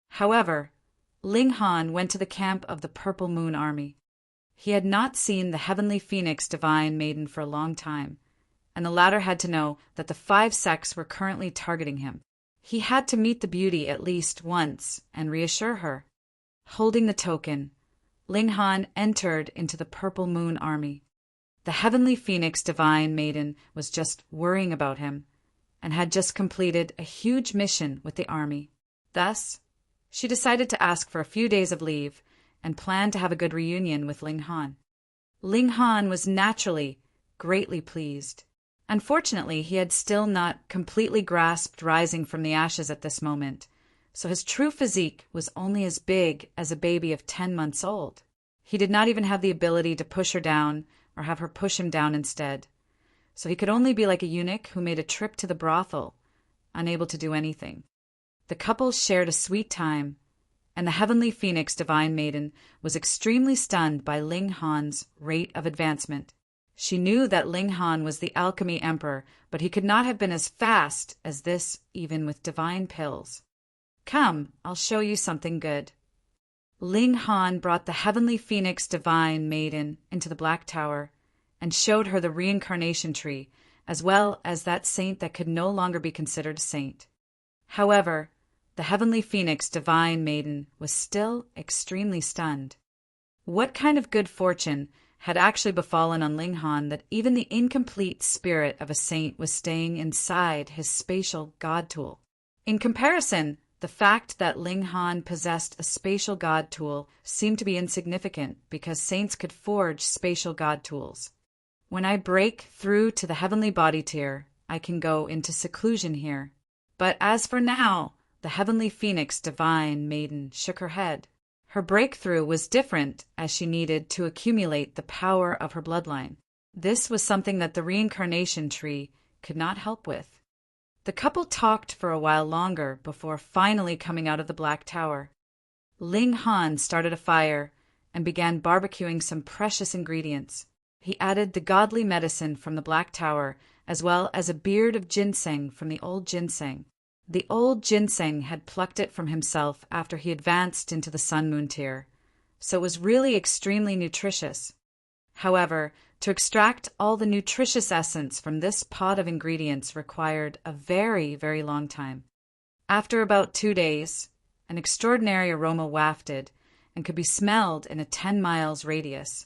However, Ling Han went to the camp of the Purple Moon Army. He had not seen the heavenly phoenix divine maiden for a long time, and the latter had to know that the 5 sects were currently targeting him. He had to meet the beauty at least once and reassure her. Holding the token, Ling Han entered into the Purple Moon Army. The heavenly phoenix divine maiden was just worrying about him and had just completed a huge mission with the army. Thus, she decided to ask for a few days of leave and planned to have a good reunion with Ling Han. Ling Han was naturally greatly pleased. Unfortunately, he had still not completely grasped rising from the ashes at this moment, so his true physique was only as big as a baby of 10 months old. He did not even have the ability to push her down or have her push him down instead, so he could only be like a eunuch who made a trip to the brothel, unable to do anything. The couple shared a sweet time, and the heavenly phoenix divine maiden was extremely stunned by Ling Han's rate of advancement. She knew that Ling Han was the alchemy emperor, but he could not have been as fast as this even with divine pills. Come, I'll show you something good. Ling Han brought the heavenly phoenix divine maiden into the Black Tower and showed her the reincarnation tree, as well as that saint that could no longer be considered a saint. However, the heavenly phoenix divine maiden was still extremely stunned. What kind of good fortune had actually befallen on Ling Han that even the incomplete spirit of a saint was staying inside his spatial god tool? In comparison, the fact that Ling Han possessed a spatial god tool seemed to be insignificant because saints could forge spatial god tools. When I break through to the heavenly body tier, I can go into seclusion here. But as for now, the heavenly phoenix divine maiden shook her head. Her breakthrough was different as she needed to accumulate the power of her bloodline. This was something that the reincarnation tree could not help with. The couple talked for a while longer before finally coming out of the Black Tower. Ling Han started a fire and began barbecuing some precious ingredients. He added the godly medicine from the Black Tower as well as a beard of ginseng from the old ginseng. The old ginseng had plucked it from himself after he advanced into the sun-moon tier, so it was really extremely nutritious. However, to extract all the nutritious essence from this pot of ingredients required a very, very long time. After about 2 days, an extraordinary aroma wafted and could be smelled in a 10 miles radius.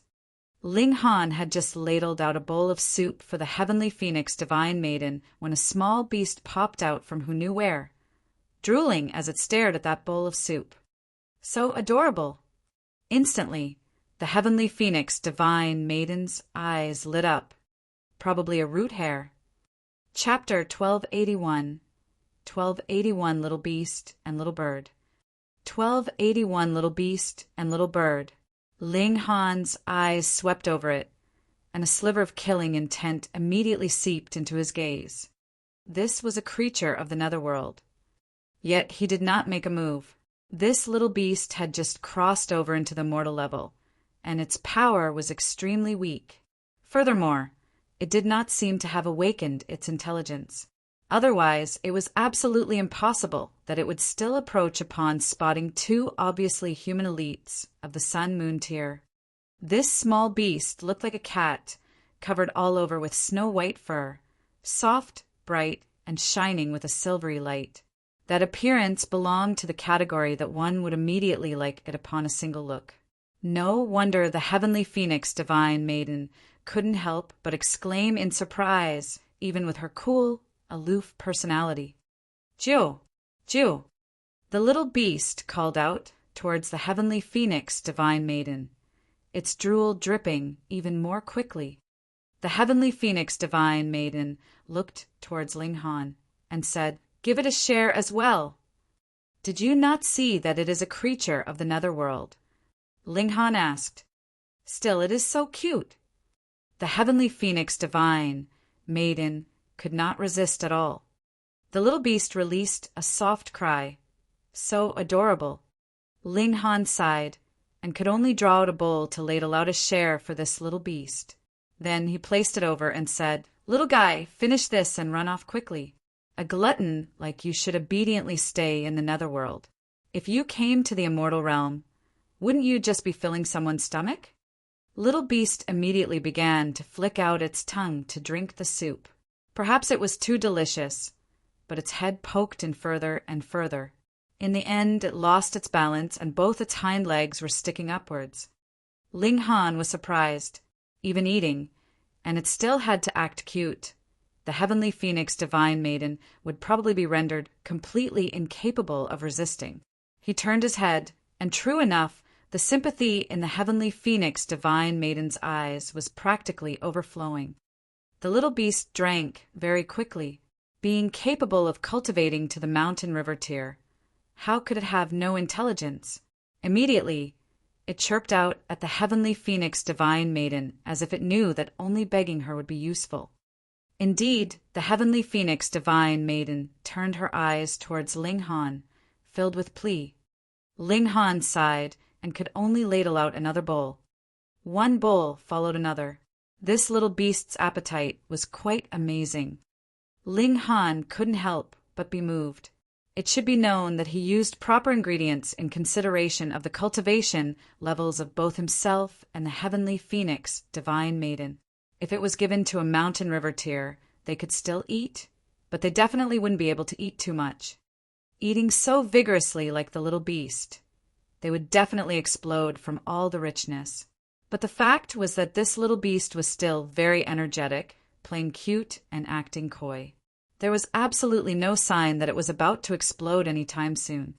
Ling Han had just ladled out a bowl of soup for the heavenly phoenix divine maiden when a small beast popped out from who knew where, drooling as it stared at that bowl of soup. So adorable! Instantly, the heavenly phoenix divine maiden's eyes lit up. Probably a root hair. Chapter 1281. 1281 Little Beast and Little Bird. 1281 Little Beast and Little Bird. Ling Han's eyes swept over it, and a sliver of killing intent immediately seeped into his gaze. This was a creature of the netherworld. Yet he did not make a move. This little beast had just crossed over into the mortal level, and its power was extremely weak. Furthermore, it did not seem to have awakened its intelligence. Otherwise, it was absolutely impossible that it would still approach upon spotting 2 obviously human elites of the sun-moon tier. This small beast looked like a cat, covered all over with snow-white fur, soft, bright, and shining with a silvery light. That appearance belonged to the category that one would immediately like it upon a single look. No wonder the heavenly phoenix divine maiden couldn't help but exclaim in surprise, even with her cool, aloof personality. "Jiu! Jiu!" The little beast called out towards the heavenly phoenix divine maiden, its drool dripping even more quickly. The heavenly phoenix divine maiden looked towards Ling Han and said, "Give it a share as well." "Did you not see that it is a creature of the netherworld?" Ling Han asked. "Still, it is so cute." The heavenly phoenix divine maiden could not resist at all. The little beast released a soft cry. So adorable. Ling Han sighed and could only draw out a bowl to ladle out a share for this little beast. Then he placed it over and said, "Little guy, finish this and run off quickly. A glutton like you should obediently stay in the netherworld. If you came to the immortal realm, wouldn't you just be filling someone's stomach?" Little beast immediately began to flick out its tongue to drink the soup. Perhaps it was too delicious, but its head poked in further and further. In the end, it lost its balance and both its hind legs were sticking upwards. Ling Han was surprised, even eating, and it still had to act cute. The heavenly phoenix divine maiden would probably be rendered completely incapable of resisting. He turned his head, and true enough, the sympathy in the heavenly phoenix divine maiden's eyes was practically overflowing. The little beast drank very quickly. Being capable of cultivating to the mountain river tier, how could it have no intelligence? Immediately, it chirped out at the heavenly phoenix divine maiden as if it knew that only begging her would be useful. Indeed, the heavenly phoenix divine maiden turned her eyes towards Ling Han, filled with plea. Ling Han sighed and could only ladle out another bowl. One bowl followed another. This little beast's appetite was quite amazing. Ling Han couldn't help but be moved. It should be known that he used proper ingredients in consideration of the cultivation levels of both himself and the heavenly phoenix divine maiden. If it was given to a mountain river tier, they could still eat, but they definitely wouldn't be able to eat too much. eating so vigorously like the little beast. They would definitely explode from all the richness. But the fact was that this little beast was still very energetic, playing cute and acting coy. There was absolutely no sign that it was about to explode any time soon.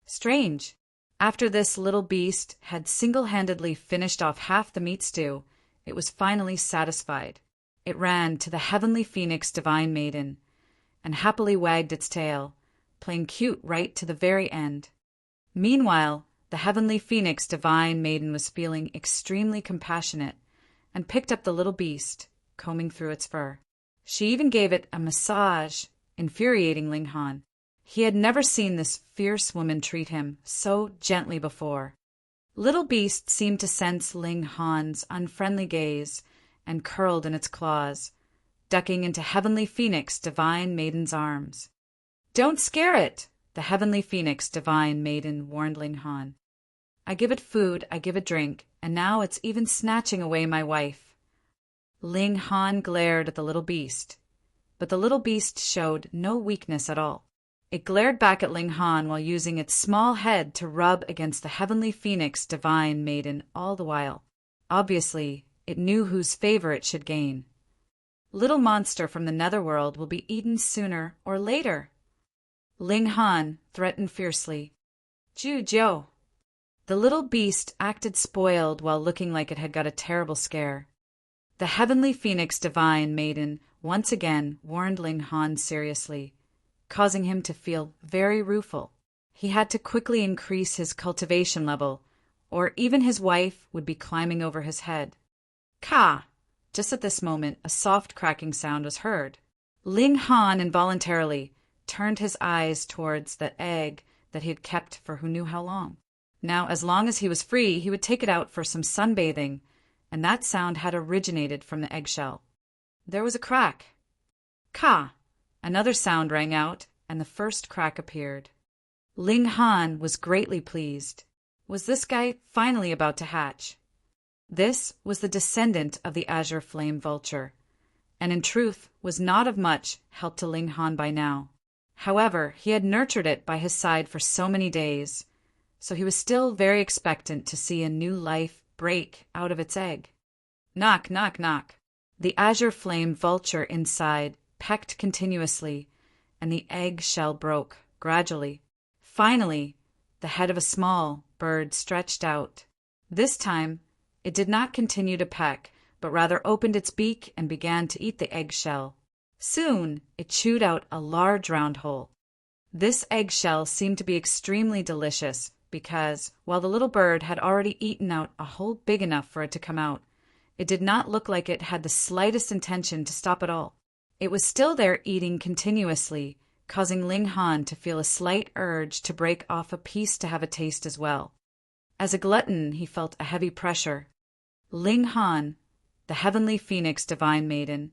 Strange. After this little beast had single-handedly finished off half the meat stew, it was finally satisfied. It ran to the heavenly phoenix divine maiden and happily wagged its tail, playing cute right to the very end. Meanwhile, the heavenly phoenix divine maiden was feeling extremely compassionate and picked up the little beast, combing through its fur. She even gave it a massage, infuriating Ling Han. He had never seen this fierce woman treat him so gently before. Little beast seemed to sense Ling Han's unfriendly gaze and curled in its claws, ducking into heavenly phoenix divine maiden's arms. "Don't scare it," the heavenly phoenix divine maiden warned Ling Han. "I give it food, I give it drink, and now it's even snatching away my wife." Ling Han glared at the little beast, but the little beast showed no weakness at all. It glared back at Ling Han while using its small head to rub against the heavenly phoenix divine maiden all the while. Obviously, it knew whose favor it should gain. "Little monster from the netherworld will be eaten sooner or later," Ling Han threatened fiercely. "Ju Jiu." The little beast acted spoiled while looking like it had got a terrible scare. The heavenly phoenix divine maiden once again warned Ling Han seriously, causing him to feel very rueful. He had to quickly increase his cultivation level, or even his wife would be climbing over his head. Ka! Just at this moment, a soft cracking sound was heard. Ling Han involuntarily turned his eyes towards that egg that he had kept for who knew how long. Now, as long as he was free, he would take it out for some sunbathing, and that sound had originated from the eggshell. There was a crack. Ka! Another sound rang out, and the first crack appeared. Ling Han was greatly pleased. Was this guy finally about to hatch? This was the descendant of the azure flame vulture, and in truth was not of much help to Ling Han by now. However, he had nurtured it by his side for so many days, so he was still very expectant to see a new life break out of its egg. Knock, knock, knock. The azure flame vulture inside pecked continuously, and the egg shell broke gradually. Finally, the head of a small bird stretched out. This time, it did not continue to peck, but rather opened its beak and began to eat the eggshell. Soon, it chewed out a large round hole. This eggshell seemed to be extremely delicious because, while the little bird had already eaten out a hole big enough for it to come out, it did not look like it had the slightest intention to stop at all. It was still there eating continuously, causing Ling Han to feel a slight urge to break off a piece to have a taste as well. As a glutton, he felt a heavy pressure. Ling Han, the heavenly phoenix divine maiden,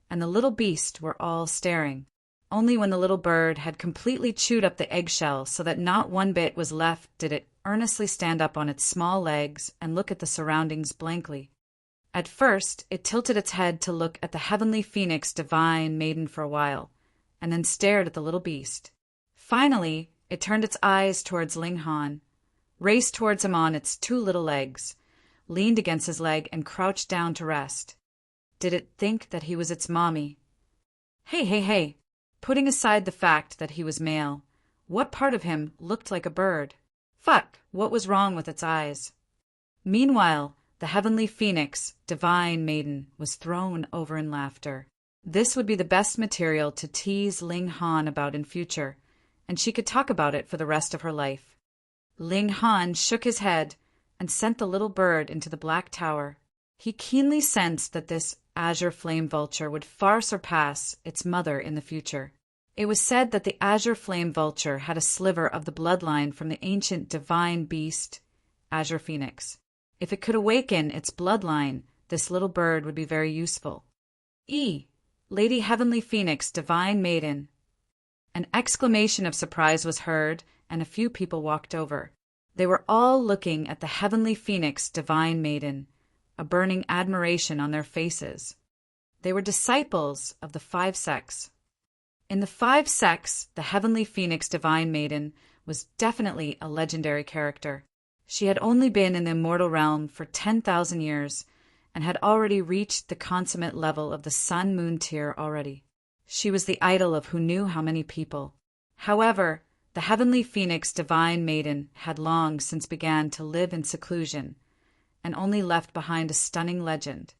and the little beast were all staring. Only when the little bird had completely chewed up the eggshell so that not one bit was left did it earnestly stand up on its small legs and look at the surroundings blankly. At first, it tilted its head to look at the heavenly phoenix divine maiden for a while, and then stared at the little beast. Finally, it turned its eyes towards Ling Han, raced towards him on its two little legs, leaned against his leg, and crouched down to rest. Did it think that he was its mommy? Hey. Putting aside the fact that he was male, what part of him looked like a bird? Fuck, what was wrong with its eyes? Meanwhile, the heavenly phoenix, divine maiden, was thrown over in laughter. This would be the best material to tease Ling Han about in future, and she could talk about it for the rest of her life. Ling Han shook his head and sent the little bird into the black tower. He keenly sensed that this azure flame vulture would far surpass its mother in the future. It was said that the azure flame vulture had a sliver of the bloodline from the ancient divine beast, azure phoenix. If it could awaken its bloodline, this little bird would be very useful. Lady Heavenly Phoenix, divine maiden. An exclamation of surprise was heard, and a few people walked over. They were all looking at the Heavenly Phoenix, divine maiden, a burning admiration on their faces. They were disciples of the five sects. In the 5 sects, the Heavenly Phoenix Divine Maiden was definitely a legendary character. She had only been in the immortal realm for 10,000 years and had already reached the consummate level of the Sun-Moon tier already. She was the idol of who knew how many people. However, the Heavenly Phoenix Divine Maiden had long since began to live in seclusion and only left behind a stunning legend.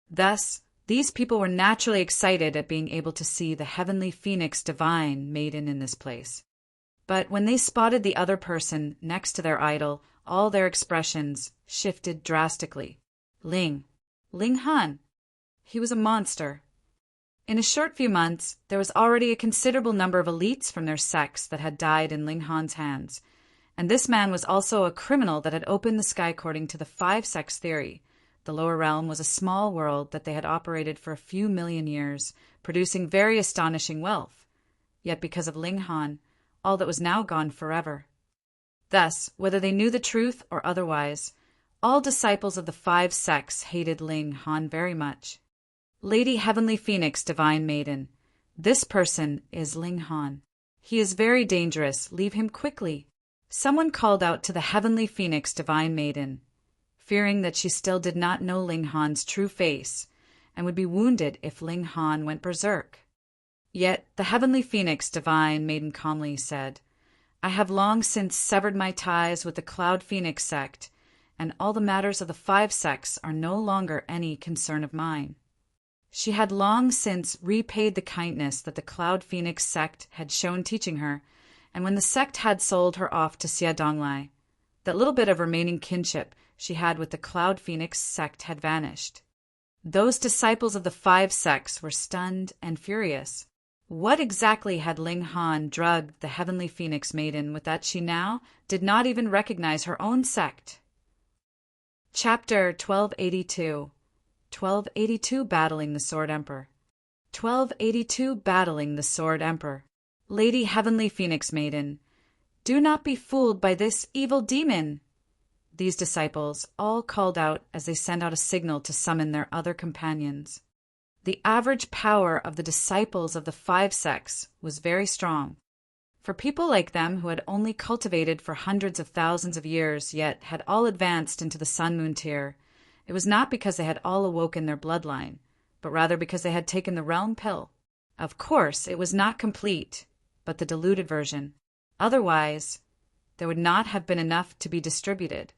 Thus, these people were naturally excited at being able to see the Heavenly Phoenix Divine Maiden in this place. But when they spotted the other person next to their idol, all their expressions shifted drastically. Ling Han. He was a monster. In a short few months, there was already a considerable number of elites from their sects that had died in Ling Han's hands, and this man was also a criminal that had opened the sky according to the 5 sects theory. The lower realm was a small world that they had operated for a few million years, producing very astonishing wealth. Yet because of Ling Han, all that was now gone forever. Thus, whether they knew the truth or otherwise, all disciples of the 5 sects hated Ling Han very much. Lady Heavenly Phoenix Divine Maiden. This person is Ling Han. He is very dangerous. Leave him quickly. Someone called out to the Heavenly Phoenix Divine Maiden, fearing that she still did not know Ling Han's true face and would be wounded if Ling Han went berserk. Yet the Heavenly Phoenix Divine Maiden calmly said, I have long since severed my ties with the Cloud Phoenix sect, and all the matters of the 5 sects are no longer any concern of mine. She had long since repaid the kindness that the Cloud Phoenix sect had shown teaching her, and when the sect had sold her off to Xia Donglai, that little bit of remaining kinship she had with the Cloud Phoenix sect had vanished. Those disciples of the 5 sects were stunned and furious. What exactly had Ling Han drugged the Heavenly Phoenix Maiden with that she now did not even recognize her own sect? Chapter 1282. 1282 Battling the Sword Emperor. 1282 Battling the Sword Emperor. Lady Heavenly Phoenix Maiden, do not be fooled by this evil demon. These disciples all called out as they sent out a signal to summon their other companions. The average power of the disciples of the 5 sects was very strong. For people like them who had only cultivated for hundreds of thousands of years yet had all advanced into the Sun-Moon tier, it was not because they had all awoken their bloodline, but rather because they had taken the realm pill. Of course, it was not complete, but the diluted version. Otherwise, there would not have been enough to be distributed.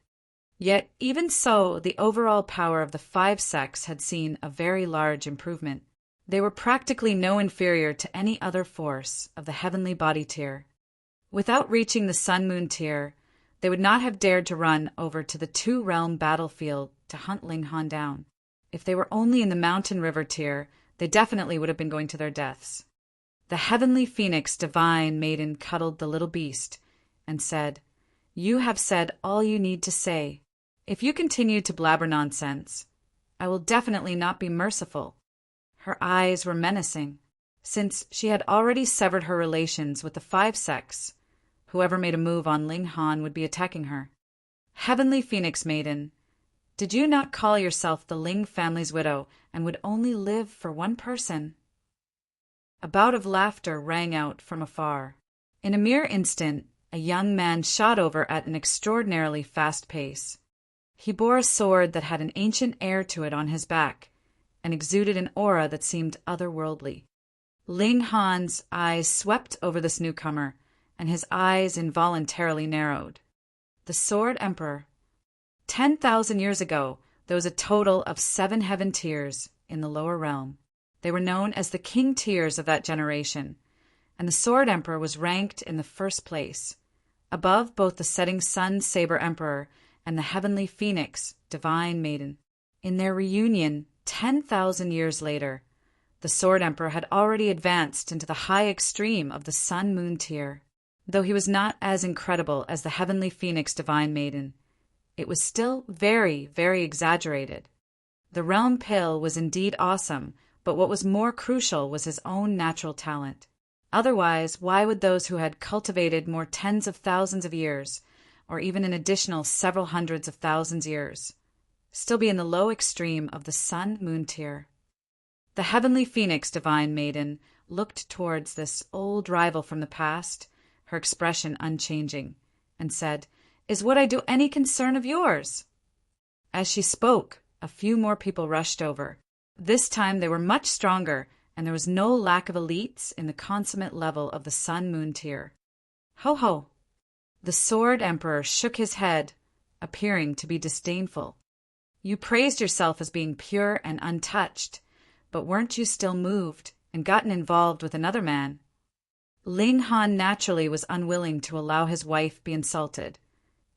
Yet, even so, the overall power of the 5 sects had seen a very large improvement. They were practically no inferior to any other force of the heavenly body tier. Without reaching the Sun-Moon tier, they would not have dared to run over to the 2-realm battlefield to hunt Ling Han down. If they were only in the Mountain River tier, they definitely would have been going to their deaths. The Heavenly Phoenix Divine Maiden cuddled the little beast and said, You have said all you need to say. If you continue to blabber nonsense, I will definitely not be merciful. Her eyes were menacing. Since she had already severed her relations with the 5 sects, whoever made a move on Ling Han would be attacking her. Heavenly Phoenix Maiden, did you not call yourself the Ling family's widow and would only live for one person? A bout of laughter rang out from afar. In a mere instant, a young man shot over at an extraordinarily fast pace. He bore a sword that had an ancient air to it on his back, and exuded an aura that seemed otherworldly. Ling Han's eyes swept over this newcomer, and his eyes involuntarily narrowed. The Sword Emperor. 10,000 years ago, there was a total of 7 heaven tiers in the lower realm. They were known as the king tiers of that generation, and the Sword Emperor was ranked in the first place, above both the setting sun Saber Emperor and the Heavenly Phoenix Divine Maiden. In their reunion 10,000 years later, the Sword Emperor had already advanced into the high extreme of the Sun-Moon tier. Though he was not as incredible as the Heavenly Phoenix Divine Maiden, it was still very, very exaggerated. The realm pill was indeed awesome, but what was more crucial was his own natural talent. Otherwise, why would those who had cultivated more tens of thousands of years, or even an additional several hundreds of thousands years, still be in the low extreme of the Sun-Moon tier? The Heavenly Phoenix Divine Maiden looked towards this old rival from the past, her expression unchanging, and said, "Is what I do any concern of yours?" As she spoke, a few more people rushed over. This time they were much stronger, and there was no lack of elites in the consummate level of the Sun-Moon tier. Ho ho! The Sword Emperor shook his head, appearing to be disdainful. You praised yourself as being pure and untouched, but weren't you still moved and gotten involved with another man? Ling Han naturally was unwilling to allow his wife be insulted,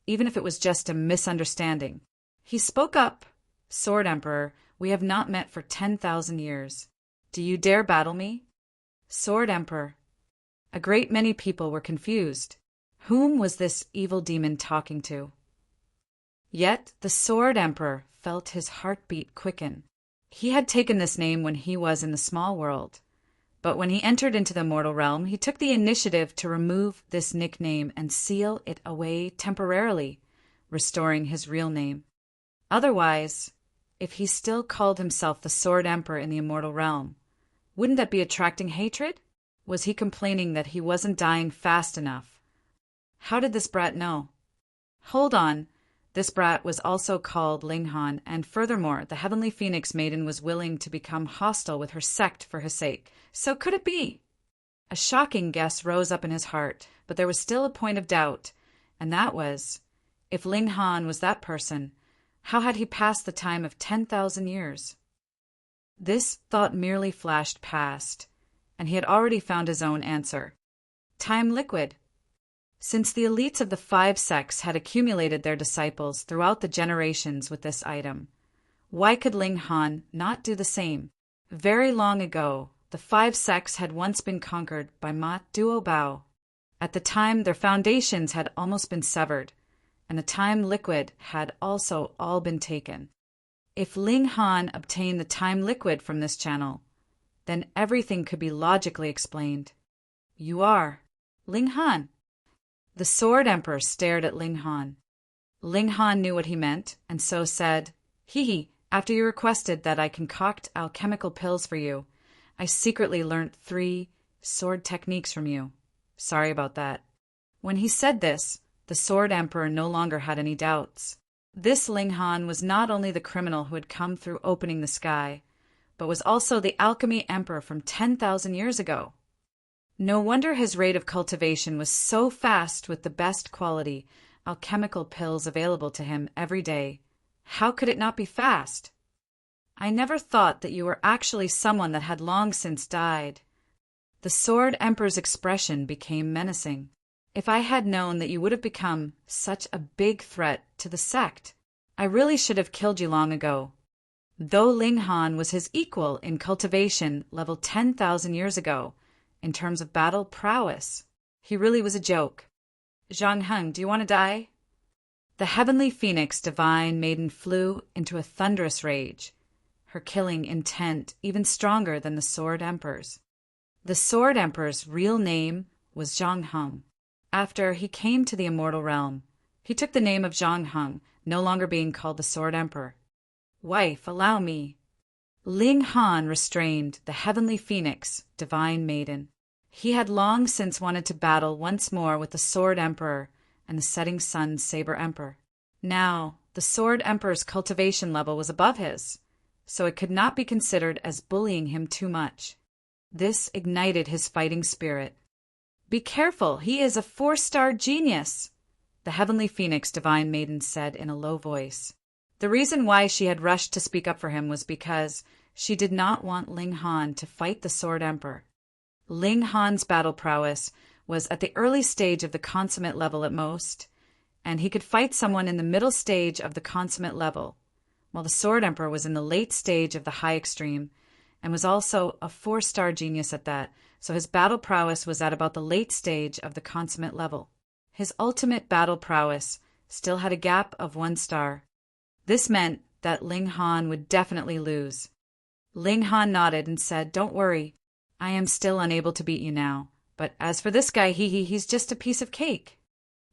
even if it was just a misunderstanding. He spoke up. Sword Emperor, we have not met for 10,000 years. Do you dare battle me? Sword Emperor. A great many people were confused. Whom was this evil demon talking to? Yet the Sword Emperor felt his heartbeat quicken. He had taken this name when he was in the small world, but when he entered into the mortal realm, he took the initiative to remove this nickname and seal it away temporarily, restoring his real name. Otherwise, if he still called himself the Sword Emperor in the immortal realm, wouldn't that be attracting hatred? Was he complaining that he wasn't dying fast enough? How did this brat know? Hold on. This brat was also called Ling Han, and furthermore, the Heavenly Phoenix Maiden was willing to become hostile with her sect for his sake. So could it be? A shocking guess rose up in his heart, but there was still a point of doubt, and that was, if Ling Han was that person, how had he passed the time of 10,000 years? This thought merely flashed past, and he had already found his own answer. Time liquid. Since the elites of the 5 sects had accumulated their disciples throughout the generations with this item, why could Ling Han not do the same? Very long ago, the 5 sects had once been conquered by Ma Duo Bao. At the time, their foundations had almost been severed, and the time liquid had also all been taken. If Ling Han obtained the time liquid from this channel, then everything could be logically explained. You are Ling Han. The Sword Emperor stared at Ling Han. Ling Han knew what he meant, and so said, Hee, after you requested that I concoct alchemical pills for you, I secretly learnt 3 sword techniques from you. Sorry about that. When he said this, the Sword Emperor no longer had any doubts. This Ling Han was not only the criminal who had come through opening the sky, but was also the alchemy emperor from 10,000 years ago. No wonder his rate of cultivation was so fast with the best quality alchemical pills available to him every day. How could it not be fast? I never thought that you were actually someone that had long since died. The Sword Emperor's expression became menacing. If I had known that you would have become such a big threat to the sect, I really should have killed you long ago. Though Ling Han was his equal in cultivation level 10,000 years ago, in terms of battle prowess, he really was a joke. Zhang Heng, do you want to die? The Heavenly Phoenix Divine Maiden flew into a thunderous rage, her killing intent even stronger than the Sword Emperor's. The Sword Emperor's real name was Zhang Heng. After he came to the immortal realm, he took the name of Zhang Heng, no longer being called the Sword Emperor. Wife, allow me. Ling Han restrained the Heavenly Phoenix, Divine Maiden. He had long since wanted to battle once more with the Sword Emperor and the Setting Sun Saber Emperor. Now, the Sword Emperor's cultivation level was above his, so it could not be considered as bullying him too much. This ignited his fighting spirit. Be careful, he is a 4-star genius, the Heavenly Phoenix Divine Maiden said in a low voice. The reason why she had rushed to speak up for him was because she did not want Ling Han to fight the Sword Emperor. Ling Han's battle prowess was at the early stage of the consummate level at most, and he could fight someone in the middle stage of the consummate level, while the Sword Emperor was in the late stage of the high extreme, and was also a 4-star genius at that, so his battle prowess was at about the late stage of the consummate level. His ultimate battle prowess still had a gap of 1 star. This meant that Ling Han would definitely lose. Ling Han nodded and said, Don't worry, I am still unable to beat you now, but as for this guy, he's just a piece of cake.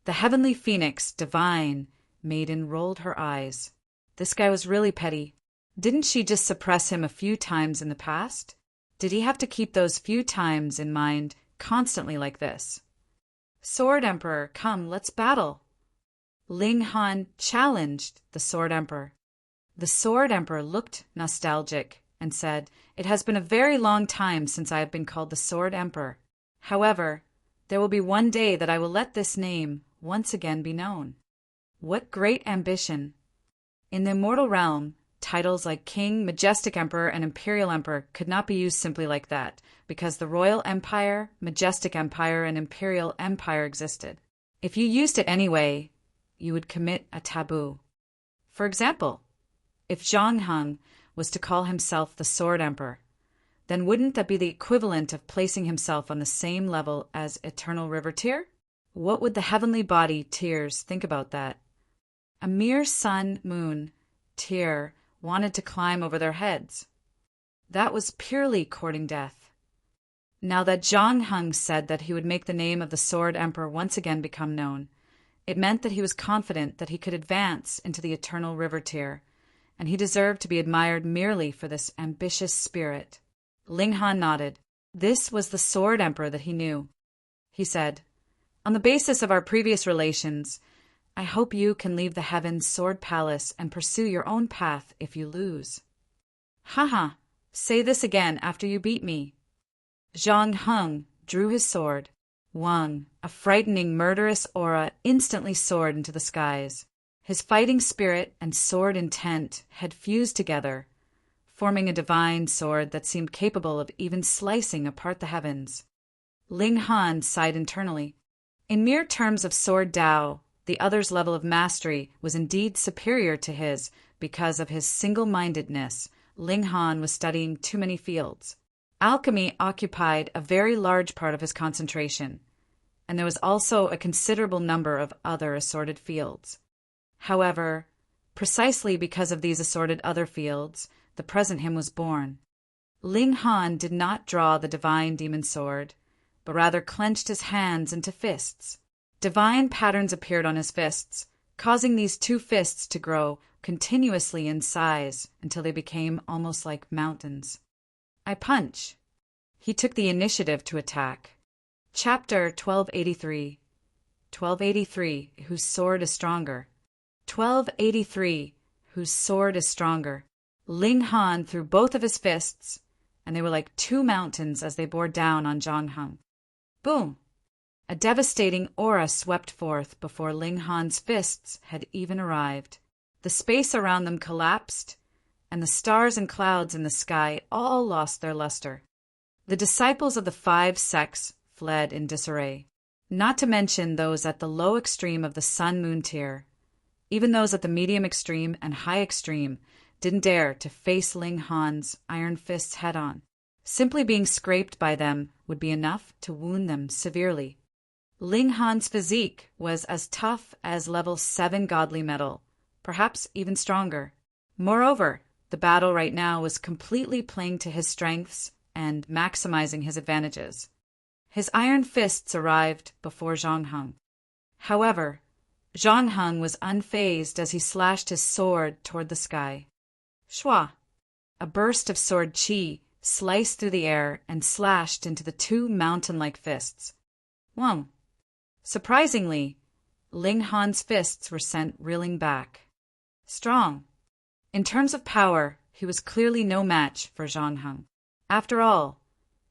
The Heavenly Phoenix, Divine Maiden, rolled her eyes. This guy was really petty. Didn't she just suppress him a few times in the past? did he have to keep those few times in mind constantly like this? "Sword Emperor, come, let's battle." Ling Han challenged the Sword Emperor. The Sword Emperor looked nostalgic and said, "It has been a very long time since I have been called the Sword Emperor. However, there will be one day that I will let this name once again be known." What great ambition! In the immortal realm, titles like King, Majestic Emperor, and Imperial Emperor could not be used simply like that, because the Royal Empire, Majestic Empire, and Imperial Empire existed. If you used it anyway, you would commit a taboo. For example, if Zhang Heng was to call himself the Sword Emperor, then wouldn't that be the equivalent of placing himself on the same level as Eternal River Tear? What would the heavenly body Tears think about that? A mere sun, moon, Tear wanted to climb over their heads. That was purely courting death. Now that Zhang Heng said that he would make the name of the Sword Emperor once again become known, it meant that he was confident that he could advance into the Eternal River Tear, and he deserved to be admired merely for this ambitious spirit. Ling Han nodded. This was the Sword Emperor that he knew. He said, "On the basis of our previous relations, I hope you can leave the Heaven's Sword Palace and pursue your own path if you lose." "Haha, say this again after you beat me." Zhang Heng drew his sword. Wang, a frightening, murderous aura, instantly soared into the skies. His fighting spirit and sword intent had fused together, forming a divine sword that seemed capable of even slicing apart the heavens. Ling Han sighed internally. In mere terms of sword Tao, the other's level of mastery was indeed superior to his because of his single-mindedness. Ling Han was studying too many fields. Alchemy occupied a very large part of his concentration, and there was also a considerable number of other assorted fields. However, precisely because of these assorted other fields, the present him was born. Ling Han did not draw the divine demon sword, but rather clenched his hands into fists. Divine patterns appeared on his fists, causing these two fists to grow continuously in size until they became almost like mountains. "I punch." He took the initiative to attack. Chapter 1283. 1283, whose sword is stronger. 1283, whose sword is stronger. Ling Han threw both of his fists, and they were like two mountains as they bore down on Zhang Heng. Boom! A devastating aura swept forth before Ling Han's fists had even arrived. The space around them collapsed, and the stars and clouds in the sky all lost their luster. The disciples of the 5 sects fled in disarray, not to mention those at the low extreme of the sun-moon tier. Even those at the medium extreme and high extreme didn't dare to face Ling Han's iron fists head-on. Simply being scraped by them would be enough to wound them severely. Ling Han's physique was as tough as level 7 godly metal, perhaps even stronger. Moreover, the battle right now was completely playing to his strengths and maximizing his advantages. His iron fists arrived before Zhang Heng. However, Zhang Heng was unfazed as he slashed his sword toward the sky. Shwa! A burst of sword chi sliced through the air and slashed into the two mountain-like fists. Wang! Surprisingly, Ling Han's fists were sent reeling back. Strong. In terms of power, he was clearly no match for Zhang Heng. After all,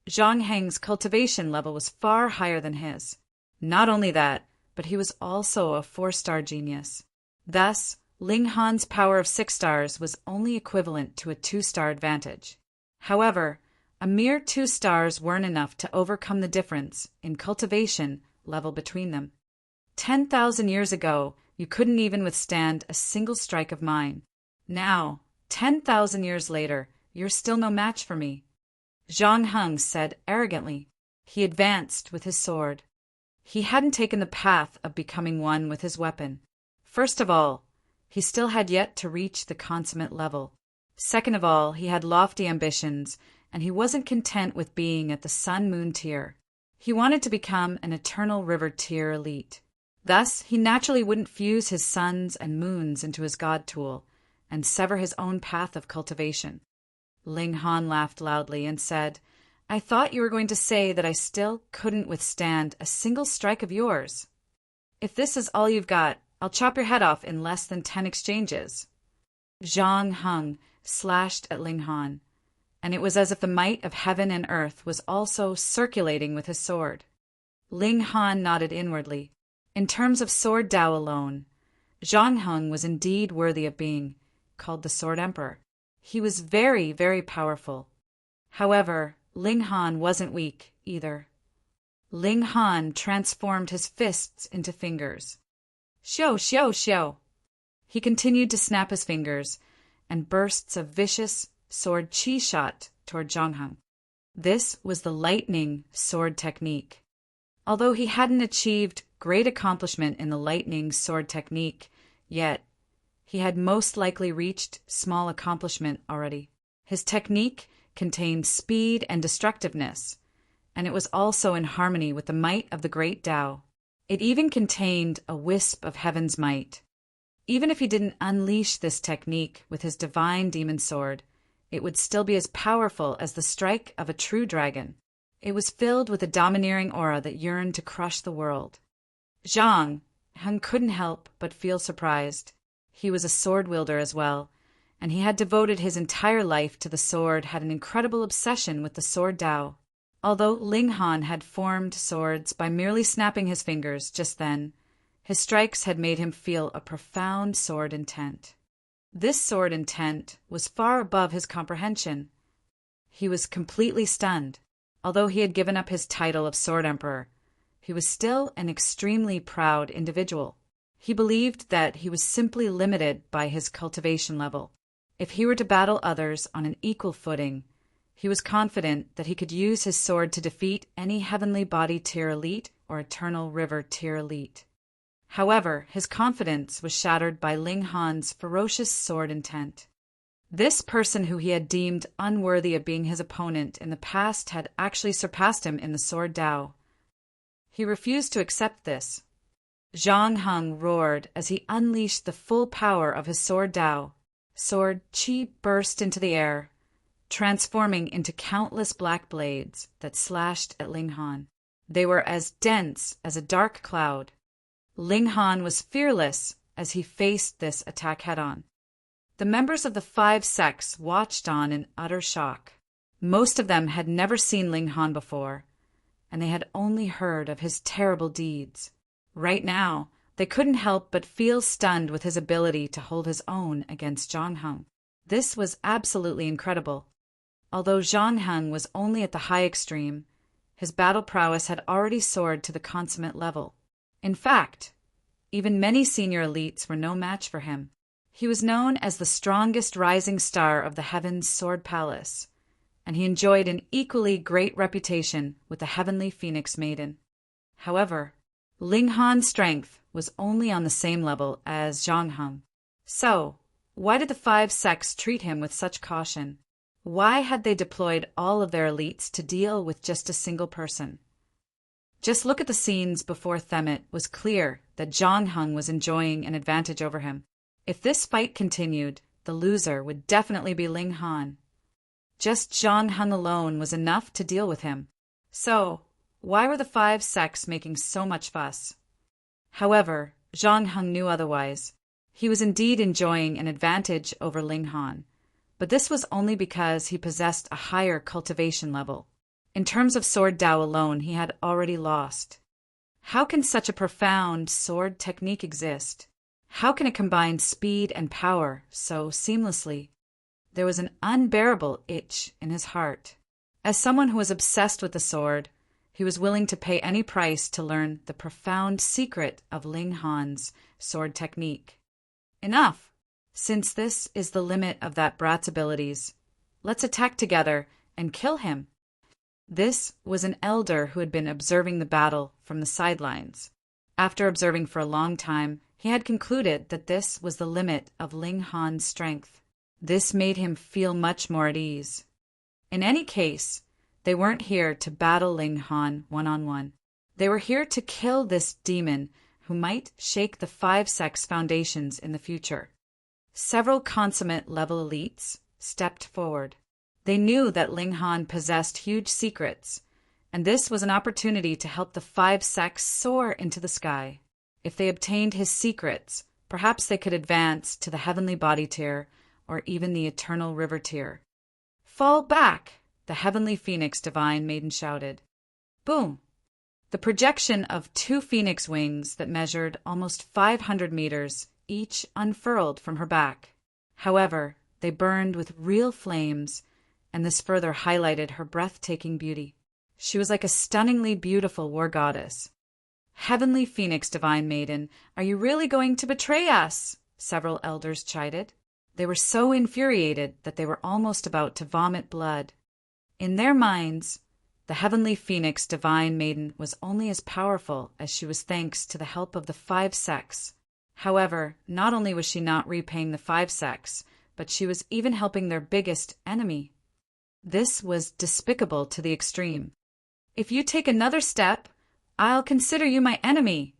Zhang Heng's cultivation level was far higher than his. Not only that, but he was also a 4-star genius. Thus, Ling Han's power of 6 stars was only equivalent to a 2-star advantage. However, a mere 2 stars weren't enough to overcome the difference in cultivation level between them. 10,000 years ago, you couldn't even withstand a single strike of mine. Now, 10,000 years later, you're still no match for me. Zhang Heng said arrogantly. He advanced with his sword. He hadn't taken the path of becoming one with his weapon. First of all, he still had yet to reach the consummate level. Second of all, he had lofty ambitions, and he wasn't content with being at the sun-moon tier. He wanted to become an Eternal River tier elite. Thus, he naturally wouldn't fuse his suns and moons into his god tool and sever his own path of cultivation. Ling Han laughed loudly and said, I thought you were going to say that I still couldn't withstand a single strike of yours. If this is all you've got, I'll chop your head off in less than 10 exchanges. Zhang Heng slashed at Ling Han, and it was as if the might of heaven and earth was also circulating with his sword. Ling Han nodded inwardly. In terms of sword Dao alone, Zhang Heng was indeed worthy of being called the Sword Emperor. He was very, very powerful. However, Ling Han wasn't weak either. Ling Han transformed his fists into fingers. Xiao, xiao, xiao. He continued to snap his fingers, and bursts of vicious sword chi shot toward Zhang Heng. This was the lightning sword technique. Although he hadn't achieved great accomplishment in the lightning sword technique yet, he had most likely reached small accomplishment already. His technique contained speed and destructiveness, and it was also in harmony with the might of the great Tao. It even contained a wisp of heaven's might. Even if he didn't unleash this technique with his divine demon sword, it would still be as powerful as the strike of a true dragon. It was filled with a domineering aura that yearned to crush the world. Zhang Heng couldn't help but feel surprised. He was a sword wielder as well, and he had devoted his entire life to the sword, had an incredible obsession with the sword Dao. Although Ling Han had formed swords by merely snapping his fingers just then, his strikes had made him feel a profound sword intent. This sword intent was far above his comprehension. He was completely stunned. Although he had given up his title of Sword Emperor, he was still an extremely proud individual. He believed that he was simply limited by his cultivation level. If he were to battle others on an equal footing, he was confident that he could use his sword to defeat any heavenly body tier elite or eternal river tier elite. However, his confidence was shattered by Ling Han's ferocious sword intent. This person who he had deemed unworthy of being his opponent in the past had actually surpassed him in the sword Dao. He refused to accept this. Zhang Heng roared as he unleashed the full power of his sword Dao. Sword Qi burst into the air, transforming into countless black blades that slashed at Ling Han. They were as dense as a dark cloud. Ling Han was fearless as he faced this attack head-on. The members of the 5 sects watched on in utter shock. Most of them had never seen Ling Han before, and they had only heard of his terrible deeds. Right now, they couldn't help but feel stunned with his ability to hold his own against Zhang Heng. This was absolutely incredible. Although Zhang Heng was only at the high extreme, his battle prowess had already soared to the consummate level. In fact, even many senior elites were no match for him. He was known as the strongest rising star of the Heaven's Sword Palace, and he enjoyed an equally great reputation with the Heavenly Phoenix Maiden. However, Ling Han's strength was only on the same level as Zhang Heng. So, why did the 5 sects treat him with such caution? Why had they deployed all of their elites to deal with just a single person? Just look at the scenes before Themet was clear that Zhang Heng was enjoying an advantage over him. If this fight continued, the loser would definitely be Ling Han. Just Zhang Heng alone was enough to deal with him. So, why were the 5 sects making so much fuss? However, Zhang Heng knew otherwise. He was indeed enjoying an advantage over Ling Han, but this was only because he possessed a higher cultivation level. In terms of sword Dao alone, he had already lost. How can such a profound sword technique exist? How can it combine speed and power so seamlessly? There was an unbearable itch in his heart. As someone who was obsessed with the sword, he was willing to pay any price to learn the profound secret of Ling Han's sword technique. Enough! Since this is the limit of that brat's abilities, let's attack together and kill him. This was an elder who had been observing the battle from the sidelines. After observing for a long time, he had concluded that this was the limit of Ling Han's strength. This made him feel much more at ease. In any case, they weren't here to battle Ling Han one-on-one. They were here to kill this demon who might shake the 5 sects' foundations in the future. Several consummate level elites stepped forward. They knew that Ling Han possessed huge secrets, and this was an opportunity to help the five sects soar into the sky. If they obtained his secrets, perhaps they could advance to the heavenly body tier or even the eternal river tier. "Fall back!" the heavenly phoenix divine maiden shouted. Boom! The projection of two phoenix wings that measured almost 500 meters each unfurled from her back. However, they burned with real flames, and this further highlighted her breathtaking beauty. She was like a stunningly beautiful war goddess. "Heavenly Phoenix Divine Maiden, are you really going to betray us?" several elders chided. They were so infuriated that they were almost about to vomit blood. In their minds, the Heavenly Phoenix Divine Maiden was only as powerful as she was thanks to the help of the five sects. However, not only was she not repaying the five sects, but she was even helping their biggest enemy. This was despicable to the extreme. "If you take another step, I'll consider you my enemy,"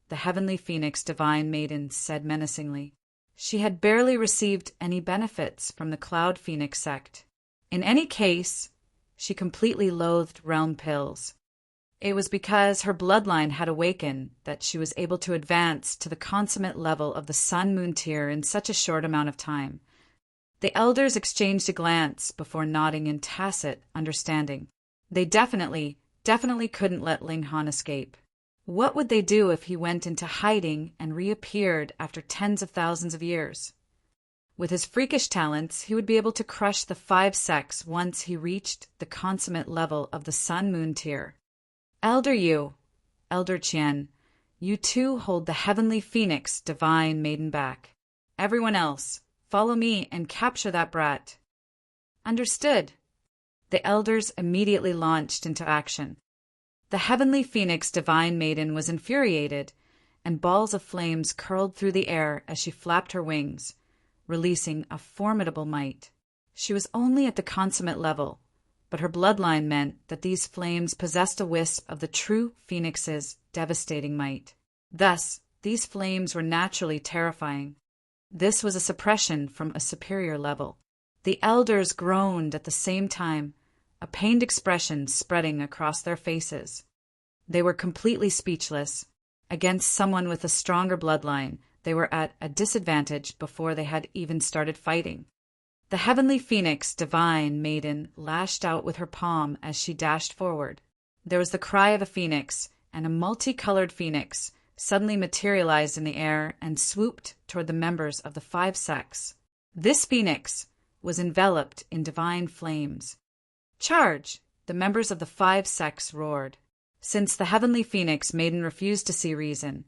the Heavenly Phoenix Divine Maiden said menacingly. She had barely received any benefits from the Cloud Phoenix sect. In any case, she completely loathed realm pills. It was because her bloodline had awakened that she was able to advance to the consummate level of the Sun-Moon tier in such a short amount of time. The elders exchanged a glance before nodding in tacit understanding. They definitely couldn't let Ling Han escape. What would they do if he went into hiding and reappeared after tens of thousands of years? With his freakish talents, he would be able to crush the five sects once he reached the consummate level of the Sun-Moon tier. "Elder Yu, Elder Qian, you two hold the Heavenly Phoenix Divine Maiden back. Everyone else, follow me and capture that brat." "Understood." The elders immediately launched into action. The Heavenly Phoenix Divine Maiden was infuriated, and balls of flames curled through the air as she flapped her wings, releasing a formidable might. She was only at the consummate level, but her bloodline meant that these flames possessed a wisp of the true phoenix's devastating might. Thus, these flames were naturally terrifying. This was a suppression from a superior level. The elders groaned at the same time, a pained expression spreading across their faces. They were completely speechless. Against someone with a stronger bloodline, they were at a disadvantage before they had even started fighting. The Heavenly Phoenix Divine Maiden lashed out with her palm as she dashed forward. There was the cry of a phoenix, and a multicolored phoenix suddenly materialized in the air and swooped toward the members of the five sects. This phoenix was enveloped in divine flames. "Charge!" the members of the five sects roared. Since the Heavenly Phoenix Maiden refused to see reason,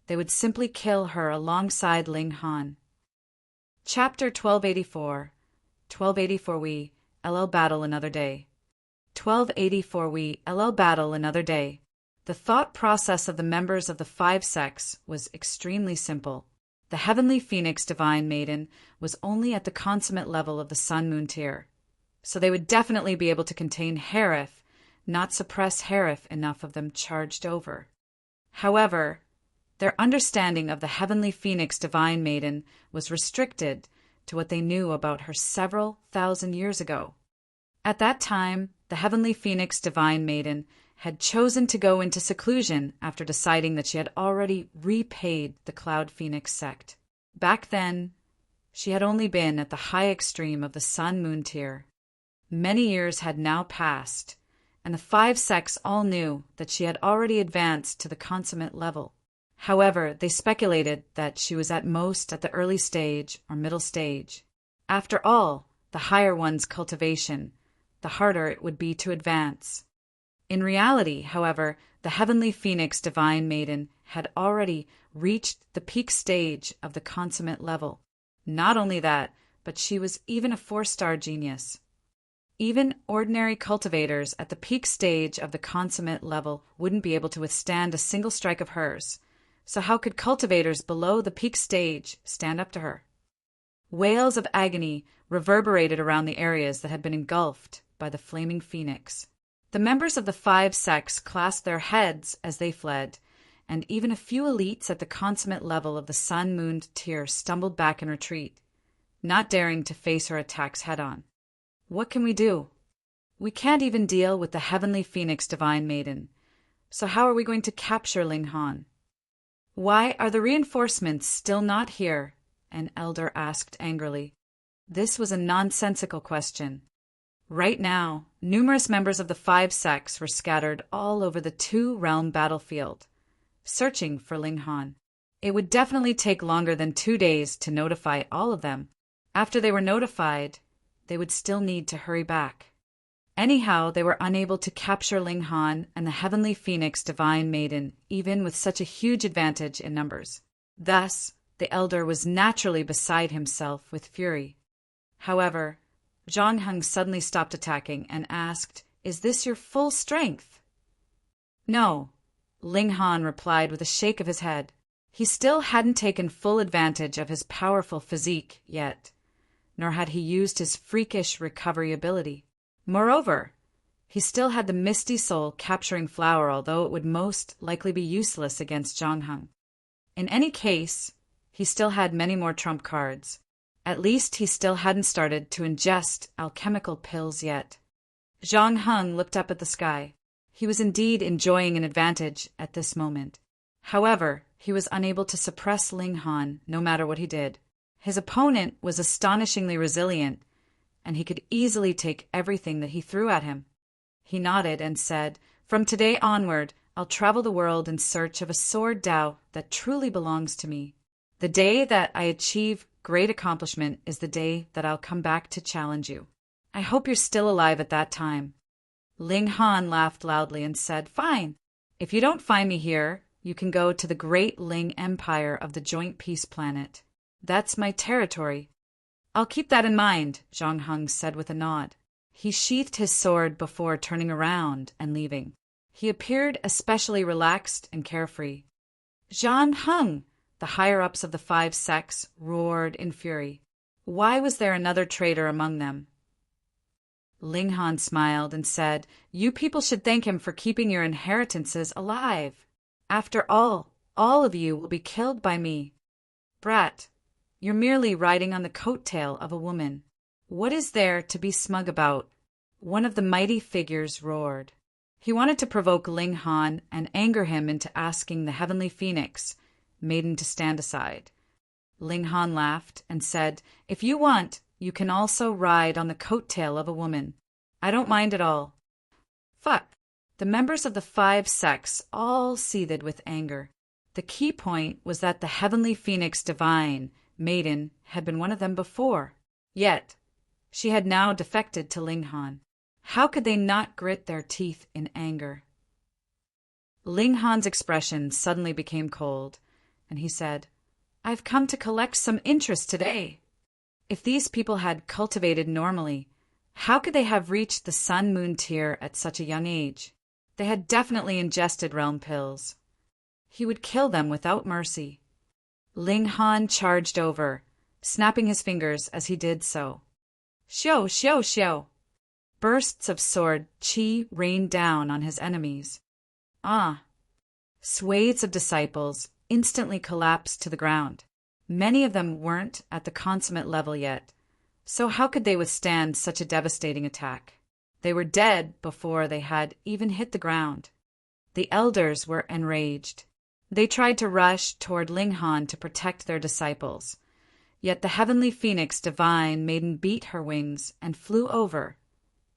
they would simply kill her alongside Ling Han. Chapter 1284. 1284 We, LL Battle Another Day. 1284 We, LL Battle Another Day. The thought process of the members of the five sects was extremely simple. The Heavenly Phoenix Divine Maiden was only at the consummate level of the Sun-Moon tier, so they would definitely be able to contain Harif, not suppress Harif enough of them charged over. However, their understanding of the Heavenly Phoenix Divine Maiden was restricted to what they knew about her several thousand years ago. At that time, the Heavenly Phoenix Divine Maiden had chosen to go into seclusion after deciding that she had already repaid the Cloud Phoenix sect. Back then, she had only been at the high extreme of the Sun-Moon tier. Many years had now passed, and the five sects all knew that she had already advanced to the consummate level. However, they speculated that she was at most at the early stage or middle stage. After all, the higher one's cultivation, the harder it would be to advance. In reality, however, the Heavenly Phoenix Divine Maiden had already reached the peak stage of the consummate level. Not only that, but she was even a 4-star genius. Even ordinary cultivators at the peak stage of the consummate level wouldn't be able to withstand a single strike of hers. So how could cultivators below the peak stage stand up to her? Wails of agony reverberated around the areas that had been engulfed by the flaming phoenix. The members of the five sects clasped their heads as they fled, and even a few elites at the consummate level of the Sun-Moon tier stumbled back in retreat, not daring to face her attacks head-on. What can we do? We can't even deal with the heavenly phoenix divine maiden. So how are we going to capture Ling Han? Why are the reinforcements still not here? An elder asked angrily. This was a nonsensical question. Right now, numerous members of the 5 sects were scattered all over the 2-realm battlefield, searching for Ling Han. It would definitely take longer than 2 days to notify all of them. After they were notified, they would still need to hurry back. Anyhow, they were unable to capture Ling Han and the heavenly phoenix divine maiden, even with such a huge advantage in numbers. Thus, the elder was naturally beside himself with fury. However, Zhang Heng suddenly stopped attacking and asked, "Is this your full strength?" "No," Ling Han replied with a shake of his head. He still hadn't taken full advantage of his powerful physique yet, nor had he used his freakish recovery ability. Moreover, he still had the Misty Soul capturing flower, although it would most likely be useless against Zhang Heng. In any case, he still had many more trump cards. At least he still hadn't started to ingest alchemical pills yet. Zhang Heng looked up at the sky. He was indeed enjoying an advantage at this moment. However, he was unable to suppress Ling Han no matter what he did. His opponent was astonishingly resilient, and he could easily take everything that he threw at him. He nodded and said, "From today onward, I'll travel the world in search of a sword Tao that truly belongs to me. The day that I achieve great accomplishment is the day that I'll come back to challenge you. I hope you're still alive at that time." Ling Han laughed loudly and said, "Fine. If you don't find me here, you can go to the Great Ling Empire of the Joint Peace Planet. That's my territory." "I'll keep that in mind," Zhang Heng said with a nod. He sheathed his sword before turning around and leaving. He appeared especially relaxed and carefree. "Zhang Heng!" The higher-ups of the 5 sects roared in fury. Why was there another traitor among them? Ling Han smiled and said, "You people should thank him for keeping your inheritances alive. After all of you will be killed by me. Brat, you're merely riding on the coattail of a woman. What is there to be smug about?" One of the mighty figures roared. He wanted to provoke Ling Han and anger him into asking the heavenly phoenix maiden to stand aside. Ling Han laughed and said, "If you want, you can also ride on the coattail of a woman. I don't mind at all." Fuck. The members of the 5 sects all seethed with anger. The key point was that the heavenly phoenix divine maiden had been one of them before. Yet, she had now defected to Ling Han. How could they not grit their teeth in anger? Ling Han's expression suddenly became cold, and he said, "I've come to collect some interest today. If these people had cultivated normally, how could they have reached the sun-moon tier at such a young age? They had definitely ingested realm pills. He would kill them without mercy." Ling Han charged over, snapping his fingers as he did so. "Xiao, xiao, xiao!" Bursts of sword qi rained down on his enemies. Swathes of disciples instantly collapsed to the ground. Many of them weren't at the consummate level yet, so how could they withstand such a devastating attack? They were dead before they had even hit the ground. The elders were enraged. They tried to rush toward Ling Han to protect their disciples, yet the heavenly phoenix divine maiden beat her wings and flew over,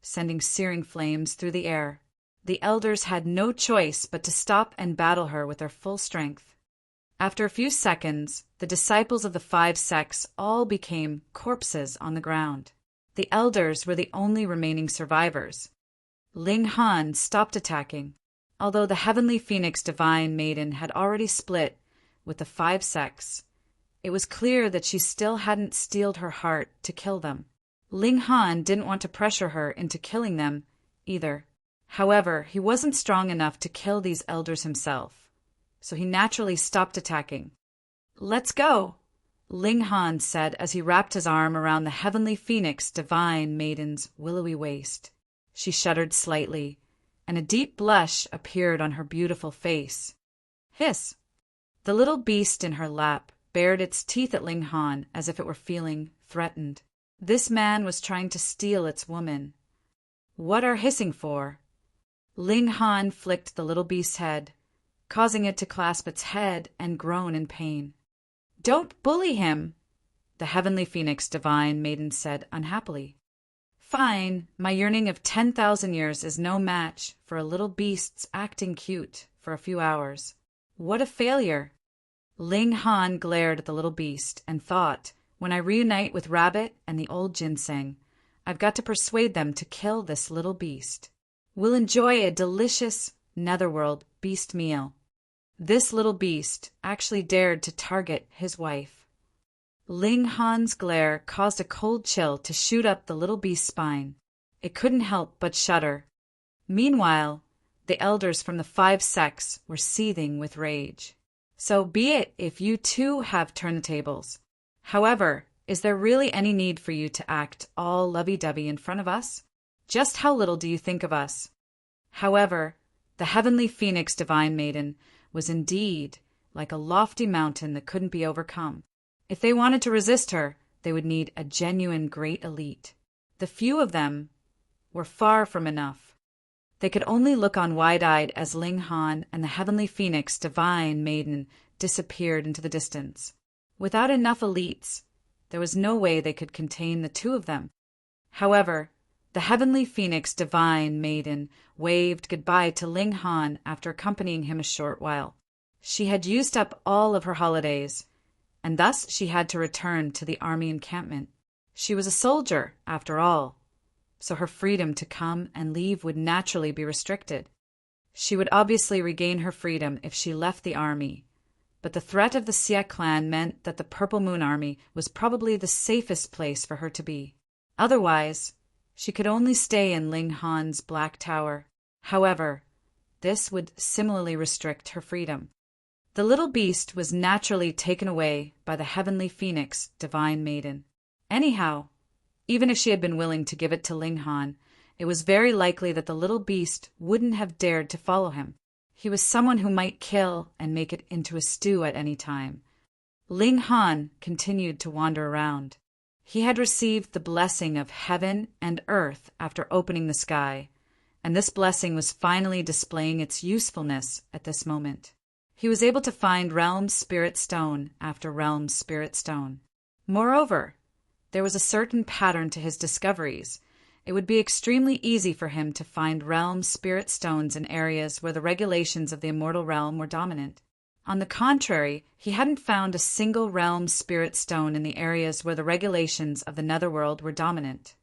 sending searing flames through the air. The elders had no choice but to stop and battle her with their full strength. After a few seconds, the disciples of the 5 sects all became corpses on the ground. The elders were the only remaining survivors. Ling Han stopped attacking. Although the heavenly phoenix divine maiden had already split with the 5 sects, it was clear that she still hadn't steeled her heart to kill them. Ling Han didn't want to pressure her into killing them either. However, he wasn't strong enough to kill these elders himself, so he naturally stopped attacking. "Let's go," Ling Han said as he wrapped his arm around the heavenly phoenix divine maiden's willowy waist. She shuddered slightly, and a deep blush appeared on her beautiful face. Hiss! The little beast in her lap bared its teeth at Ling Han as if it were feeling threatened. This man was trying to steal its woman. What are hissing for? Ling Han flicked the little beast's head, causing it to clasp its head and groan in pain. Don't bully him, the heavenly phoenix divine maiden said unhappily. Fine, my yearning of 10,000 years is no match for a little beast's acting cute for a few hours. What a failure! Ling Han glared at the little beast and thought, when I reunite with Rabbit and the old ginseng, I've got to persuade them to kill this little beast. We'll enjoy a delicious netherworld beast meal. This little beast actually dared to target his wife. Ling Han's glare caused a cold chill to shoot up the little beast's spine. It couldn't help but shudder. Meanwhile, the elders from the 5 sects were seething with rage. So be it if you too have turned the tables. However, is there really any need for you to act all lovey-dovey in front of us? Just how little do you think of us? However, the heavenly phoenix divine maiden was indeed like a lofty mountain that couldn't be overcome. If they wanted to resist her, they would need a genuine great elite. The few of them were far from enough. They could only look on wide-eyed as Ling Han and the heavenly phoenix divine maiden disappeared into the distance. Without enough elites, there was no way they could contain the two of them. However, the heavenly phoenix divine maiden waved goodbye to Ling Han after accompanying him a short while. She had used up all of her holidays, and thus she had to return to the army encampment. She was a soldier, after all, so her freedom to come and leave would naturally be restricted. She would obviously regain her freedom if she left the army, but the threat of the Xie clan meant that the Purple Moon Army was probably the safest place for her to be. Otherwise, she could only stay in Ling Han's Black Tower. However, this would similarly restrict her freedom. The little beast was naturally taken away by the heavenly phoenix divine maiden. Anyhow, even if she had been willing to give it to Ling Han, it was very likely that the little beast wouldn't have dared to follow him. He was someone who might kill and make it into a stew at any time. Ling Han continued to wander around. He had received the blessing of heaven and earth after opening the sky, and this blessing was finally displaying its usefulness at this moment. He was able to find Realm Spirit Stone after Realm Spirit Stone. Moreover, there was a certain pattern to his discoveries. It would be extremely easy for him to find Realm Spirit Stones in areas where the regulations of the immortal realm were dominant. On the contrary, he hadn't found a single Realm Spirit Stone in the areas where the regulations of the netherworld were dominant.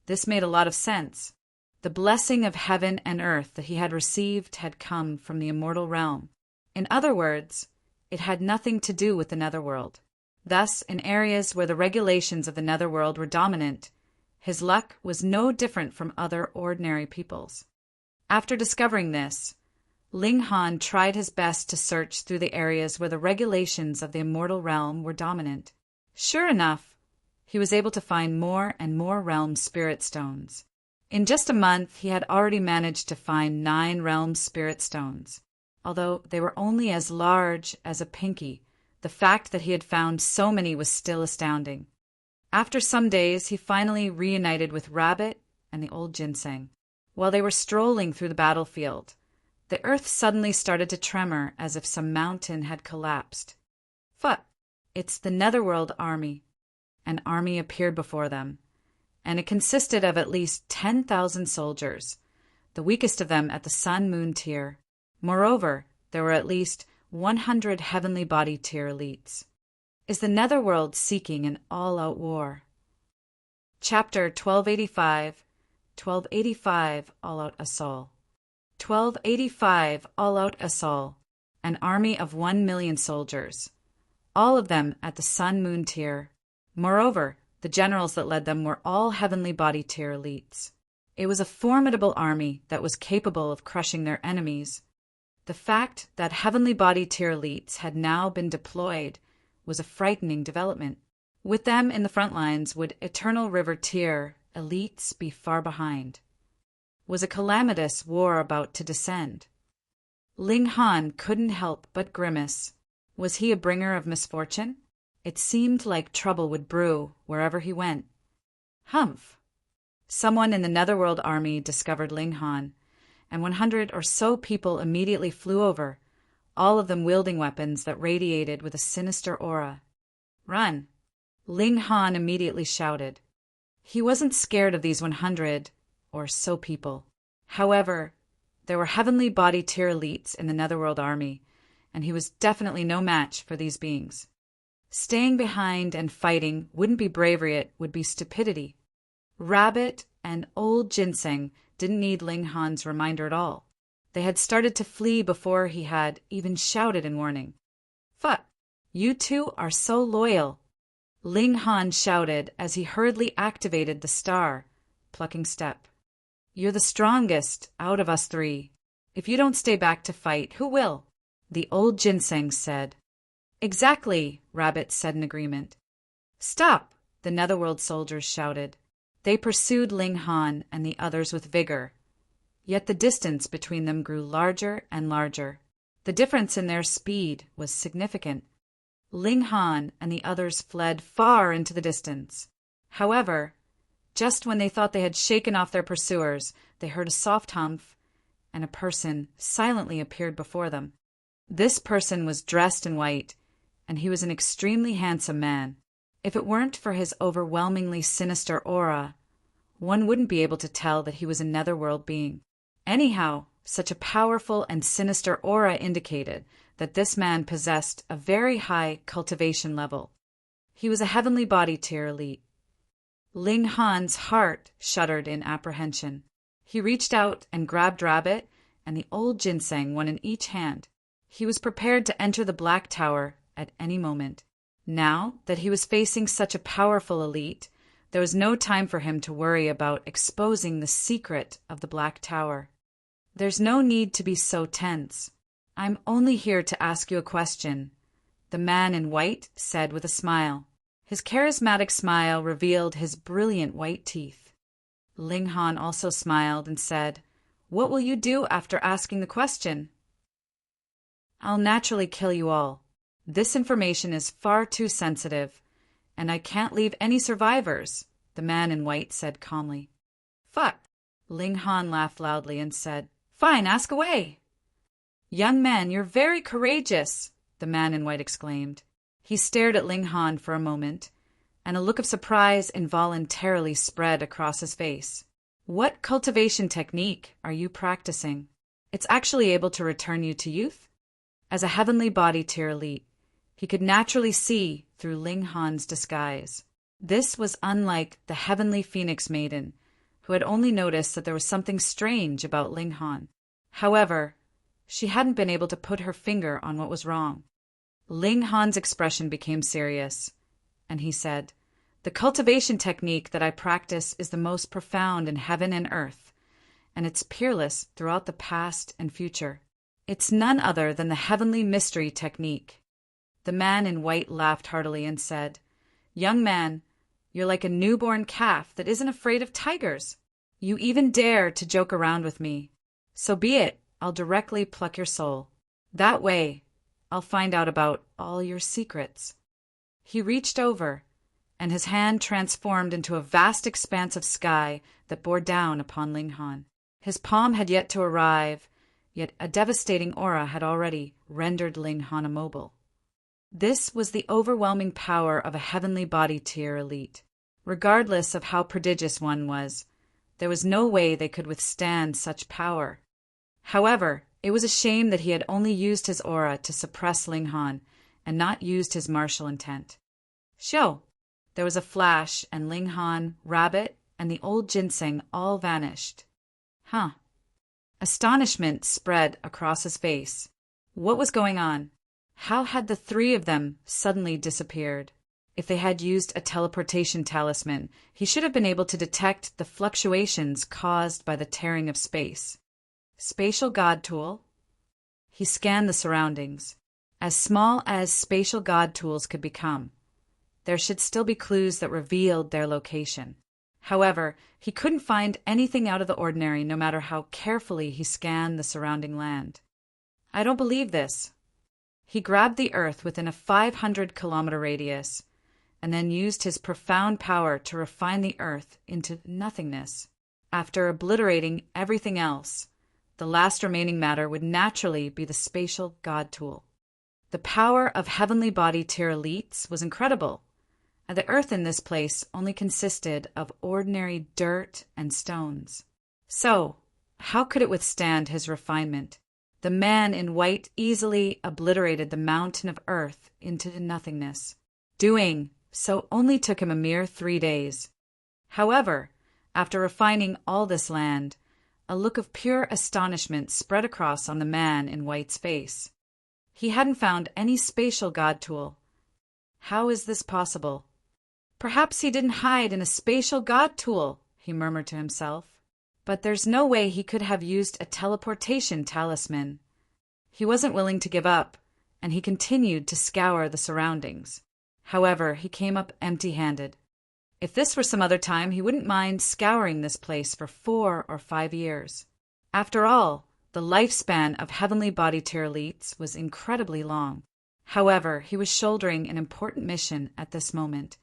This made a lot of sense. The blessing of heaven and earth that he had received had come from the immortal realm. In other words, it had nothing to do with the netherworld. Thus, in areas where the regulations of the netherworld were dominant, his luck was no different from other ordinary people's. After discovering this, Ling Han tried his best to search through the areas where the regulations of the immortal realm were dominant. Sure enough, he was able to find more and more Realm Spirit Stones. In just a month, he had already managed to find 9 Realm Spirit Stones. Although they were only as large as a pinky, the fact that he had found so many was still astounding. After some days, he finally reunited with Rabbit and the old ginseng. While they were strolling through the battlefield, the earth suddenly started to tremor as if some mountain had collapsed. It's the Netherworld army. An army appeared before them, and it consisted of at least 10,000 soldiers, the weakest of them at the Sun-Moon tier. Moreover, there were at least 100 heavenly body tier elites. Is the Netherworld seeking an all-out war? Chapter 1285, 1285 All-Out Assault. 1285 All-Out Assault, an army of 1 million soldiers, all of them at the Sun-Moon tier. Moreover, the generals that led them were all heavenly body tier elites. It was a formidable army that was capable of crushing their enemies. The fact that heavenly body tier elites had now been deployed was a frightening development. With them in the front lines would Eternal River tier elites be far behind. Was a calamitous war about to descend? Ling Han couldn't help but grimace. Was he a bringer of misfortune? It seemed like trouble would brew wherever he went. Humph! Someone in the Netherworld army discovered Ling Han, and 100 or so people immediately flew over, all of them wielding weapons that radiated with a sinister aura. Run! Ling Han immediately shouted. He wasn't scared of these 100 or so people. However, there were heavenly body tier elites in the Netherworld army, and he was definitely no match for these beings. Staying behind and fighting wouldn't be bravery, it would be stupidity. Rabbit and old Ginseng didn't need Ling Han's reminder at all. They had started to flee before he had even shouted in warning. Fuck! You two are so loyal! Ling Han shouted as he hurriedly activated the star, plucking step. You're the strongest out of us three. If you don't stay back to fight, who will? The old Ginseng said. Exactly, Rabbit said in agreement. Stop! The Netherworld soldiers shouted. They pursued Ling Han and the others with vigor. Yet the distance between them grew larger and larger. The difference in their speed was significant. Ling Han and the others fled far into the distance. However, just when they thought they had shaken off their pursuers, they heard a soft humph, and a person silently appeared before them. This person was dressed in white, and he was an extremely handsome man. If it weren't for his overwhelmingly sinister aura, one wouldn't be able to tell that he was a netherworld being. Anyhow, such a powerful and sinister aura indicated that this man possessed a very high cultivation level. He was a heavenly body tier elite. Ling Han's heart shuddered in apprehension. He reached out and grabbed Rabbit and the old Ginseng, one in each hand. He was prepared to enter the Black Tower at any moment. Now that he was facing such a powerful elite, there was no time for him to worry about exposing the secret of the Black Tower. There's no need to be so tense. I'm only here to ask you a question, the man in white said with a smile. His charismatic smile revealed his brilliant white teeth. Ling Han also smiled and said, What will you do after asking the question? I'll naturally kill you all. This information is far too sensitive, and I can't leave any survivors, the man in white said calmly. Fuck! Ling Han laughed loudly and said, Fine, ask away. Young man, you're very courageous, the man in white exclaimed. He stared at Ling Han for a moment, and a look of surprise involuntarily spread across his face. What cultivation technique are you practicing? It's actually able to return you to youth? As a heavenly body tier elite, he could naturally see through Ling Han's disguise. This was unlike the heavenly Phoenix Maiden, who had only noticed that there was something strange about Ling Han. However, she hadn't been able to put her finger on what was wrong. Ling Han's expression became serious, and he said, The cultivation technique that I practice is the most profound in heaven and earth, and it's peerless throughout the past and future. It's none other than the heavenly mystery technique. The man in white laughed heartily and said, Young man, you're like a newborn calf that isn't afraid of tigers. You even dare to joke around with me. So be it, I'll directly pluck your soul. That way, I'll find out about all your secrets. He reached over, and his hand transformed into a vast expanse of sky that bore down upon Ling Han. His palm had yet to arrive, yet a devastating aura had already rendered Ling Han immobile. This was the overwhelming power of a heavenly body tier elite. Regardless of how prodigious one was, there was no way they could withstand such power. However, it was a shame that he had only used his aura to suppress Ling Han and not used his martial intent. Show! There was a flash, and Ling Han, Rabbit, and the old Ginseng all vanished. Huh. Astonishment spread across his face. What was going on? How had the three of them suddenly disappeared? If they had used a teleportation talisman, he should have been able to detect the fluctuations caused by the tearing of space. Spatial God Tool? He scanned the surroundings. As small as spatial God tools could become, there should still be clues that revealed their location. However, he couldn't find anything out of the ordinary no matter how carefully he scanned the surrounding land. I don't believe this. He grabbed the earth within a 500-kilometer radius, and then used his profound power to refine the earth into nothingness. After obliterating everything else, the last remaining matter would naturally be the spatial god tool. The power of heavenly body tier elites was incredible, and the earth in this place only consisted of ordinary dirt and stones. So, how could it withstand his refinement? The man in white easily obliterated the mountain of earth into nothingness. Doing so only took him a mere 3 days. However, after refining all this land, a look of pure astonishment spread across on the man in white's face. He hadn't found any spatial god tool. How is this possible? Perhaps he didn't hide in a spatial god tool, he murmured to himself. But there's no way he could have used a teleportation talisman. He wasn't willing to give up, and he continued to scour the surroundings. However, he came up empty-handed. If this were some other time, he wouldn't mind scouring this place for 4 or 5 years. After all, the lifespan of heavenly body tier elites was incredibly long. However, he was shouldering an important mission at this moment.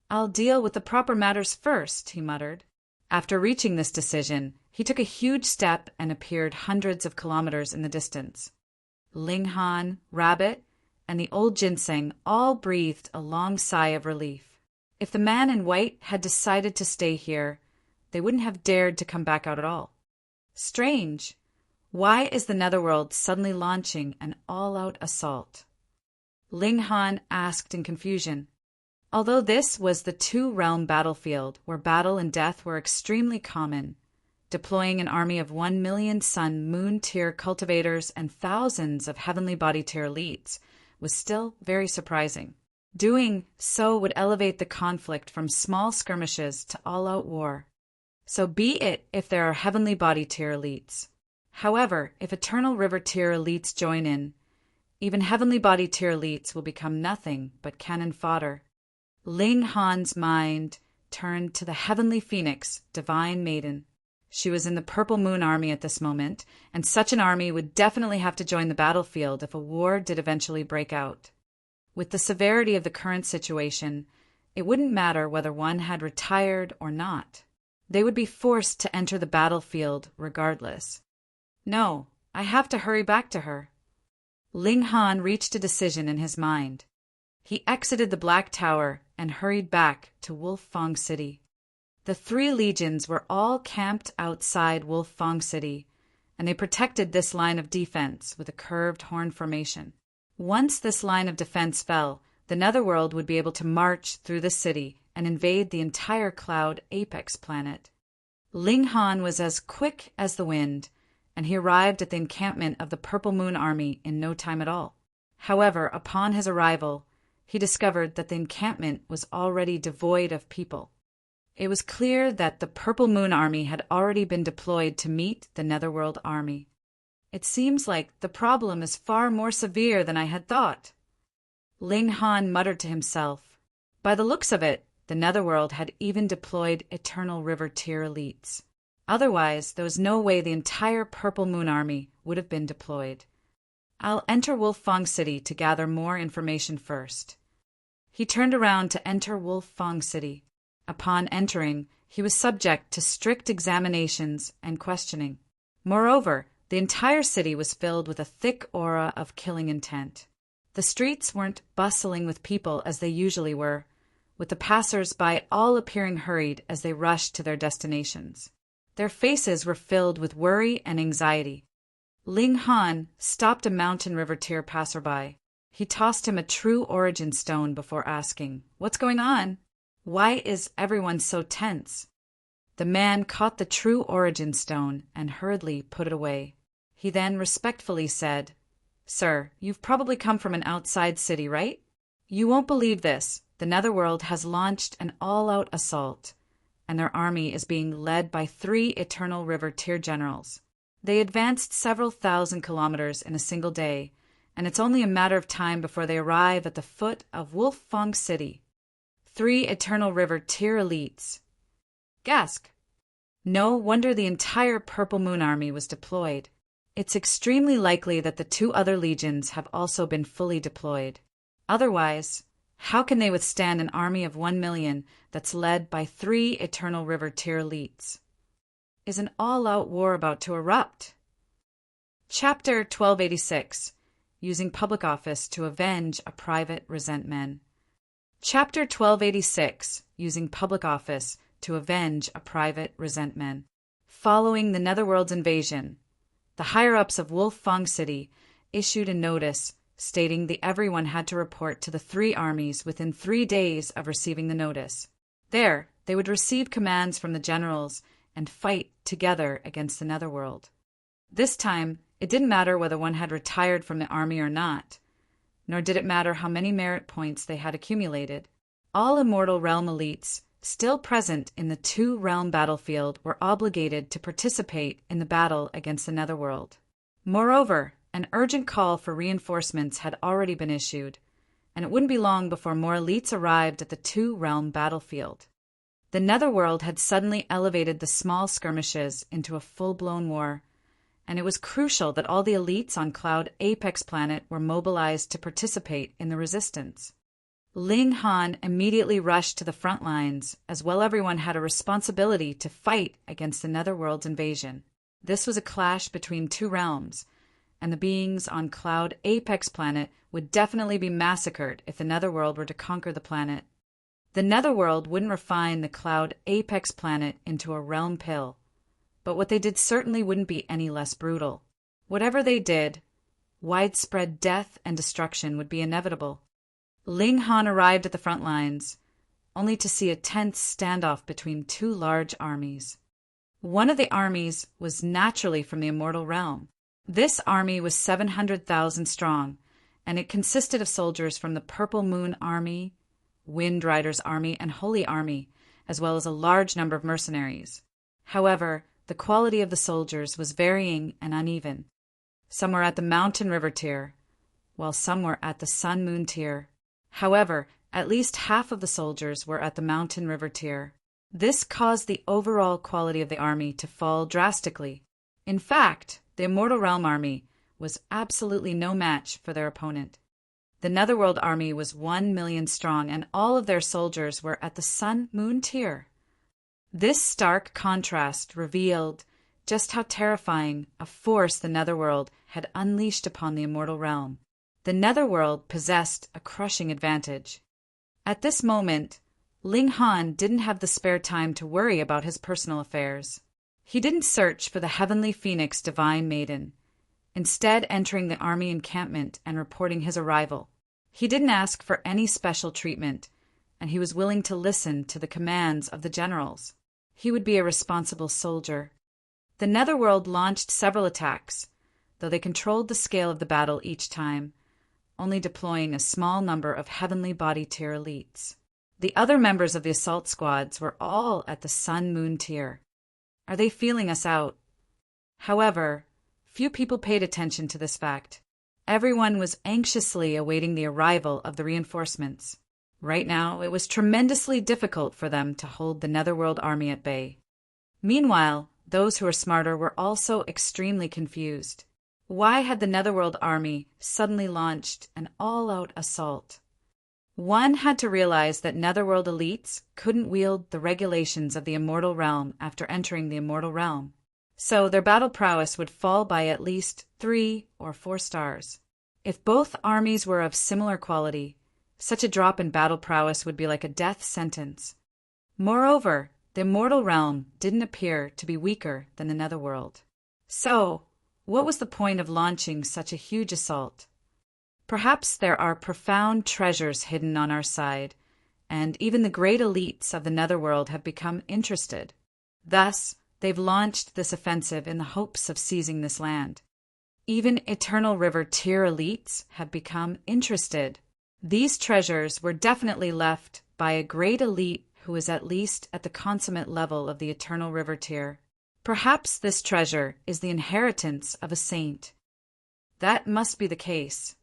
"I'll deal with the proper matters first," he muttered. After reaching this decision, he took a huge step and appeared hundreds of kilometers in the distance. Ling Han, Rabbit, and the old ginseng all breathed a long sigh of relief. If the man in white had decided to stay here, they wouldn't have dared to come back out at all. Strange. Why is the Netherworld suddenly launching an all-out assault? Ling Han asked in confusion. Although this was the two-realm battlefield where battle and death were extremely common, deploying an army of 1 million sun moon tier cultivators and thousands of heavenly body tier elites was still very surprising. Doing so would elevate the conflict from small skirmishes to all-out war. So be it if there are heavenly body tier elites. However, if eternal river tier elites join in, even heavenly body tier elites will become nothing but cannon fodder. Ling Han's mind turned to the heavenly phoenix, divine maiden. She was in the Purple Moon Army at this moment, and such an army would definitely have to join the battlefield if a war did eventually break out. With the severity of the current situation, it wouldn't matter whether one had retired or not. They would be forced to enter the battlefield regardless. No, I have to hurry back to her. Ling Han reached a decision in his mind. He exited the Black Tower and hurried back to Wolfang City. The 3 legions were all camped outside Wolfang City, and they protected this line of defense with a curved horn formation. Once this line of defense fell, the Netherworld would be able to march through the city and invade the entire Cloud Apex planet. Ling Han was as quick as the wind, and he arrived at the encampment of the Purple Moon Army in no time at all. However, upon his arrival, he discovered that the encampment was already devoid of people. It was clear that the Purple Moon Army had already been deployed to meet the Netherworld Army. It seems like the problem is far more severe than I had thought. Ling Han muttered to himself. By the looks of it, the Netherworld had even deployed Eternal River tier elites. Otherwise, there was no way the entire Purple Moon Army would have been deployed. I'll enter Wolfang City to gather more information first. He turned around to enter Wolfang City. Upon entering, he was subject to strict examinations and questioning. Moreover, the entire city was filled with a thick aura of killing intent. The streets weren't bustling with people as they usually were, with the passers-by all appearing hurried as they rushed to their destinations. Their faces were filled with worry and anxiety. Ling Han stopped a mountain river tier passerby. He tossed him a true origin stone before asking, "What's going on? Why is everyone so tense?" The man caught the true origin stone and hurriedly put it away. He then respectfully said, "Sir, you've probably come from an outside city, right? You won't believe this. The Netherworld has launched an all-out assault, and their army is being led by 3 Eternal River tier generals. They advanced several thousand kilometers in a single day, and it's only a matter of time before they arrive at the foot of Wolfang City. 3 Eternal River tier elites." Gasp! No wonder the entire Purple Moon Army was deployed. It's extremely likely that the 2 other legions have also been fully deployed. Otherwise, How can they withstand an army of 1 million that's led by 3 Eternal River tier elites? Is an all-out war about to erupt? Chapter 1286. Using Public Office to Avenge a Private Resentment. Chapter 1286. Using Public Office to Avenge a Private Resentment. Following the Netherworld's invasion, the higher-ups of Wolf-Fong City issued a notice stating that everyone had to report to the 3 armies within 3 days of receiving the notice. There, they would receive commands from the generals and fight together against the Netherworld. This time, it didn't matter whether one had retired from the army or not, nor did it matter how many merit points they had accumulated. All Immortal Realm elites still present in the 2-realm battlefield were obligated to participate in the battle against the Netherworld. Moreover, an urgent call for reinforcements had already been issued, and it wouldn't be long before more elites arrived at the 2-realm battlefield. The Netherworld had suddenly elevated the small skirmishes into a full-blown war, and it was crucial that all the elites on Cloud Apex Planet were mobilized to participate in the resistance. Ling Han immediately rushed to the front lines, as well everyone had a responsibility to fight against the Netherworld's invasion. This was a clash between 2 realms, and the beings on Cloud Apex Planet would definitely be massacred if the Netherworld were to conquer the planet. The Netherworld wouldn't refine the Cloud Apex Planet into a realm pill, but what they did certainly wouldn't be any less brutal. Whatever they did, widespread death and destruction would be inevitable. Ling Han arrived at the front lines, only to see a tense standoff between 2 large armies. One of the armies was naturally from the Immortal Realm. This army was 700,000 strong, and it consisted of soldiers from the Purple Moon Army, Wind Rider's Army, and Holy Army, as well as a large number of mercenaries. However, the quality of the soldiers was varying and uneven. Some were at the Mountain River tier, while some were at the Sun Moon tier. However, at least half of the soldiers were at the Mountain River tier. This caused the overall quality of the army to fall drastically. In fact, the Immortal Realm army was absolutely no match for their opponent. The Netherworld army was 1 million strong, and all of their soldiers were at the Sun Moon tier. This stark contrast revealed just how terrifying a force the Netherworld had unleashed upon the Immortal Realm. The Netherworld possessed a crushing advantage. At this moment, Ling Han didn't have the spare time to worry about his personal affairs. He didn't search for the Heavenly Phoenix Divine Maiden, instead entering the army encampment and reporting his arrival. He didn't ask for any special treatment, and he was willing to listen to the commands of the generals. He would be a responsible soldier. The Netherworld launched several attacks, though they controlled the scale of the battle each time, only deploying a small number of Heavenly Body tier elites. The other members of the assault squads were all at the Sun Moon tier. Are they feeling us out? However, few people paid attention to this fact. Everyone was anxiously awaiting the arrival of the reinforcements. Right now, it was tremendously difficult for them to hold the Netherworld army at bay. Meanwhile, those who were smarter were also extremely confused. Why had the Netherworld army suddenly launched an all-out assault? One had to realize that Netherworld elites couldn't wield the regulations of the Immortal Realm after entering the Immortal Realm, so their battle prowess would fall by at least 3 or 4 stars. If both armies were of similar quality, such a drop in battle prowess would be like a death sentence. Moreover, the Immortal Realm didn't appear to be weaker than the Netherworld. So, what was the point of launching such a huge assault? Perhaps there are profound treasures hidden on our side, and even the great elites of the Netherworld have become interested. Thus, they've launched this offensive in the hopes of seizing this land. Even Eternal River tier elites have become interested. These treasures were definitely left by a great elite who is at least at the consummate level of the Eternal River tier. Perhaps this treasure is the inheritance of a saint. That must be the case.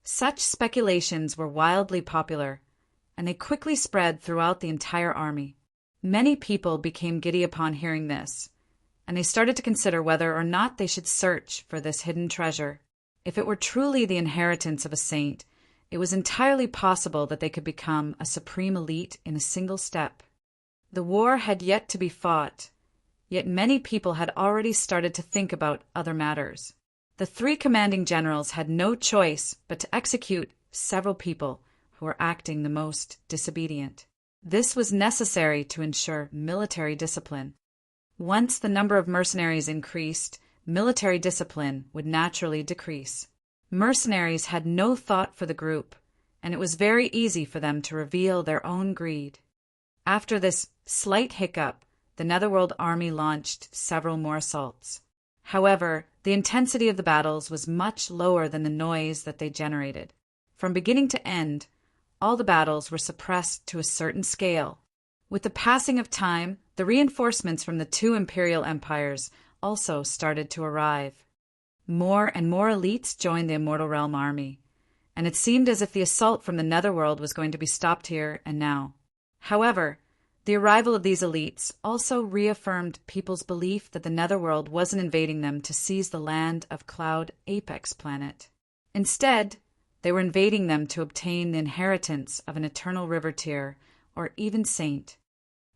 Such speculations were wildly popular, and they quickly spread throughout the entire army. Many people became giddy upon hearing this, and they started to consider whether or not they should search for this hidden treasure. If it were truly the inheritance of a saint, It was entirely possible that they could become a supreme elite in a single step. The war had yet to be fought, yet many people had already started to think about other matters. The three commanding generals had no choice but to execute several people who were acting the most disobedient. This was necessary to ensure military discipline. Once the number of mercenaries increased, military discipline would naturally decrease. Mercenaries had no thought for the group, and it was very easy for them to reveal their own greed. After this slight hiccup, the Netherworld army launched several more assaults. However, the intensity of the battles was much lower than the noise that they generated. From beginning to end, all the battles were suppressed to a certain scale. With the passing of time, the reinforcements from the two imperial empires also started to arrive. More and more elites joined the Immortal Realm army, and it seemed as if the assault from the Netherworld was going to be stopped here and now. However, the arrival of these elites also reaffirmed people's belief that the Netherworld wasn't invading them to seize the land of Cloud Apex Planet. Instead, they were invading them to obtain the inheritance of an eternal river tier, or even saint.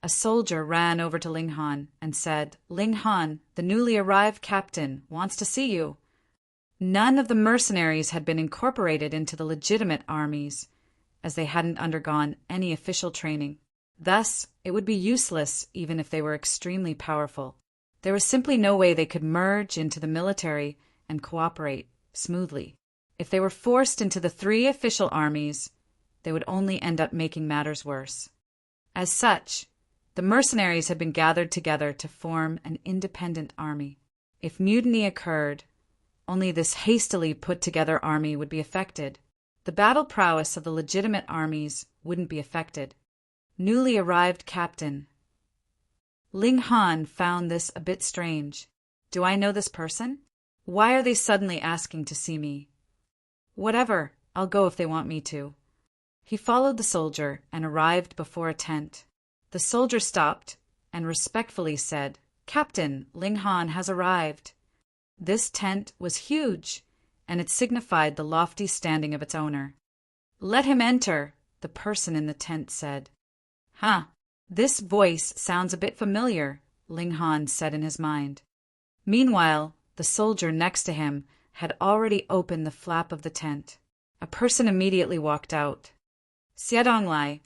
A soldier ran over to Ling Han and said, "Ling Han, the newly arrived captain, wants to see you." None of the mercenaries had been incorporated into the legitimate armies, as they hadn't undergone any official training. Thus, it would be useless even if they were extremely powerful. There was simply no way they could merge into the military and cooperate smoothly. If they were forced into the three official armies, they would only end up making matters worse. As such, the mercenaries had been gathered together to form an independent army. If mutiny occurred, only this hastily put-together army would be affected. The battle prowess of the legitimate armies wouldn't be affected. Newly arrived captain. Ling Han found this a bit strange. Do I know this person? Why are they suddenly asking to see me? Whatever, I'll go if they want me to. He followed the soldier and arrived before a tent. The soldier stopped and respectfully said, "Captain, Ling Han has arrived." This tent was huge, and it signified the lofty standing of its owner. "Let him enter," the person in the tent said. "Huh, this voice sounds a bit familiar," Ling Han said in his mind. Meanwhile, the soldier next to him had already opened the flap of the tent. A person immediately walked out. "Xiadonglai."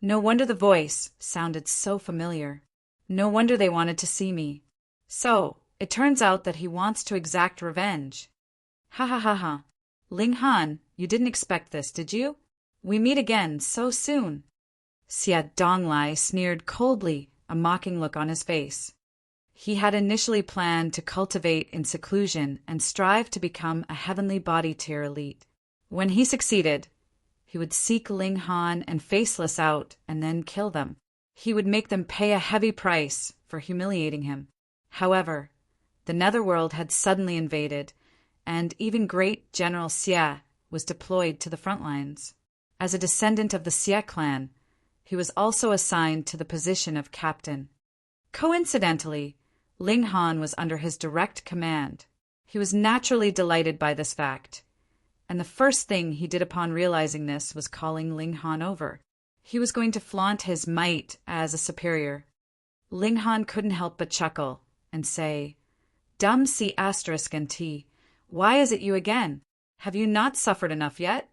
No wonder the voice sounded so familiar. No wonder they wanted to see me. So, it turns out that he wants to exact revenge. Ha ha ha ha. Ling Han, you didn't expect this, did you? We meet again so soon. Xiadonglai sneered coldly, a mocking look on his face. He had initially planned to cultivate in seclusion and strive to become a heavenly body tier elite. When he succeeded, he would seek Ling Han and Faceless out and then kill them. He would make them pay a heavy price for humiliating him. However, the Netherworld had suddenly invaded, and even great General Xia was deployed to the front lines. As a descendant of the Xia clan, he was also assigned to the position of captain. Coincidentally, Ling Han was under his direct command. He was naturally delighted by this fact, and the first thing he did upon realizing this was calling Ling Han over. He was going to flaunt his might as a superior. Ling Han couldn't help but chuckle and say, "Dumb C***, why is it you again? Have you not suffered enough yet?"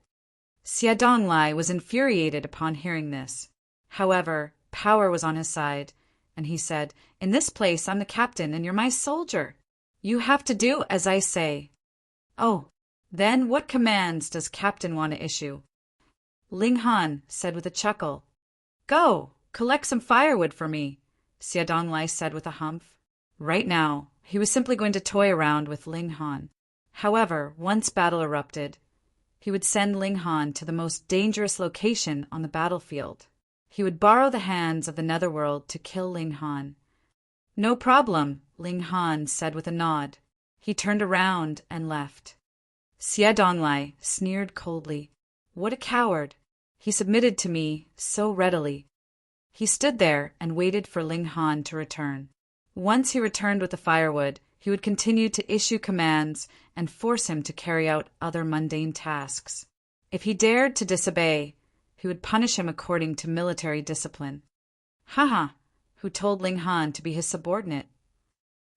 Xiadonglai was infuriated upon hearing this. However, power was on his side, and he said, "In this place I'm the captain and you're my soldier. You have to do as I say." "Oh, then what commands does captain want to issue?" Ling Han said with a chuckle. "Go, collect some firewood for me," Xiadonglai said with a humph. Right now, he was simply going to toy around with Ling Han. However, once battle erupted, he would send Ling Han to the most dangerous location on the battlefield. He would borrow the hands of the Netherworld to kill Ling Han. "No problem," Ling Han said with a nod. He turned around and left. Xiadonglai sneered coldly. What a coward! He submitted to me so readily. He stood there and waited for Ling Han to return. Once he returned with the firewood, he would continue to issue commands and force him to carry out other mundane tasks. If he dared to disobey, he would punish him according to military discipline. Haha, who told Ling Han to be his subordinate?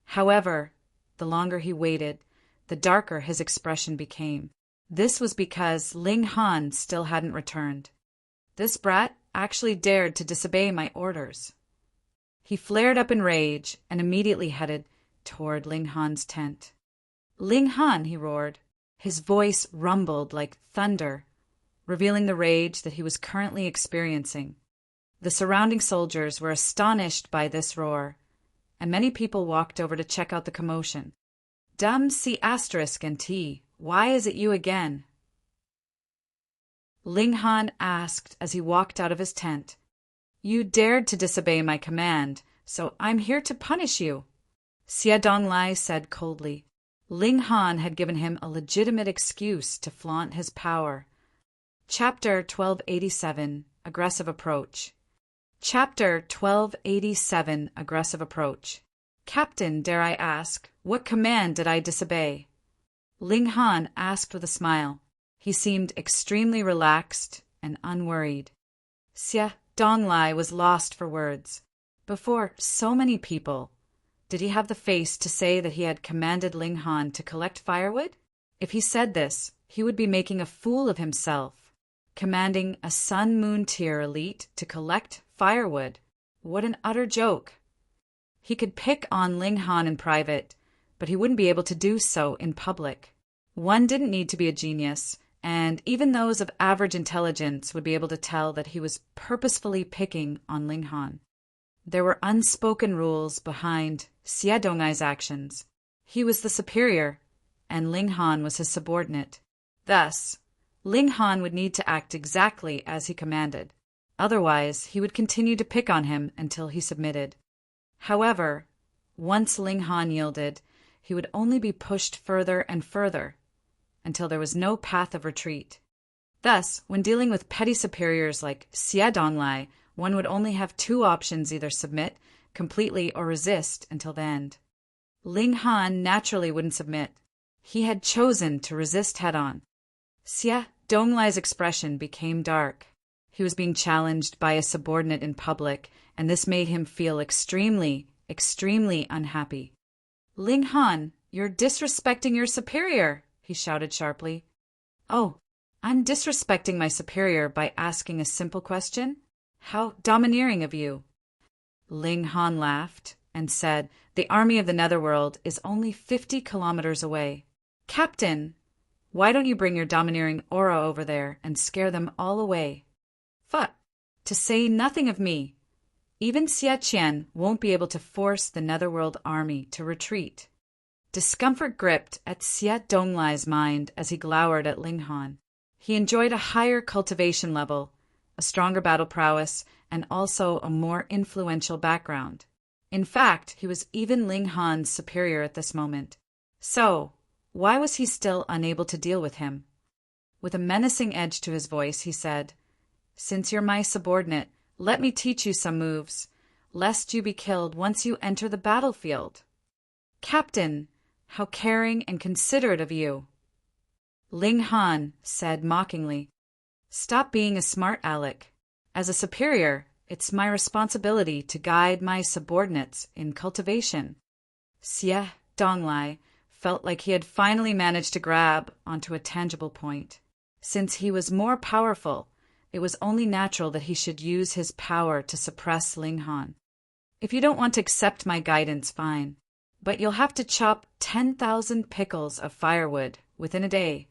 However, the longer he waited, the darker his expression became. This was because Ling Han still hadn't returned. This brat actually dared to disobey my orders. He flared up in rage and immediately headed toward Ling Han's tent. Ling Han, he roared. His voice rumbled like thunder, revealing the rage that he was currently experiencing. The surrounding soldiers were astonished by this roar, and many people walked over to check out the commotion. Dum C** and T, why is it you again? Ling Han asked as he walked out of his tent. You dared to disobey my command, so I'm here to punish you. Xie Donglai said coldly. Ling Han had given him a legitimate excuse to flaunt his power. Chapter 1287, Aggressive Approach. Chapter 1287, Aggressive Approach. Captain, dare I ask, what command did I disobey? Ling Han asked with a smile. He seemed extremely relaxed and unworried. Xie Donglai was lost for words. Before so many people, did he have the face to say that he had commanded Ling Han to collect firewood? If he said this, he would be making a fool of himself. Commanding a Sun-Moon tier elite to collect firewood. What an utter joke. He could pick on Ling Han in private, but he wouldn't be able to do so in public. One didn't need to be a genius, and even those of average intelligence would be able to tell that he was purposefully picking on Ling Han. There were unspoken rules behind Xie Donglai's actions. He was the superior, and Ling Han was his subordinate. Thus, Ling Han would need to act exactly as he commanded. Otherwise, he would continue to pick on him until he submitted. However, once Ling Han yielded, he would only be pushed further and further, until there was no path of retreat. Thus, when dealing with petty superiors like Xie Donglai, one would only have two options: either submit completely or resist until the end. Ling Han naturally wouldn't submit. He had chosen to resist head-on. Xie Donglai's expression became dark. He was being challenged by a subordinate in public, and this made him feel extremely, extremely unhappy. Ling Han, you're disrespecting your superior, he shouted sharply. Oh, I'm disrespecting my superior by asking a simple question? How domineering of you. Ling Han laughed and said, the army of the Netherworld is only 50 kilometers away. Captain, why don't you bring your domineering aura over there and scare them all away? But, to say nothing of me, even Xie Qian won't be able to force the Netherworld army to retreat. Discomfort gripped at Xie Donglai's mind as he glowered at Ling Han. He enjoyed a higher cultivation level, a stronger battle prowess, and also a more influential background. In fact, he was even Ling Han's superior at this moment. So, why was he still unable to deal with him? With a menacing edge to his voice, he said, Since you're my subordinate, let me teach you some moves, lest you be killed once you enter the battlefield. Captain, how caring and considerate of you. Ling Han said mockingly, Stop being a smart aleck. As a superior, it's my responsibility to guide my subordinates in cultivation. Xie Donglai felt like he had finally managed to grab onto a tangible point. Since he was more powerful, it was only natural that he should use his power to suppress Ling Han. If you don't want to accept my guidance, fine, but you'll have to chop 10,000 pickles of firewood within a day.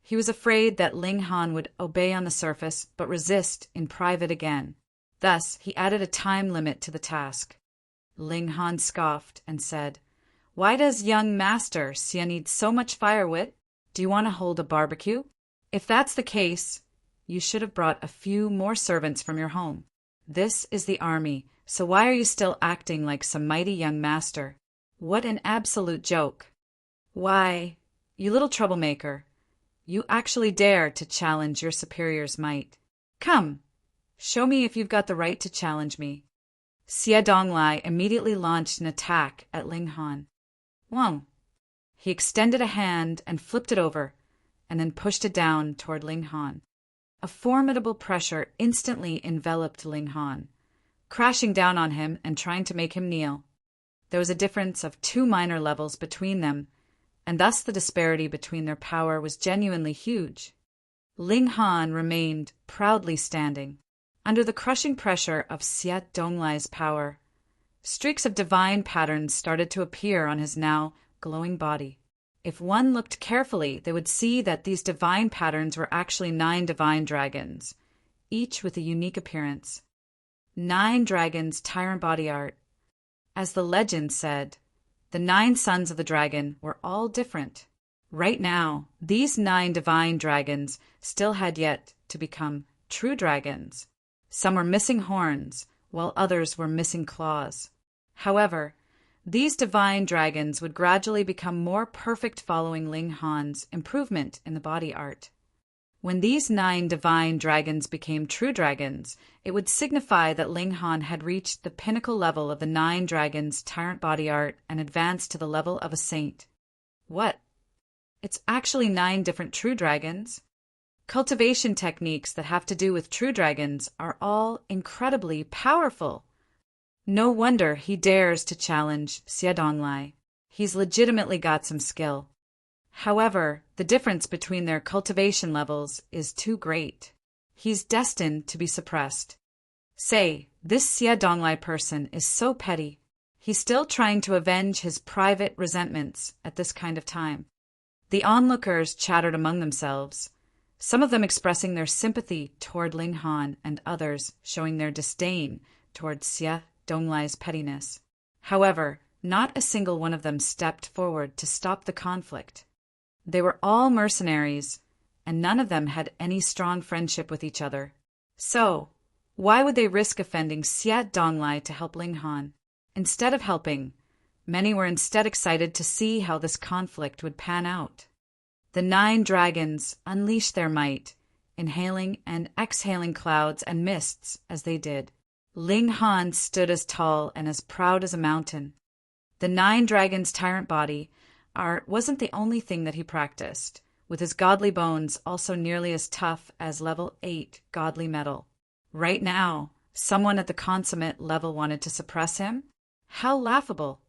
He was afraid that Ling Han would obey on the surface but resist in private again. Thus, he added a time limit to the task. Ling Han scoffed and said, Why does young master Xie need so much firewood? Do you want to hold a barbecue? If that's the case, you should have brought a few more servants from your home. This is the army, so why are you still acting like some mighty young master? What an absolute joke. Why, you little troublemaker, you actually dare to challenge your superior's might. Come, show me if you've got the right to challenge me. Xie Donglai immediately launched an attack at Ling Han. Wang. He extended a hand and flipped it over, and then pushed it down toward Ling Han. A formidable pressure instantly enveloped Ling Han, crashing down on him and trying to make him kneel. There was a difference of 2 minor levels between them, and thus the disparity between their power was genuinely huge. Ling Han remained proudly standing. Under the crushing pressure of Xie Donglai's power, streaks of divine patterns started to appear on his now glowing body. If one looked carefully, they would see that these divine patterns were actually 9 divine dragons, each with a unique appearance. 9 dragons' tyrant body art. As the legend said, the 9 sons of the dragon were all different. Right now, these 9 divine dragons still had yet to become true dragons. Some were missing horns, while others were missing claws. However, these divine dragons would gradually become more perfect following Ling Han's improvement in the body art. When these 9 divine dragons became true dragons, it would signify that Ling Han had reached the pinnacle level of the 9 dragons' tyrant body art and advanced to the level of a saint. What? It's actually 9 different true dragons? Cultivation techniques that have to do with true dragons are all incredibly powerful. No wonder he dares to challenge Xie Donglai. He's legitimately got some skill. However, the difference between their cultivation levels is too great. He's destined to be suppressed. Say, this Xie Donglai person is so petty. He's still trying to avenge his private resentments at this kind of time. The onlookers chattered among themselves, some of them expressing their sympathy toward Ling Han and others showing their disdain toward Xie Donglai's pettiness. However, not a single one of them stepped forward to stop the conflict. They were all mercenaries, and none of them had any strong friendship with each other. So, why would they risk offending Xie Donglai to help Ling Han? Instead of helping, many were instead excited to see how this conflict would pan out. The 9 dragons unleashed their might, inhaling and exhaling clouds and mists as they did. Ling Han stood as tall and as proud as a mountain. The 9 dragons' tyrant body art wasn't the only thing that he practiced, with his godly bones also nearly as tough as level 8 godly metal. Right now, someone at the consummate level wanted to suppress him? How laughable!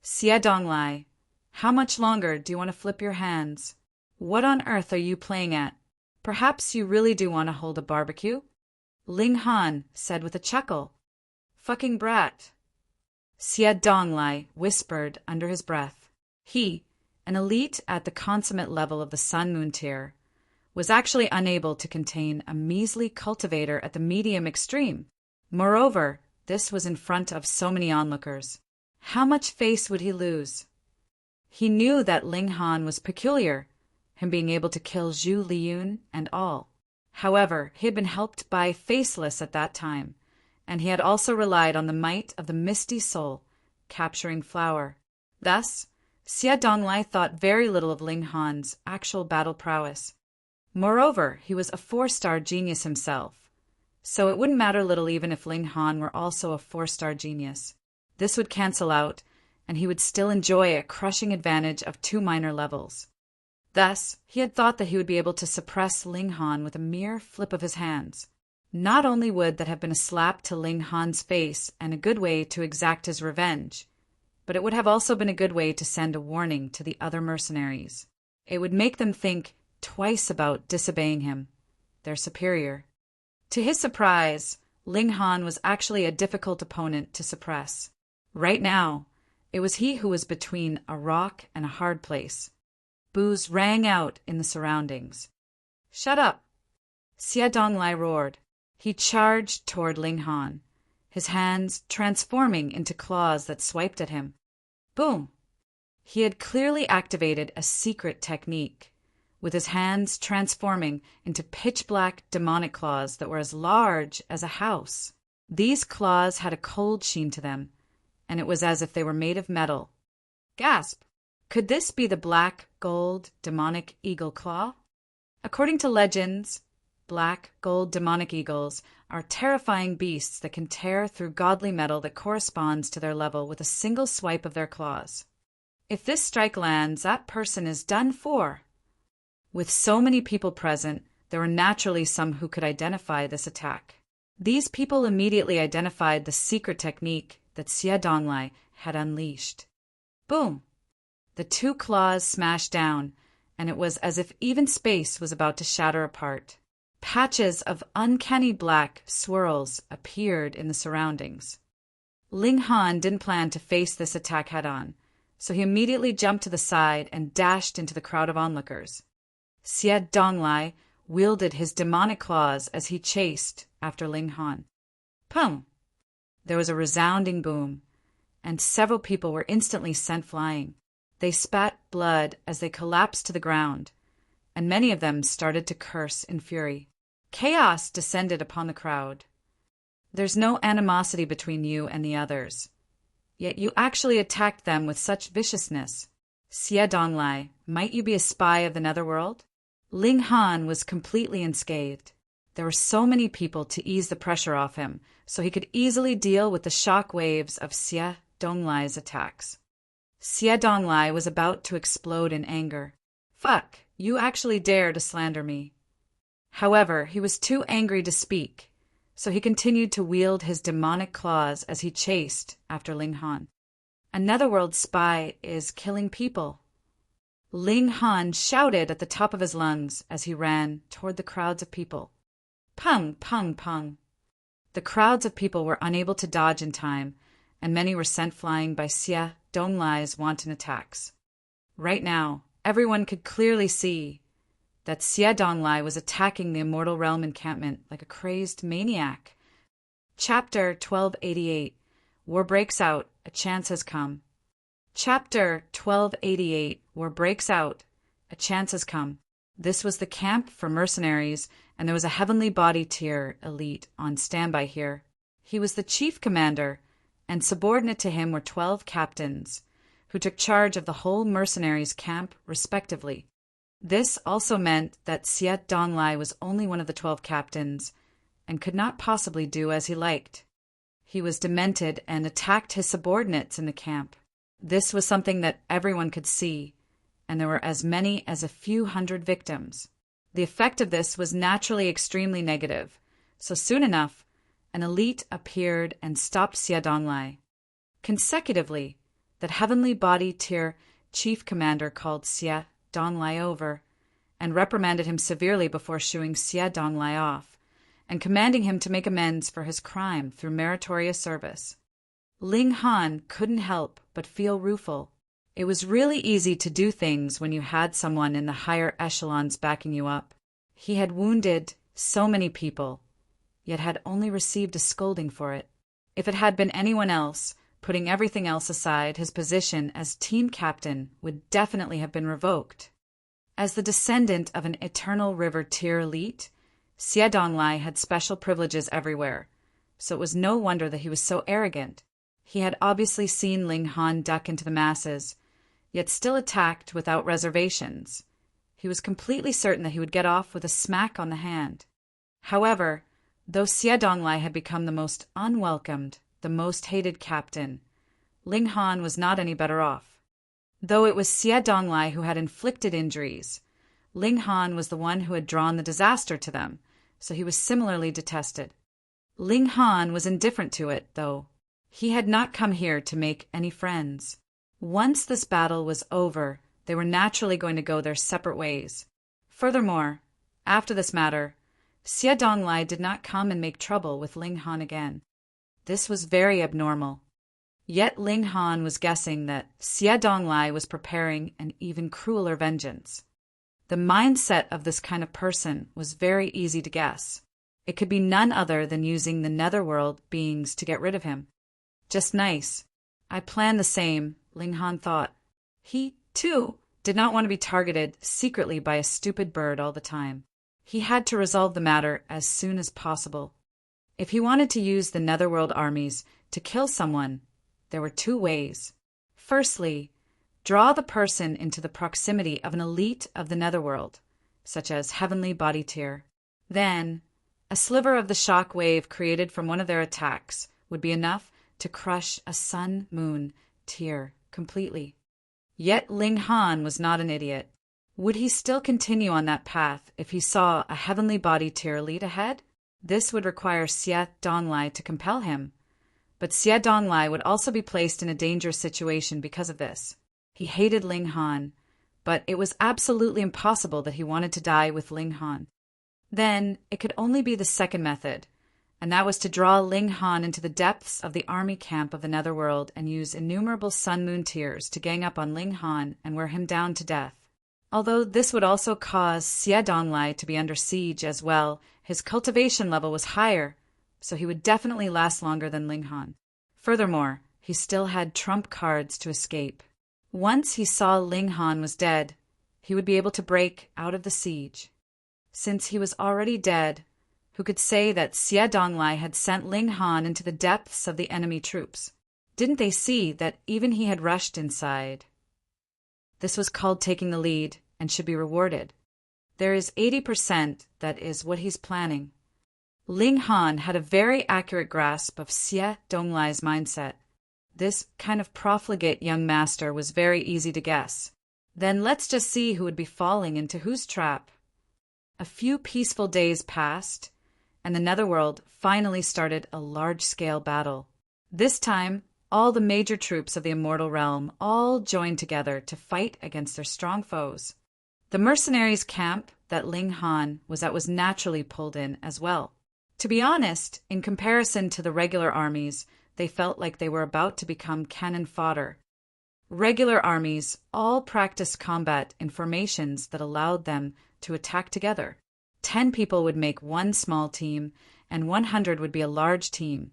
Xie Donglai, how much longer do you want to flip your hands? What on earth are you playing at? Perhaps you really do want to hold a barbecue? Ling Han said with a chuckle. Fucking brat. Xie Donglai whispered under his breath. He, an elite at the consummate level of the Sun Moon tier, was actually unable to contain a measly cultivator at the medium extreme. Moreover, this was in front of so many onlookers. How much face would he lose? He knew that Ling Han was peculiar, him being able to kill Zhu Liyun and all. However, he had been helped by Faceless at that time, and he had also relied on the might of the Misty Soul, capturing Flower. Thus, Xie Donglai thought very little of Ling Han's actual battle prowess. Moreover, he was a 4-star genius himself, so it wouldn't matter little even if Ling Han were also a 4-star genius. This would cancel out, and he would still enjoy a crushing advantage of 2 minor levels. Thus, he had thought that he would be able to suppress Ling Han with a mere flip of his hands. Not only would that have been a slap to Ling Han's face and a good way to exact his revenge, but it would have also been a good way to send a warning to the other mercenaries. It would make them think twice about disobeying him, their superior. To his surprise, Ling Han was actually a difficult opponent to suppress. Right now, it was he who was between a rock and a hard place. Boos rang out in the surroundings. Shut up! Xie Donglai roared. He charged toward Ling Han, his hands transforming into claws that swiped at him. Boom! He had clearly activated a secret technique, with his hands transforming into pitch-black demonic claws that were as large as a house. These claws had a cold sheen to them, and it was as if they were made of metal. Gasp! Could this be the black, gold, demonic eagle claw? According to legends, black, gold, demonic eagles are terrifying beasts that can tear through godly metal that corresponds to their level with a single swipe of their claws. If this strike lands, that person is done for. With so many people present, there were naturally some who could identify this attack. These people immediately identified the secret technique that Xie Donglai had unleashed. Boom! The two claws smashed down, and it was as if even space was about to shatter apart. Patches of uncanny black swirls appeared in the surroundings. Ling Han didn't plan to face this attack head-on, so he immediately jumped to the side and dashed into the crowd of onlookers. Xie Donglai wielded his demonic claws as he chased after Ling Han. Pum! There was a resounding boom, and several people were instantly sent flying. They spat blood as they collapsed to the ground, and many of them started to curse in fury. Chaos descended upon the crowd. There's no animosity between you and the others, yet you actually attacked them with such viciousness. Xie Donglai, might you be a spy of the netherworld? Ling Han was completely unscathed. There were so many people to ease the pressure off him, so he could easily deal with the shock waves of Xie Donglai's attacks. Xie Donglai was about to explode in anger. Fuck, you actually dare to slander me. However, he was too angry to speak, so he continued to wield his demonic claws as he chased after Ling Han. A netherworld spy is killing people. Ling Han shouted at the top of his lungs as he ran toward the crowds of people. Pung, pung, pung. The crowds of people were unable to dodge in time, and many were sent flying by Xie Donglai's wanton attacks. Right now, everyone could clearly see that Xie Donglai was attacking the Immortal Realm encampment like a crazed maniac. Chapter 1288. War breaks out. A chance has come. Chapter 1288. War breaks out. A chance has come. This was the camp for mercenaries, and there was a heavenly body tier elite on standby here. He was the chief commander, and subordinate to him were 12 captains, who took charge of the whole mercenaries' camp respectively. This also meant that Xie Donglai was only one of the 12 captains, and could not possibly do as he liked. He was demented and attacked his subordinates in the camp. This was something that everyone could see, and there were as many as a few hundred victims. The effect of this was naturally extremely negative, so soon enough, an elite appeared and stopped Xie Donglai. Consecutively, that heavenly body tier chief commander called Xie Donglai over and reprimanded him severely before shooing Xie Donglai off and commanding him to make amends for his crime through meritorious service. Ling Han couldn't help but feel rueful. It was really easy to do things when you had someone in the higher echelons backing you up. He had wounded so many people, yet had only received a scolding for it. If it had been anyone else, putting everything else aside, his position as team captain would definitely have been revoked. As the descendant of an Eternal River tier elite, Xie Donglai had special privileges everywhere, so it was no wonder that he was so arrogant. He had obviously seen Ling Han duck into the masses, yet still attacked without reservations. He was completely certain that he would get off with a smack on the hand. However, though Xie Donglai had become the most unwelcomed, the most hated captain, Ling Han was not any better off. Though it was Xie Donglai who had inflicted injuries, Ling Han was the one who had drawn the disaster to them, so he was similarly detested. Ling Han was indifferent to it, though. He had not come here to make any friends. Once this battle was over, they were naturally going to go their separate ways. Furthermore, after this matter, Xie Donglai did not come and make trouble with Ling Han again. This was very abnormal. Yet Ling Han was guessing that Xie Donglai was preparing an even crueler vengeance. The mindset of this kind of person was very easy to guess. It could be none other than using the netherworld beings to get rid of him. Just nice. I planned the same, Ling Han thought. He, too, did not want to be targeted secretly by a stupid bird all the time. He had to resolve the matter as soon as possible. If he wanted to use the netherworld armies to kill someone, there were two ways. Firstly, draw the person into the proximity of an elite of the netherworld, such as heavenly body tier. Then, a sliver of the shock wave created from one of their attacks would be enough to crush a sun-moon tier completely. Yet Ling Han was not an idiot. Would he still continue on that path if he saw a heavenly body tier lead ahead? This would require Xie Donglai to compel him. But Xie Donglai would also be placed in a dangerous situation because of this. He hated Ling Han, but it was absolutely impossible that he wanted to die with Ling Han. Then it could only be the second method, and that was to draw Ling Han into the depths of the army camp of the Netherworld and use innumerable sun-moon tears to gang up on Ling Han and wear him down to death. Although this would also cause Xie Donglai to be under siege as well, his cultivation level was higher, so he would definitely last longer than Ling Han. Furthermore, he still had trump cards to escape. Once he saw Ling Han was dead, he would be able to break out of the siege. Since he was already dead, who could say that Xie Donglai had sent Ling Han into the depths of the enemy troops? Didn't they see that even he had rushed inside? This was called taking the lead and should be rewarded. There is 80% that is what he's planning. Ling Han had a very accurate grasp of Xie Donglai's mindset. This kind of profligate young master was very easy to guess. Then let's just see who would be falling into whose trap. A few peaceful days passed, and the Netherworld finally started a large-scale battle. This time, all the major troops of the Immortal Realm all joined together to fight against their strong foes. The mercenaries' camp that Ling Han was at was naturally pulled in as well. To be honest, in comparison to the regular armies, they felt like they were about to become cannon fodder. Regular armies all practiced combat in formations that allowed them to attack together. 10 people would make one small team, and 100 would be a large team,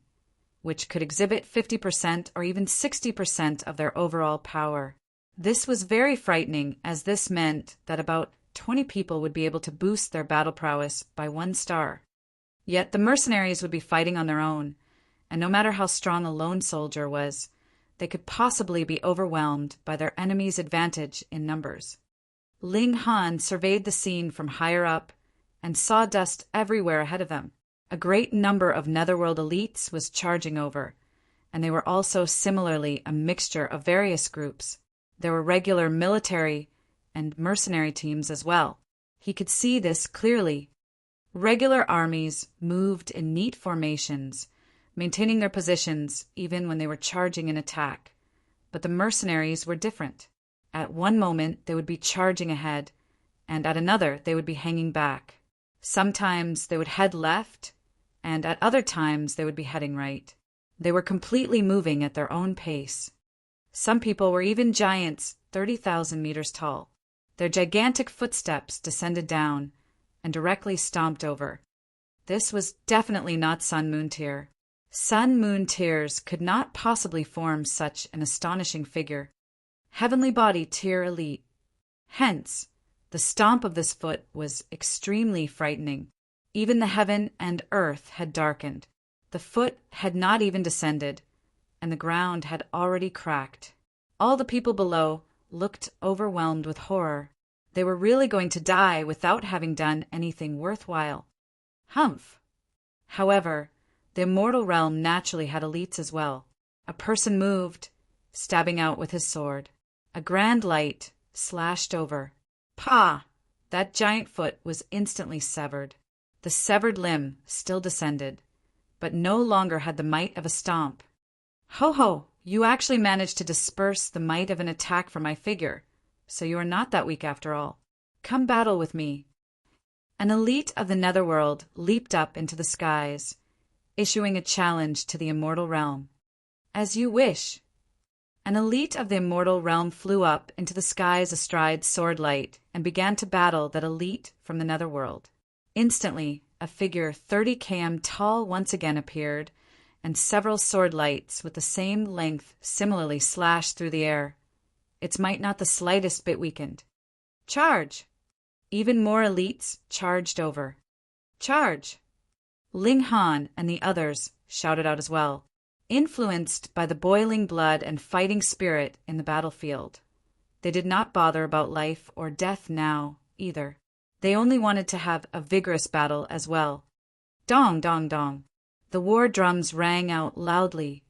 which could exhibit 50% or even 60% of their overall power. This was very frightening, as this meant that about 20 people would be able to boost their battle prowess by 1 star. Yet the mercenaries would be fighting on their own, and no matter how strong a lone soldier was, they could possibly be overwhelmed by their enemy's advantage in numbers. Ling Han surveyed the scene from higher up and saw dust everywhere ahead of them. A great number of Netherworld elites was charging over, and they were also similarly a mixture of various groups. There were regular military and mercenary teams as well. He could see this clearly. Regular armies moved in neat formations, maintaining their positions even when they were charging an attack. But the mercenaries were different. At one moment they would be charging ahead, and at another they would be hanging back. Sometimes they would head left, and at other times they would be heading right. They were completely moving at their own pace. Some people were even giants 30,000 meters tall. Their gigantic footsteps descended down and directly stomped over. This was definitely not Sun-Moon Tier. Sun-Moon Tiers could not possibly form such an astonishing figure. Heavenly Body Tier Elite. Hence, the stomp of this foot was extremely frightening. Even the heaven and earth had darkened. The foot had not even descended, and the ground had already cracked. All the people below looked overwhelmed with horror. They were really going to die without having done anything worthwhile. Humph! However, the Immortal Realm naturally had elites as well. A person moved, stabbing out with his sword. A grand light slashed over. Pah! That giant foot was instantly severed. The severed limb still descended, but no longer had the might of a stomp. Ho-ho! You actually managed to disperse the might of an attack from my figure, so you are not that weak after all. Come battle with me. An elite of the Netherworld leaped up into the skies, issuing a challenge to the Immortal Realm. As you wish. An elite of the Immortal Realm flew up into the skies astride Swordlight and began to battle that elite from the Netherworld. Instantly, a figure 30 km tall once again appeared, and several swordlights with the same length similarly slashed through the air. Its might not the slightest bit weakened. Charge! Even more elites charged over. Charge! Ling Han and the others shouted out as well, influenced by the boiling blood and fighting spirit in the battlefield. They did not bother about life or death now, either. They only wanted to have a vigorous battle as well. Dong, dong, dong. The war drums rang out loudly,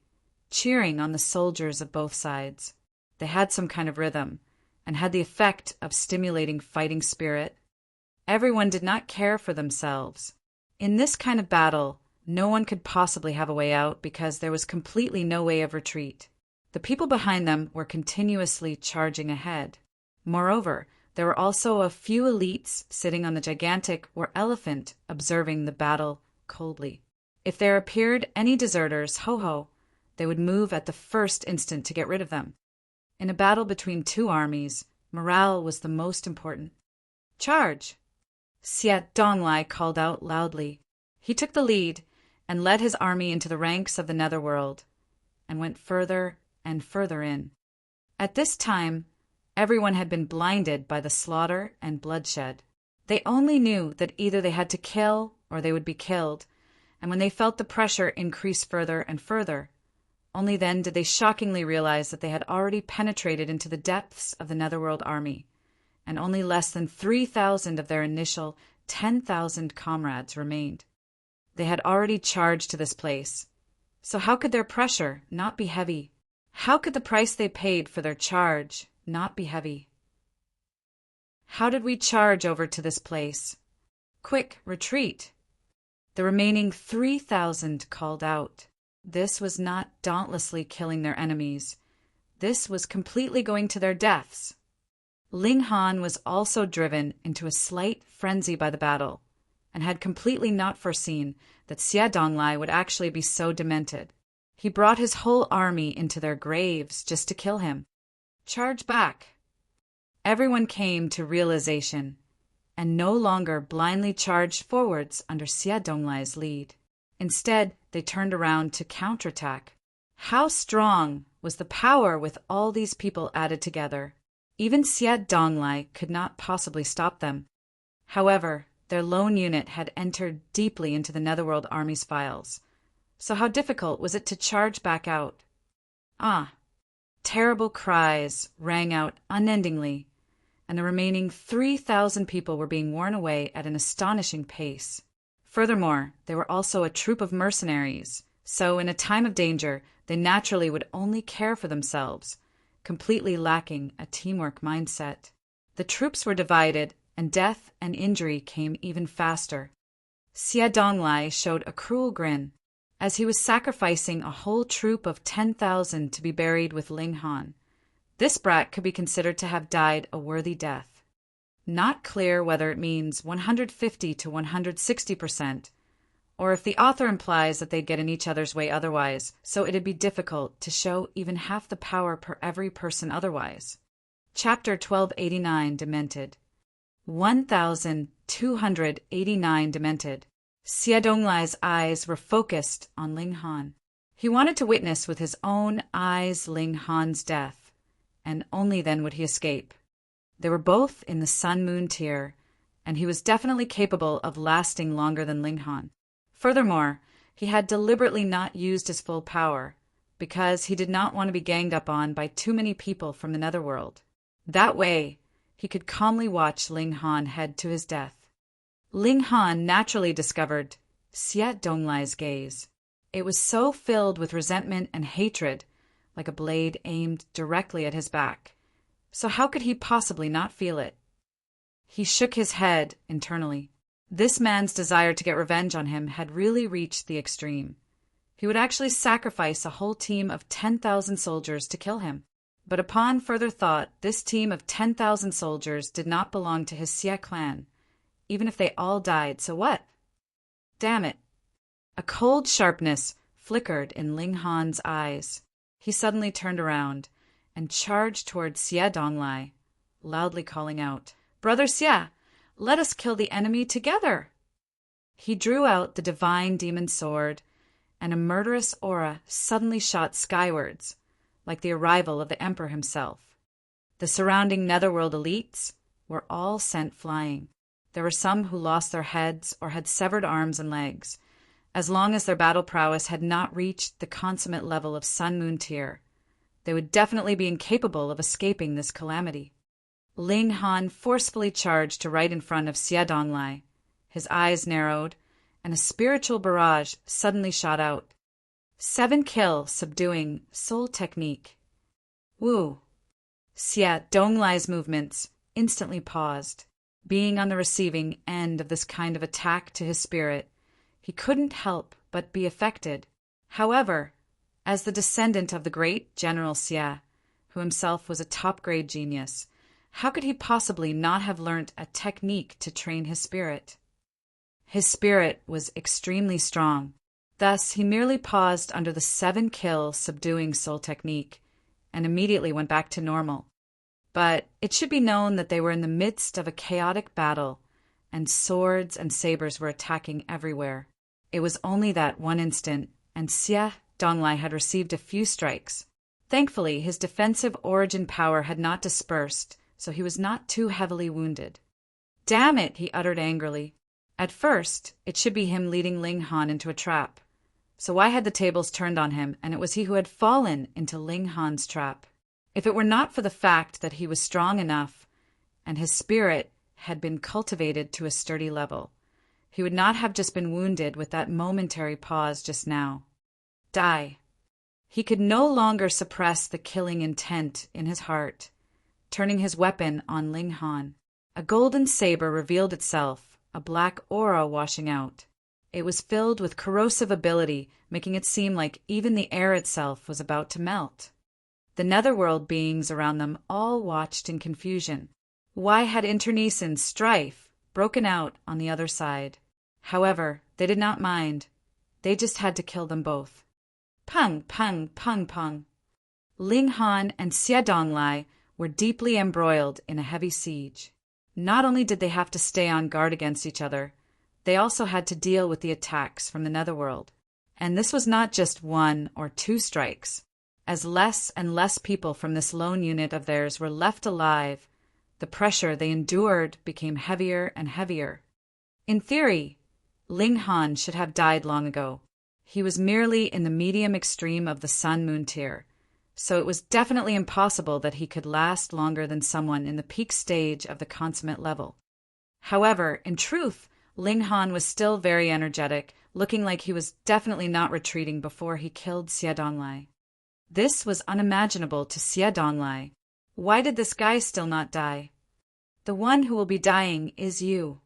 cheering on the soldiers of both sides. They had some kind of rhythm, and had the effect of stimulating fighting spirit. Everyone did not care for themselves. In this kind of battle, no one could possibly have a way out because there was completely no way of retreat. The people behind them were continuously charging ahead. Moreover, there were also a few elites sitting on the gigantic or elephant observing the battle coldly. If there appeared any deserters, ho-ho, they would move at the first instant to get rid of them. In a battle between two armies, morale was the most important. Charge! Xie Donglai called out loudly. He took the lead and led his army into the ranks of the netherworld, and went further and further in. At this time, everyone had been blinded by the slaughter and bloodshed. They only knew that either they had to kill or they would be killed, and when they felt the pressure increase further and further, only then did they shockingly realize that they had already penetrated into the depths of the netherworld army, and only less than 3,000 of their initial 10,000 comrades remained. They had already charged to this place, so how could their pressure not be heavy? How could the price they paid for their charge not be heavy? How did we charge over to this place? Quick, retreat! The remaining 3,000 called out. This was not dauntlessly killing their enemies. This was completely going to their deaths. Ling Han was also driven into a slight frenzy by the battle, and had completely not foreseen that Xie Donglai would actually be so demented. He brought his whole army into their graves just to kill him. Charge back! Everyone came to realization, and no longer blindly charged forwards under Xie Donglai's lead. Instead, they turned around to counterattack. How strong was the power with all these people added together? Even Xie Donglai could not possibly stop them. However, their lone unit had entered deeply into the Netherworld Army's files. So how difficult was it to charge back out? Ah! Terrible cries rang out unendingly, and the remaining 3,000 people were being worn away at an astonishing pace. Furthermore, they were also a troop of mercenaries, so in a time of danger, they naturally would only care for themselves, completely lacking a teamwork mindset. The troops were divided, and death and injury came even faster. Xie Donglai showed a cruel grin, as he was sacrificing a whole troop of 10,000 to be buried with Ling Han. This brat could be considered to have died a worthy death. Not clear whether it means 150 to 160%, or if the author implies that they'd get in each other's way otherwise, so it'd be difficult to show even half the power per every person otherwise. Chapter 1289 Demented. 1,289 demented. Xie Donglai's eyes were focused on Ling Han. He wanted to witness with his own eyes Ling Han's death, and only then would he escape. They were both in the Sun-Moon tier, and he was definitely capable of lasting longer than Ling Han. Furthermore, he had deliberately not used his full power, because he did not want to be ganged up on by too many people from the Netherworld. That way, he could calmly watch Ling Han head to his death. Ling Han naturally discovered Xie Donglai's gaze. It was so filled with resentment and hatred, like a blade aimed directly at his back. So how could he possibly not feel it? He shook his head internally. This man's desire to get revenge on him had really reached the extreme. He would actually sacrifice a whole team of 10,000 soldiers to kill him. But upon further thought, this team of 10,000 soldiers did not belong to his Xie clan, even if they all died, so what? Damn it. A cold sharpness flickered in Ling Han's eyes. He suddenly turned around and charged toward Xie Donglai, loudly calling out, "Brother Xie, let us kill the enemy together!" He drew out the divine demon sword, and a murderous aura suddenly shot skywards, like the arrival of the Emperor himself. The surrounding Netherworld elites were all sent flying. There were some who lost their heads or had severed arms and legs, as long as their battle prowess had not reached the consummate level of Sun-Moon tier. They would definitely be incapable of escaping this calamity. Ling Han forcefully charged to right in front of Xie Donglai. His eyes narrowed, and a spiritual barrage suddenly shot out. 7 kill subduing soul technique. Woo! Xie Donglai's movements instantly paused. Being on the receiving end of this kind of attack to his spirit, he couldn't help but be affected. However, as the descendant of the great General Xie, who himself was a top-grade genius, how could he possibly not have learnt a technique to train his spirit? His spirit was extremely strong. Thus, he merely paused under the 7-kill subduing soul technique and immediately went back to normal. But it should be known that they were in the midst of a chaotic battle, and swords and sabers were attacking everywhere. It was only that one instant, and Xie Donglai had received a few strikes. Thankfully, his defensive origin power had not dispersed, so he was not too heavily wounded. "Damn it!" he uttered angrily. At first, it should be him leading Ling Han into a trap. So why had the tables turned on him, and it was he who had fallen into Ling Han's trap? If it were not for the fact that he was strong enough, and his spirit had been cultivated to a sturdy level, he would not have just been wounded with that momentary pause just now. Die. He could no longer suppress the killing intent in his heart. Turning his weapon on Ling Han, a golden saber revealed itself, a black aura washing out. It was filled with corrosive ability, making it seem like even the air itself was about to melt. The netherworld beings around them all watched in confusion. Why had internecine strife broken out on the other side? However, they did not mind. They just had to kill them both. Pung, pung, pung, pung. Ling Han and Xie Donglai were deeply embroiled in a heavy siege. Not only did they have to stay on guard against each other, they also had to deal with the attacks from the netherworld. And this was not just 1 or 2 strikes. As less and less people from this lone unit of theirs were left alive, the pressure they endured became heavier and heavier. In theory, Ling Han should have died long ago. He was merely in the medium extreme of the Sun-Moon tier, so it was definitely impossible that he could last longer than someone in the peak stage of the consummate level. However, in truth, Ling Han was still very energetic, looking like he was definitely not retreating before he killed Xie Donglai. This was unimaginable to Xie Donglai. Why did this guy still not die? The one who will be dying is you.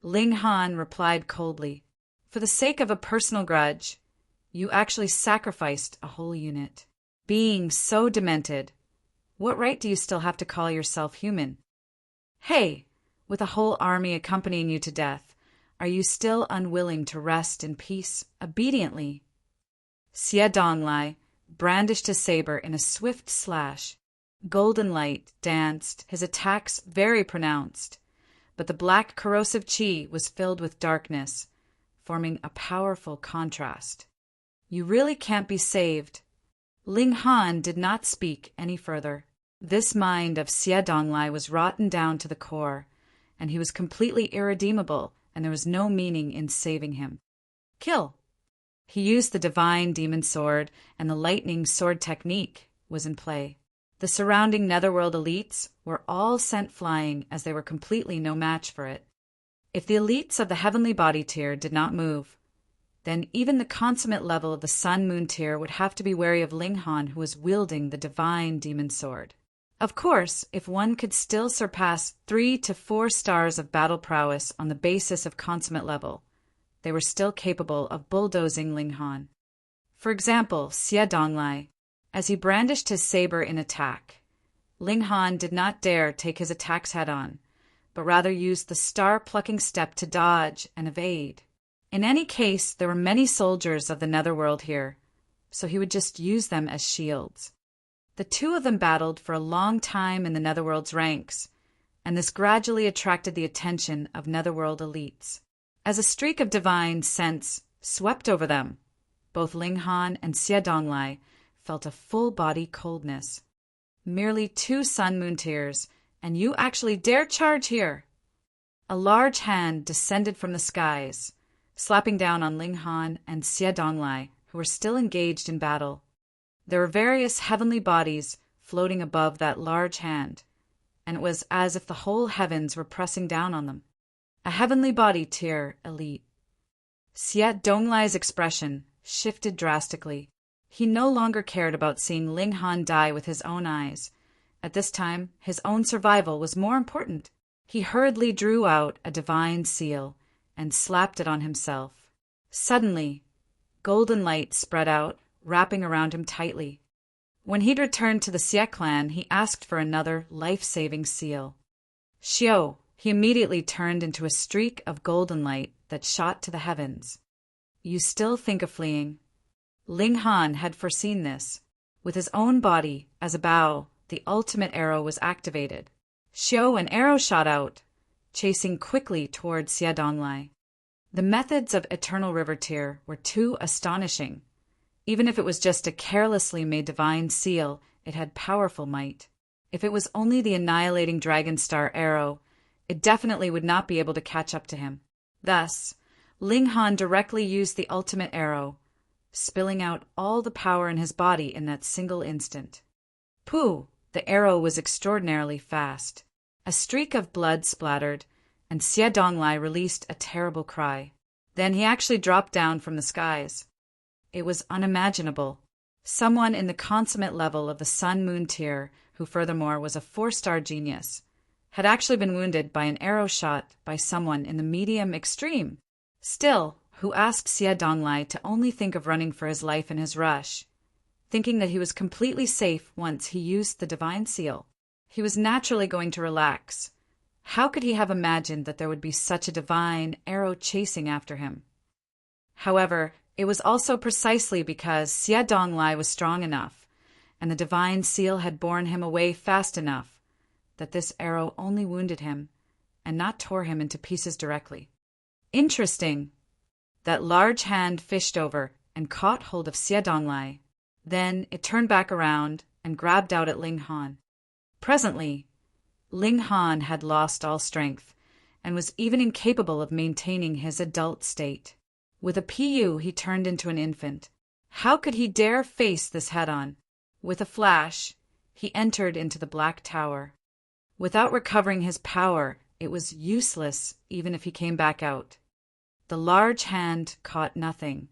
Ling Han replied coldly. For the sake of a personal grudge, you actually sacrificed a whole unit. Being so demented, what right do you still have to call yourself human? Hey, with a whole army accompanying you to death, are you still unwilling to rest in peace obediently? Xie Donglai brandished his saber in a swift slash. Golden light danced, his attacks very pronounced, but the black corrosive qi was filled with darkness, forming a powerful contrast. You really can't be saved. Ling Han did not speak any further. This mind of Xie Donglai was rotten down to the core, and he was completely irredeemable, and there was no meaning in saving him. Kill. He used the divine demon sword, and the lightning sword technique was in play. The surrounding netherworld elites were all sent flying as they were completely no match for it. If the elites of the heavenly body tier did not move, then even the consummate level of the Sun-Moon tier would have to be wary of Ling Han, who was wielding the divine demon sword. Of course, if one could still surpass 3 to 4 stars of battle prowess on the basis of consummate level, they were still capable of bulldozing Ling Han. For example, Xie Donglai, as he brandished his saber in attack, Ling Han did not dare take his attacks head-on, but rather used the star-plucking step to dodge and evade. In any case, there were many soldiers of the netherworld here, so he would just use them as shields. The two of them battled for a long time in the netherworld's ranks, and this gradually attracted the attention of netherworld elites. As a streak of divine sense swept over them, both Ling Han and Xie Donglai felt a full-body coldness. Merely 2 Sun-Moon tiers, and you actually dare charge here! A large hand descended from the skies, slapping down on Ling Han and Xie Donglai, who were still engaged in battle. There were various heavenly bodies floating above that large hand, and it was as if the whole heavens were pressing down on them. A heavenly body tier elite. Xie Donglai's expression shifted drastically. He no longer cared about seeing Ling Han die with his own eyes, At this time, his own survival was more important. He hurriedly drew out a divine seal and slapped it on himself. Suddenly, golden light spread out, wrapping around him tightly. When he'd returned to the Xie clan, he asked for another life-saving seal. Xiao, he immediately turned into a streak of golden light that shot to the heavens. You still think of fleeing? Ling Han had foreseen this. With his own body as a bow, the ultimate arrow was activated. Xiao, an arrow shot out, chasing quickly toward Xie Donglai. The methods of Eternal River Tear were too astonishing. Even if it was just a carelessly made divine seal, it had powerful might. If it was only the annihilating Dragon Star arrow, it definitely would not be able to catch up to him. Thus, Ling Han directly used the ultimate arrow, spilling out all the power in his body in that single instant. Pooh! The arrow was extraordinarily fast. A streak of blood splattered, and Xie Donglai released a terrible cry. Then he actually dropped down from the skies. It was unimaginable. Someone in the consummate level of the Sun-Moon tier, who furthermore was a 4-star genius, had actually been wounded by an arrow shot by someone in the medium extreme. Still, who asked Xie Donglai to only think of running for his life in his rush, thinking that he was completely safe once he used the divine seal. He was naturally going to relax. How could he have imagined that there would be such a divine arrow chasing after him? However, it was also precisely because Xie Donglai was strong enough, and the divine seal had borne him away fast enough, that this arrow only wounded him, and not tore him into pieces directly. Interesting! That large hand fished over and caught hold of Xie Donglai. Then it turned back around and grabbed out at Ling Han. Presently, Ling Han had lost all strength, and was even incapable of maintaining his adult state. With a PU, he turned into an infant. How could he dare face this head-on? With a flash, he entered into the Black Tower. Without recovering his power, it was useless even if he came back out. The large hand caught nothing,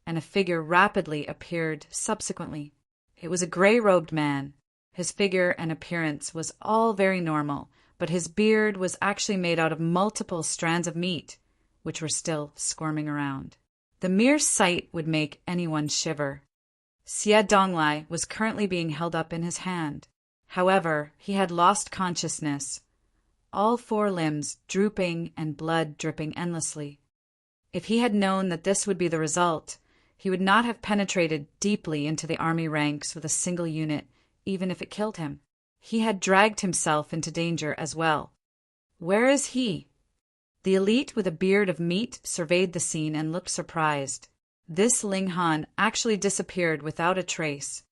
and a figure rapidly appeared subsequently. It was a gray-robed man. His figure and appearance was all very normal, but his beard was actually made out of multiple strands of meat, which were still squirming around. The mere sight would make anyone shiver. Xie Donglai was currently being held up in his hand. However, he had lost consciousness, all 4 limbs drooping and blood dripping endlessly. If he had known that this would be the result, he would not have penetrated deeply into the army ranks with a single unit, even if it killed him. He had dragged himself into danger as well. Where is he? The elite with a beard of meat surveyed the scene and looked surprised. This Ling Han actually disappeared without a trace.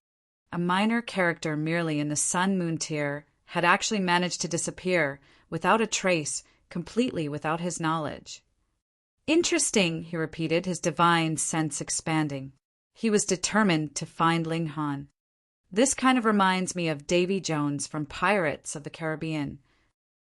A minor character merely in the Sun-Moon tier had actually managed to disappear without a trace, completely without his knowledge. Interesting, he repeated, his divine sense expanding. He was determined to find Ling Han. This kind of reminds me of Davy Jones from Pirates of the Caribbean,